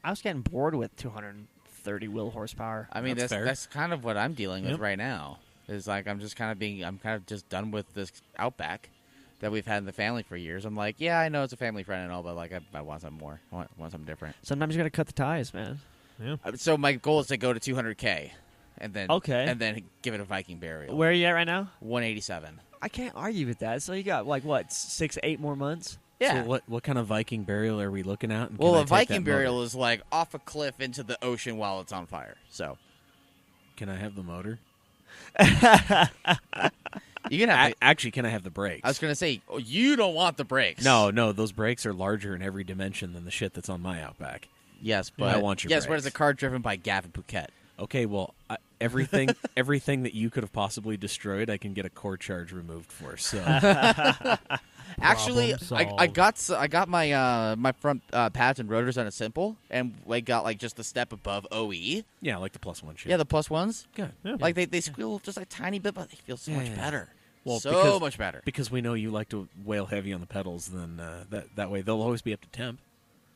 I was getting bored with 230 wheel horsepower. I mean, that's kind of what I'm dealing with right now. Is like I'm kind of just done with this Outback that we've had in the family for years. I'm like, yeah, I know it's a family friend and all, but like I want something more. I want something different. Sometimes you got to cut the ties, man. Yeah. So my goal is to go to 200K. And then give it a Viking burial. Where are you at right now? 187. I can't argue with that. So you got 6-8 more months? Yeah. So what kind of Viking burial are we looking at? And well, a Viking burial is like off a cliff into the ocean while it's on fire. So, can I have the motor? You can have actually. Can I have the brakes? I was gonna say you don't want the brakes. No, those brakes are larger in every dimension than the shit that's on my Outback. Yes, but I want your brakes. but it's a car driven by Gavin Phuket. Okay, well, everything that you could have possibly destroyed, I can get a core charge removed for. So, actually, I got my my front pads and rotors on a simple, and we got like just the step above OE. Yeah, like the plus one shit. Yeah, the plus ones. Good. Yeah. Like they squeal just a tiny bit, but they feel so much better. Well, so much better because we know you like to wail heavy on the pedals. Then that way they'll always be up to temp.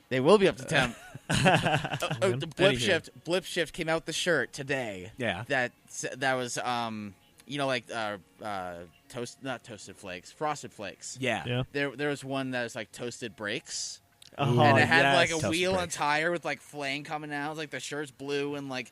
They will be up to temp. The Blip Shift came out with the shirt today. Yeah. That was not toasted flakes, frosted flakes. Yeah. There was one that was like toasted brakes. Oh, and it had like a Toasted wheel and brakes. tire with like flame coming out. Like the shirt's blue and like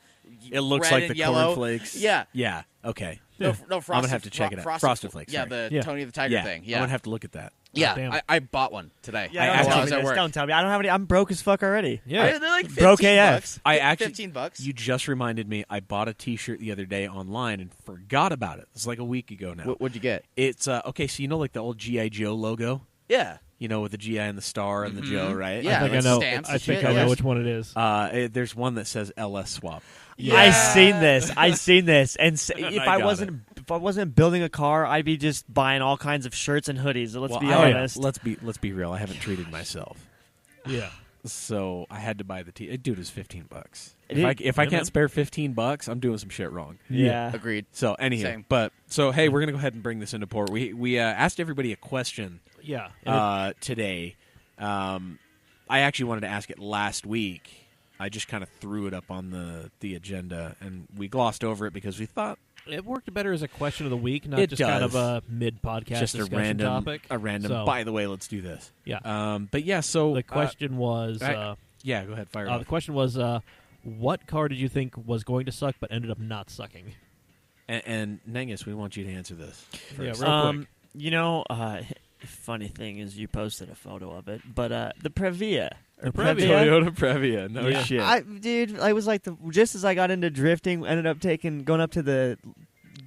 It looks red like and the yellow. cornflakes. Yeah. Yeah. Okay. No, Frosted, I'm gonna have to check it out. Frosted Flakes. Yeah, sorry. the Tony the Tiger thing. Yeah. I'm gonna have to look at that. Yeah, damn. I bought one today. Yeah, don't tell me. I don't have any. I'm broke as fuck already. Yeah. They're like Broke 15 AF. bucks. I actually $15. You just reminded me. I bought a T-shirt the other day online and forgot about it. It's like a week ago now. What'd you get? It's okay. So like the old GI Joe logo. Yeah. With the GI and the star and the Joe, right? Yeah. I think I with know. stamps I and think shit, I know yeah. which one it is. There's one that says LS Swap. Yeah. I seen this, and if I I got wasn't building a car, I'd be just buying all kinds of shirts and hoodies. Let's be yeah, honest. let's be real. I haven't treated myself, Yeah. so I had to buy the Dude, it was $15. It- If I Yeah, can't man. spare $15, I'm doing some shit wrong. Yeah. Agreed. So anyhow, Same. hey, we're gonna go ahead and bring this into port. We asked everybody a question Yeah. today. I actually wanted to ask it last week. I just kind of threw it up on the agenda, and we glossed over it because we thought It worked better as a question of the week, not It just kind of does. a mid-podcast just discussion a random topic. So, by the way, let's do this. Yeah. But yeah, so The question was... yeah, go ahead, fire it the off. question was, what car did you think was going to suck but ended up not sucking? And Nengas, we want you to answer this. Yeah, first. real quick. You know, funny thing is you posted a photo of it, but the Previa. The Previa. Toyota Previa, no Yeah. shit. Dude, I was like, just as I got into drifting, ended up going up to the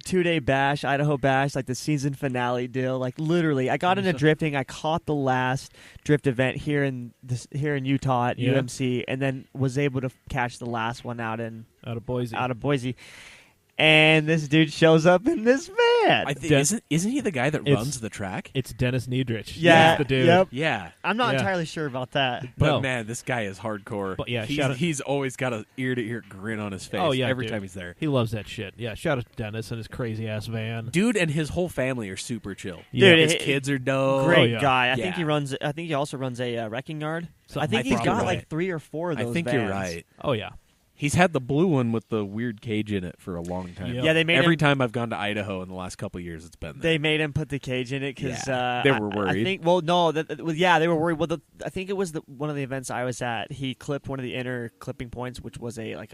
2-day bash, Idaho bash, like the season finale deal. Like literally, I got into drifting. I caught the last drift event here in Utah at UMC, and then was able to catch the last one out of Boise. And this dude shows up in this van. I think isn't he the guy that runs the track? It's Dennis Niedrich. Yeah, That's the dude. Yep. Yeah, I'm not Yeah. entirely sure about that. but No. man, this guy is hardcore. But yeah, he's always got a ear-to-ear grin on his face. Oh, yeah, every dude. time he's there. He loves that shit. Yeah, shout out to Dennis and his crazy-ass van. Dude and his whole family are super chill. Yeah. Dude, His kids are dope. Great yeah. guy. I Yeah. think he also runs a wrecking yard. So I think I he's think got you're like right. 3 or 4 of those I think vans. you're right. Oh, yeah. He's had the blue one with the weird cage in it for a long time. Yep. Yeah, they made Every him, time I've gone to Idaho in the last couple of years, it's been there. they made him put the cage in it because They were worried. I think. Well, no, they were worried. Well, I think it was one of the events I was at. He clipped one of the inner clipping points, which was a It's like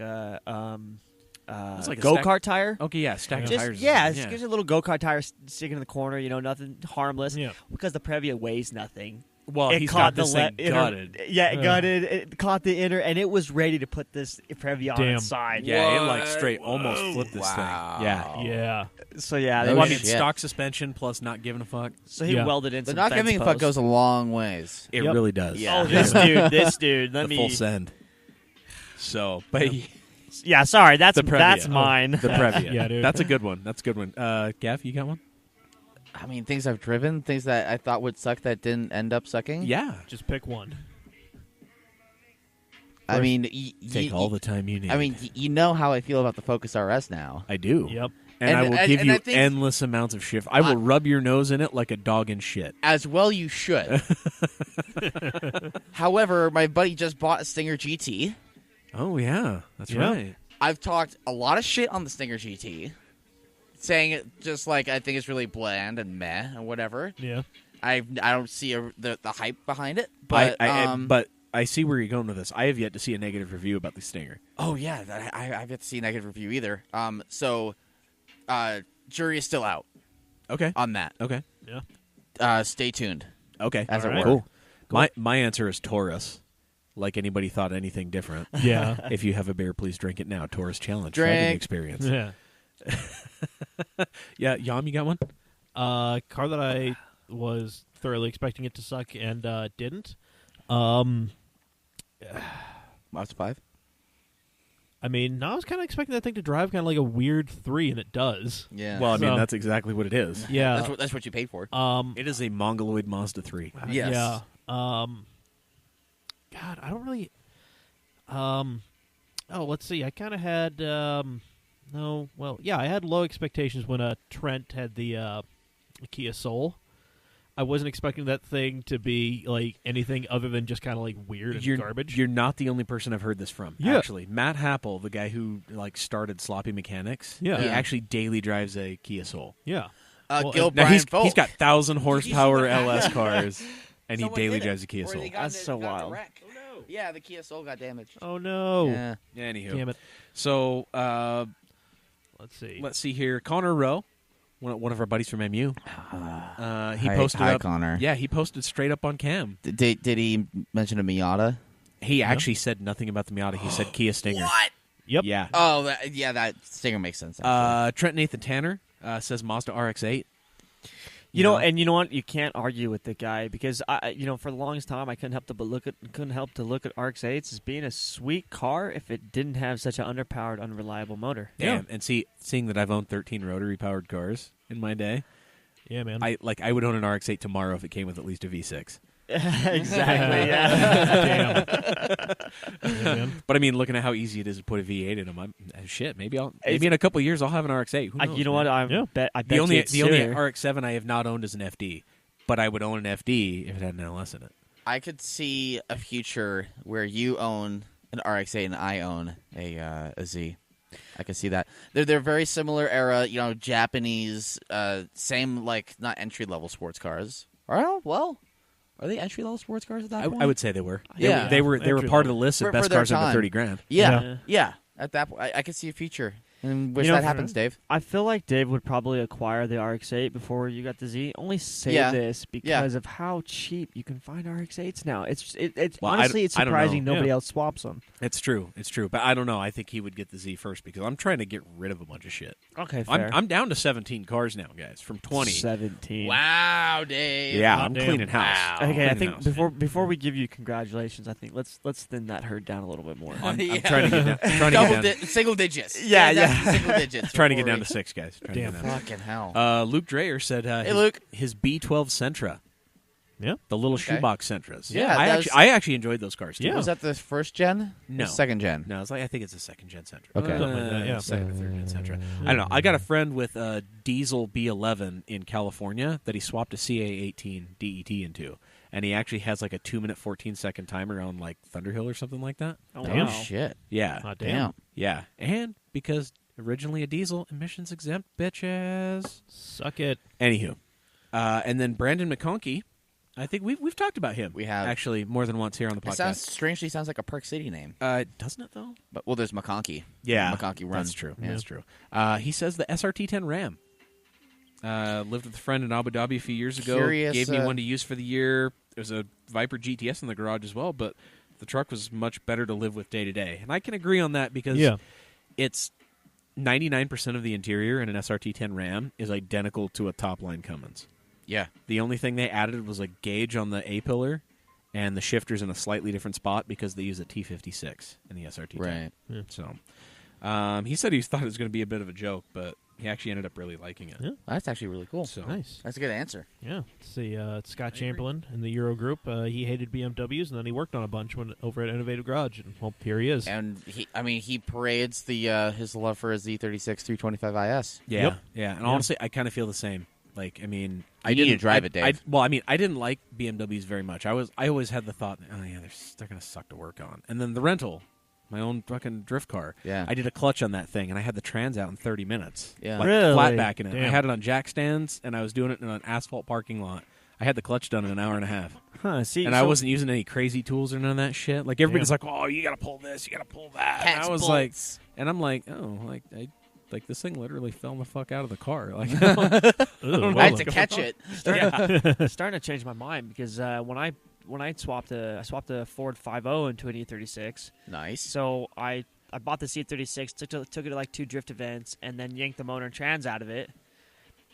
a go stack- kart tire. Okay, yeah, stack of Just tires. it's just a little go kart tire sticking in the corner. Nothing harmless. Yeah. Because the Previa weighs nothing. Well, It he's caught got this the thing gutted. It gutted. It caught the inner, and it was ready to put this Previa on Damn. its side. Yeah, it like What? straight almost flipped this Wow. thing. Yeah. Yeah. So yeah, No Well, I mean, shit. stock suspension plus not giving a fuck. so he Yeah. welded in The some not fence giving a fuck posts. goes a long ways. It Yep. really does. Yeah. Oh, this dude. Let the me. full send. So, but Yeah, sorry. That's The Previa. that's mine. the Previa. Yeah, dude. That's a good one. That's a good one. Gav, you got one? I mean, things I've driven, things that I thought would suck that didn't end up sucking. Yeah. Just pick one. I mean, Take all the time you need. I mean, you know how I feel about the Focus RS now. I do. Yep. And And- I will and- give and you I think- endless amounts of shit. I will rub your nose in it like a dog in shit. As well, you should. However, my buddy just bought a Stinger GT. Oh, yeah. That's Yeah. right. I've talked a lot of shit on the Stinger GT, saying it just like I think it's really bland and meh and whatever. Yeah. I don't see the hype behind it, but But I see where you're going with this. I have yet to see a negative review about the Stinger. oh yeah, I've yet to see a negative review either. So jury is still out Okay. on that. Okay. Stay tuned, Okay. as All it right. were. Cool. My answer is Taurus. Like anybody thought anything different. Yeah. If you have a beer, please drink it now. Taurus Challenge. Drink. Driving experience. Yeah. Yeah, Yam, you got one? Car that I was thoroughly expecting it to suck and didn't. Mazda 5. I mean, I was kind of expecting that thing to drive kind of like a weird 3, and it does. Yeah. Well, I mean, So- that's exactly what it is. Yeah. that's what you paid for. It is a Mongoloid Mazda 3. Yes. Yeah. God, I don't really. Oh, let's see. I kind of had. No, well, yeah, I had low expectations when Trent had the Kia Soul. I wasn't expecting that thing to be like anything other than just kind of like weird and garbage. You're not the only person I've heard this from. Yeah. Actually, Matt Happel, the guy who like started Sloppy Mechanics, Yeah. he Yeah. actually daily drives a Kia Soul. Yeah. Gil Well, Now Brian he's Folk. got 1,000 horsepower what happened? LS cars, and he Someone daily hit it, drives a Kia or Soul. they got That's into- so got in a wild. wreck. Yeah, the Kia Soul got damaged. Oh no. Yeah. Anywho, Damn it. so Let's see. let's see here. Connor Rowe, one of our buddies from MU, he Hi- posted hi, up. Connor. Yeah, he posted straight up on cam. Did he mention a Miata? He actually said nothing about the Miata. He said Kia Stinger. What? Yep. Yeah. Oh, that Stinger makes sense. Actually. Trent Nathan Tanner says Mazda RX-8. You know, and you know what? You can't argue with the guy because for the longest time, I couldn't help to look at RX-8s as being a sweet car if it didn't have such an underpowered, unreliable motor. Damn. And seeing that I've owned 13 rotary powered cars in my day, Yeah, man. I would own an RX-8 tomorrow if it came with at least a V6. Exactly. Yeah. Damn. Yeah, man. But I mean, looking at how easy it is to put a V8 in them, maybe in a couple of years I'll have an RX-8. Who knows, You know man? what? I Yeah. bet. I bet The only you it's sooner. RX-7 I have not owned is an FD, but I would own an FD if it had an LS in it. I could see a future where you own an RX-8 and I own a Z. I could see that. They're very similar era, Japanese, same not entry level sports cars. Well, are they entry level sports cars at that point? I would say they were. Yeah. They were Entry part of level. the list of For best their cars under time. 30 grand. Yeah. At that point, I could see a future. And wish that happens, Dave. I feel like Dave would probably acquire the RX-8 before you got the Z. Only say Yeah. this because of how cheap you can find RX-8s now. It's Well, honestly it's I don't surprising know. nobody Yeah. else swaps them. It's true. But I don't know. I think he would get the Z first because I'm trying to get rid of a bunch of shit. Okay, fair. I'm down to 17 cars now, guys, from 20. 17. Wow, Dave. Yeah, Hot I'm damn. cleaning house. Wow. I'm Okay, I cleaning think house. before we give you congratulations, I think let's thin that herd down a little bit more. I'm Yeah. trying to get down. Single digits. Yeah, It has to yeah. be single digits. Trying to get before down we- to 6, guys. Trying Damn. to get down. Fucking hell. Luke Dreyer said Luke. his B12 Sentra, Yeah. the little Okay. shoebox Sentras. Yeah, I actually enjoyed those cars too. Yeah. Was that the first gen? No. Or second gen? No, I think it's a second gen Sentra. Okay. Something like that, yeah. Second or third gen Sentra. I don't know. I got a friend with a diesel B11 in California that he swapped a CA18 DET into, and he actually has like a 2-minute 14-second timer on like Thunderhill or something like that. Oh, Damn. wow. Shit. Yeah, Hot damn. yeah, and because originally a diesel, emissions exempt, bitches. Suck it. Anywho, and then Brandon McConkey. I think we've talked about him. We have. actually more than once here on the It podcast. strangely sounds like a Park City name. Doesn't it though? But there's McConkey. Yeah, McConkey Run. That's true. Yeah. That's true. He says the SRT10 Ram. Lived with a friend in Abu Dhabi a few years ago. Curious, Gave me one to use for the year. There's a Viper GTS in the garage as well, but the truck was much better to live with day to day. And I can agree on that because it's 99% of the interior in an SRT10 Ram is identical to a top line Cummins. Yeah. The only thing they added was a gauge on the A pillar and the shifters in a slightly different spot because they use a T56 in the SRT10. Right. Yeah. So he said he thought it was going to be a bit of a joke, but he actually ended up really liking it. Yeah. That's actually really cool. So Nice. That's a good answer. Yeah. Let's see. Scott Chamberlain in the Euro group. He hated BMWs, and then he worked on a bunch over at Innovative Garage. And well, here he is. And he parades the his love for his Z36 325 IS. Yeah, Yep. yeah. And honestly, I kind of feel the same. Like, I mean, I You need didn't to drive it, Dave. I didn't like BMWs very much. I always had the thought, oh yeah, they're gonna suck to work on. And then the rental, my own fucking drift car. Yeah. I did a clutch on that thing, and I had the trans out in 30 minutes. Yeah. like Really? flat backing it. I Damn. had it on jack stands, and I was doing it in an asphalt parking lot. I had the clutch done in an hour and a half, Huh, see, and I wasn't using any crazy tools or none of that shit. Like everybody's Yeah. like, "Oh, you gotta pull this, you gotta pull that." Cats and I was bolts. and I'm like, "Oh, like this thing literally fell the fuck out of the car." Like, Ooh, I had to well, catch it. starting to change my mind because when I swapped a Ford 5.0 into an E36, Nice. so I bought the C36, took it to like 2 drift events, and then yanked the motor and trans out of it,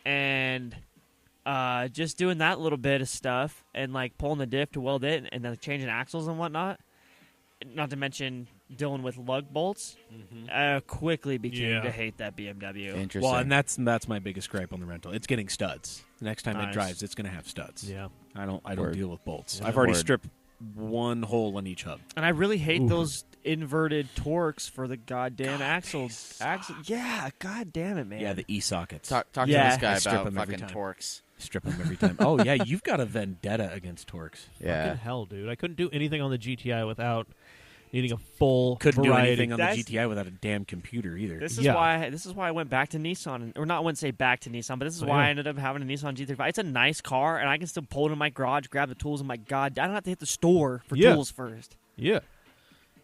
and just doing that little bit of stuff and like pulling the diff to weld it and then changing axles and whatnot. Not to mention dealing with lug bolts. Quickly became Yeah. to hate that BMW. Interesting. well, and that's my biggest gripe on the rental. It's getting studs. The next time it Nice. drives, it's going to have studs. Yeah. I don't Word. deal with bolts. Yeah. I've already Word. stripped one hole on each hub. And I really hate Ooh. those inverted torques for the goddamn axle. Yeah, god damn it, man. Yeah, the e sockets. Talk to Yeah. this guy I strip about him every fucking time. torques. Strip them every time. Oh yeah, you've got a vendetta against torques. Yeah. Fucking hell, dude. I couldn't do anything on the GTI without needing a full Couldn't do variety. anything on the That's- GTI without a damn computer either. This is Yeah. why I went back to Nissan, or not. I wouldn't say back to Nissan, but this is why Yeah. I ended up having a Nissan G35. It's a nice car, and I can still pull it in my garage, grab the tools, and my god, I don't have to hit the store for Yeah. tools first. Yeah.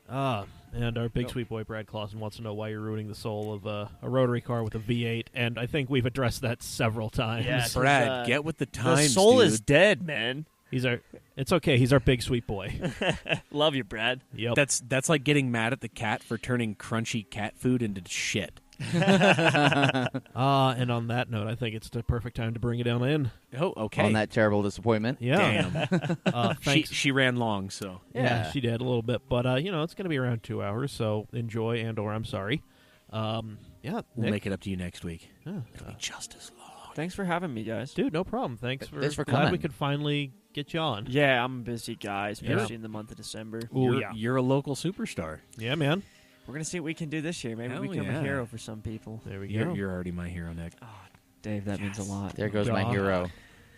And our big sweet boy Brad Clausen wants to know why you're ruining the soul of a rotary car with a V8, and I think we've addressed that several times. Yes. Brad, get with the times, The soul dude. is dead, man. It's okay. He's our big sweet boy. Love you, Brad. Yep. That's like getting mad at the cat for turning crunchy cat food into shit. And on that note, I think it's the perfect time to bring it on in. Oh, okay. On that terrible disappointment. Yeah. Damn. Thanks. She ran long, so Yeah, she did a little bit, but it's going to be around 2 hours, so enjoy and/or I'm sorry. Yeah, we'll Nick? make it up to you next week. Yeah. It'll be just as long. Thanks for having me, guys. Dude, no problem. Thanks Thanks for glad we coming. could finally get you on. Yeah, I'm a busy guy, especially Yeah. in the month of December. Ooh, You're a local superstar. Yeah, man. We're gonna see what we can do this year. Maybe Hell we become yeah. a hero for some people. There we go. You're already my hero, Nick. Dave, that means a lot. There goes my God. hero.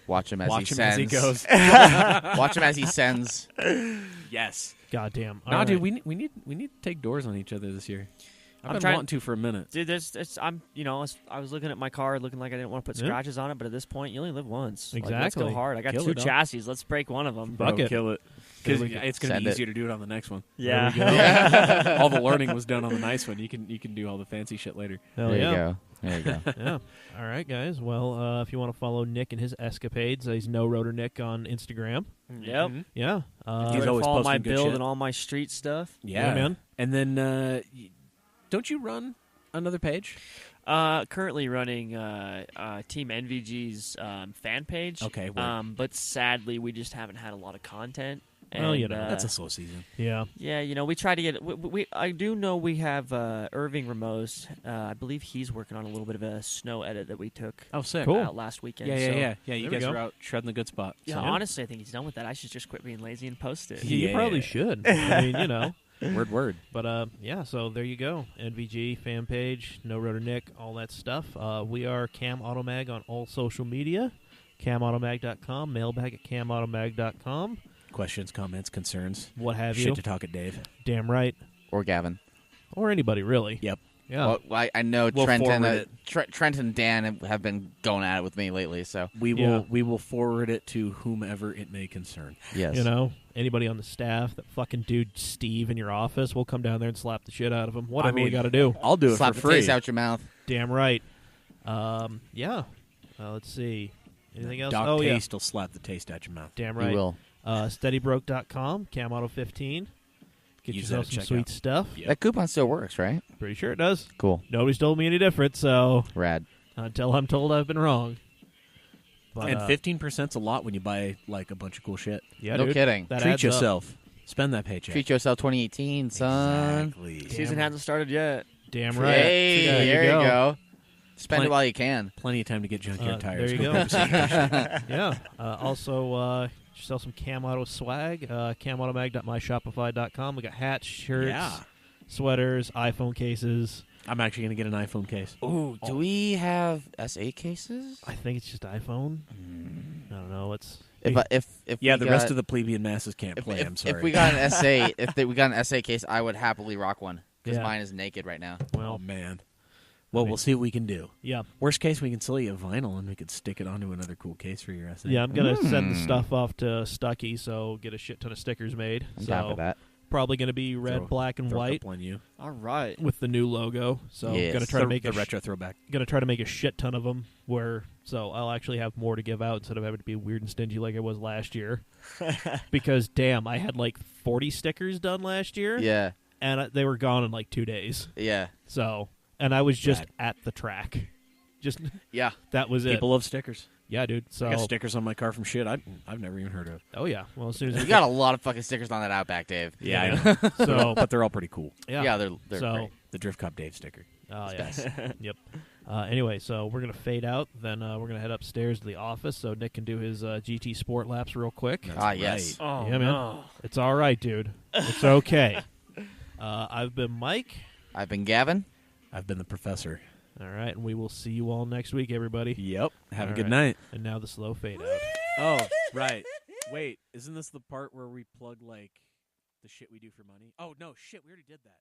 Watch him as Watch he him as sends. he goes. Watch him as he sends. Yes. Goddamn. No, All dude, right. we need to take doors on each other this year. I've I'm been trying- wanting to for a minute. Dude, I was looking at my car, looking like I didn't want to put Yeah. scratches on it, but at this point, you only live once. Like, let's Exactly. go hard. I got Kill 2 it, dog. chassis. Let's break one of them. Fuck Bro, it. kill it. There Because we go. it's going to Send be it. easier to do it on the next one. Yeah. There we go. All the learning was done on the nice one. You can do all the fancy shit later. Hell There yeah. you go. There you go. Yeah. All right, guys. Well, if you want to follow Nick and his escapades, he's No Rotor Nick on Instagram. Yep. Mhm. Yeah. He's always follow my posting good build shit. and all my street stuff. Yeah, man. And then, don't you run another page? Currently running Team NVG's fan page. Okay, word. but sadly, we just haven't had a lot of content. Well, you And, know. That's a slow season. Yeah. yeah, we try to get. I do know we have Irving Ramos. I believe he's working on a little bit of a snow edit that we took Oh, sick. Cool. out last weekend. Yeah. so, You There we guys go. are out shredding the good spot. Yeah, So- honestly, I think he's done with that. I should just quit being lazy and post it. You Yeah. probably should. I mean, you know. Word. But yeah, so there you go. NVG fan page, No Rotor Nick, all that stuff. We are Cam Automag on all social media. CamAutomag.com, mailbag at CamAutomag.com. Questions, comments, concerns. What have Shit you? to talk at Dave. Damn right. Or Gavin. Or anybody, really. Yep. Yeah. Well, I know We'll Trent and forward Trent and Dan have been going at it with me lately. So We Yeah. will forward it to whomever it may concern. yes, You know, anybody on the staff, that fucking dude Steve in your office, we'll come down there and slap the shit out of him. Whatever we mean, got to do. I'll do it slap for the free. taste out your mouth. Damn right. Yeah. Let's see. Anything else? Doc Oh, yeah. Taste will slap the taste out your mouth. Damn We right. will. SteadyBroke.com, CamAuto15. Get Use yourself that some at sweet checkout. stuff. Yep. That coupon still works, right? Pretty sure it does. Cool. Nobody's told me any different, so Rad. until I'm told I've been wrong. But, And 15%'s a lot when you buy like a bunch of cool shit. yeah, No dude, kidding. That Treat adds up. yourself. Spend that paycheck. Treat yourself 2018, son. Exactly. Season hasn't started yet. Damn right. Hey, There there you go. Spend Plenty- it while you can. Plenty of time to get junkyard tires. There you Go go. grab some good shit. Yeah. Also, sell some Cam Auto swag. CamAutomag.myshopify.com. We got hats, shirts, Yeah. sweaters, iPhone cases. I'm actually going to get an iPhone case. Ooh, do we have S8 cases? I think it's just iPhone. I don't know. It's If Yeah, we the rest got- of the plebeian masses can't if, play. if, I'm sorry. if we got an S8, we got an S8 case, I would happily rock one because Yeah. mine is naked right now. oh, well, man. Well, we'll see what we can do. yeah. Worst case, we can sell you a vinyl and we could stick it onto another cool case for your essay. Yeah, I'm gonna send the stuff off to Stucky, so get a shit ton of stickers made. I'm so down for that. probably gonna be red, Throw- black, and Throw a white couple on you. All right. with the new logo. So Yes. gonna try to make the a retro throwback. gonna try to make a shit ton of them. So I'll actually have more to give out instead of having to be weird and stingy like I was last year. Because damn, I had like 40 stickers done last year, Yeah, and they were gone in like 2 days. yeah, So, and I was just Rad. at the track. Just yeah. that was it. People love stickers. Yeah, dude. I So, got stickers on my car from shit I've never even heard of. oh yeah. Well, as soon as You it got a lot of fucking stickers on that Outback, Dave. Yeah, I know. so But they're all pretty cool. yeah. They're So- great. The Drift Cop Dave sticker. Oh, It's yeah. Yep. Anyway, so we're going to fade out. Then we're going to head upstairs to the office so Nick can do his GT Sport laps real quick. That's Yes. Oh, Yeah, man. no. It's all right, dude. It's okay. I've been Mike. I've been Gavin. I've been the professor. All right, and we will see you all next week, everybody. Yep. Have All a good right. night. And now the slow fade out. Oh, right. Wait, isn't this the part where we plug, like, the shit we do for money? Oh, no, shit, we already did that.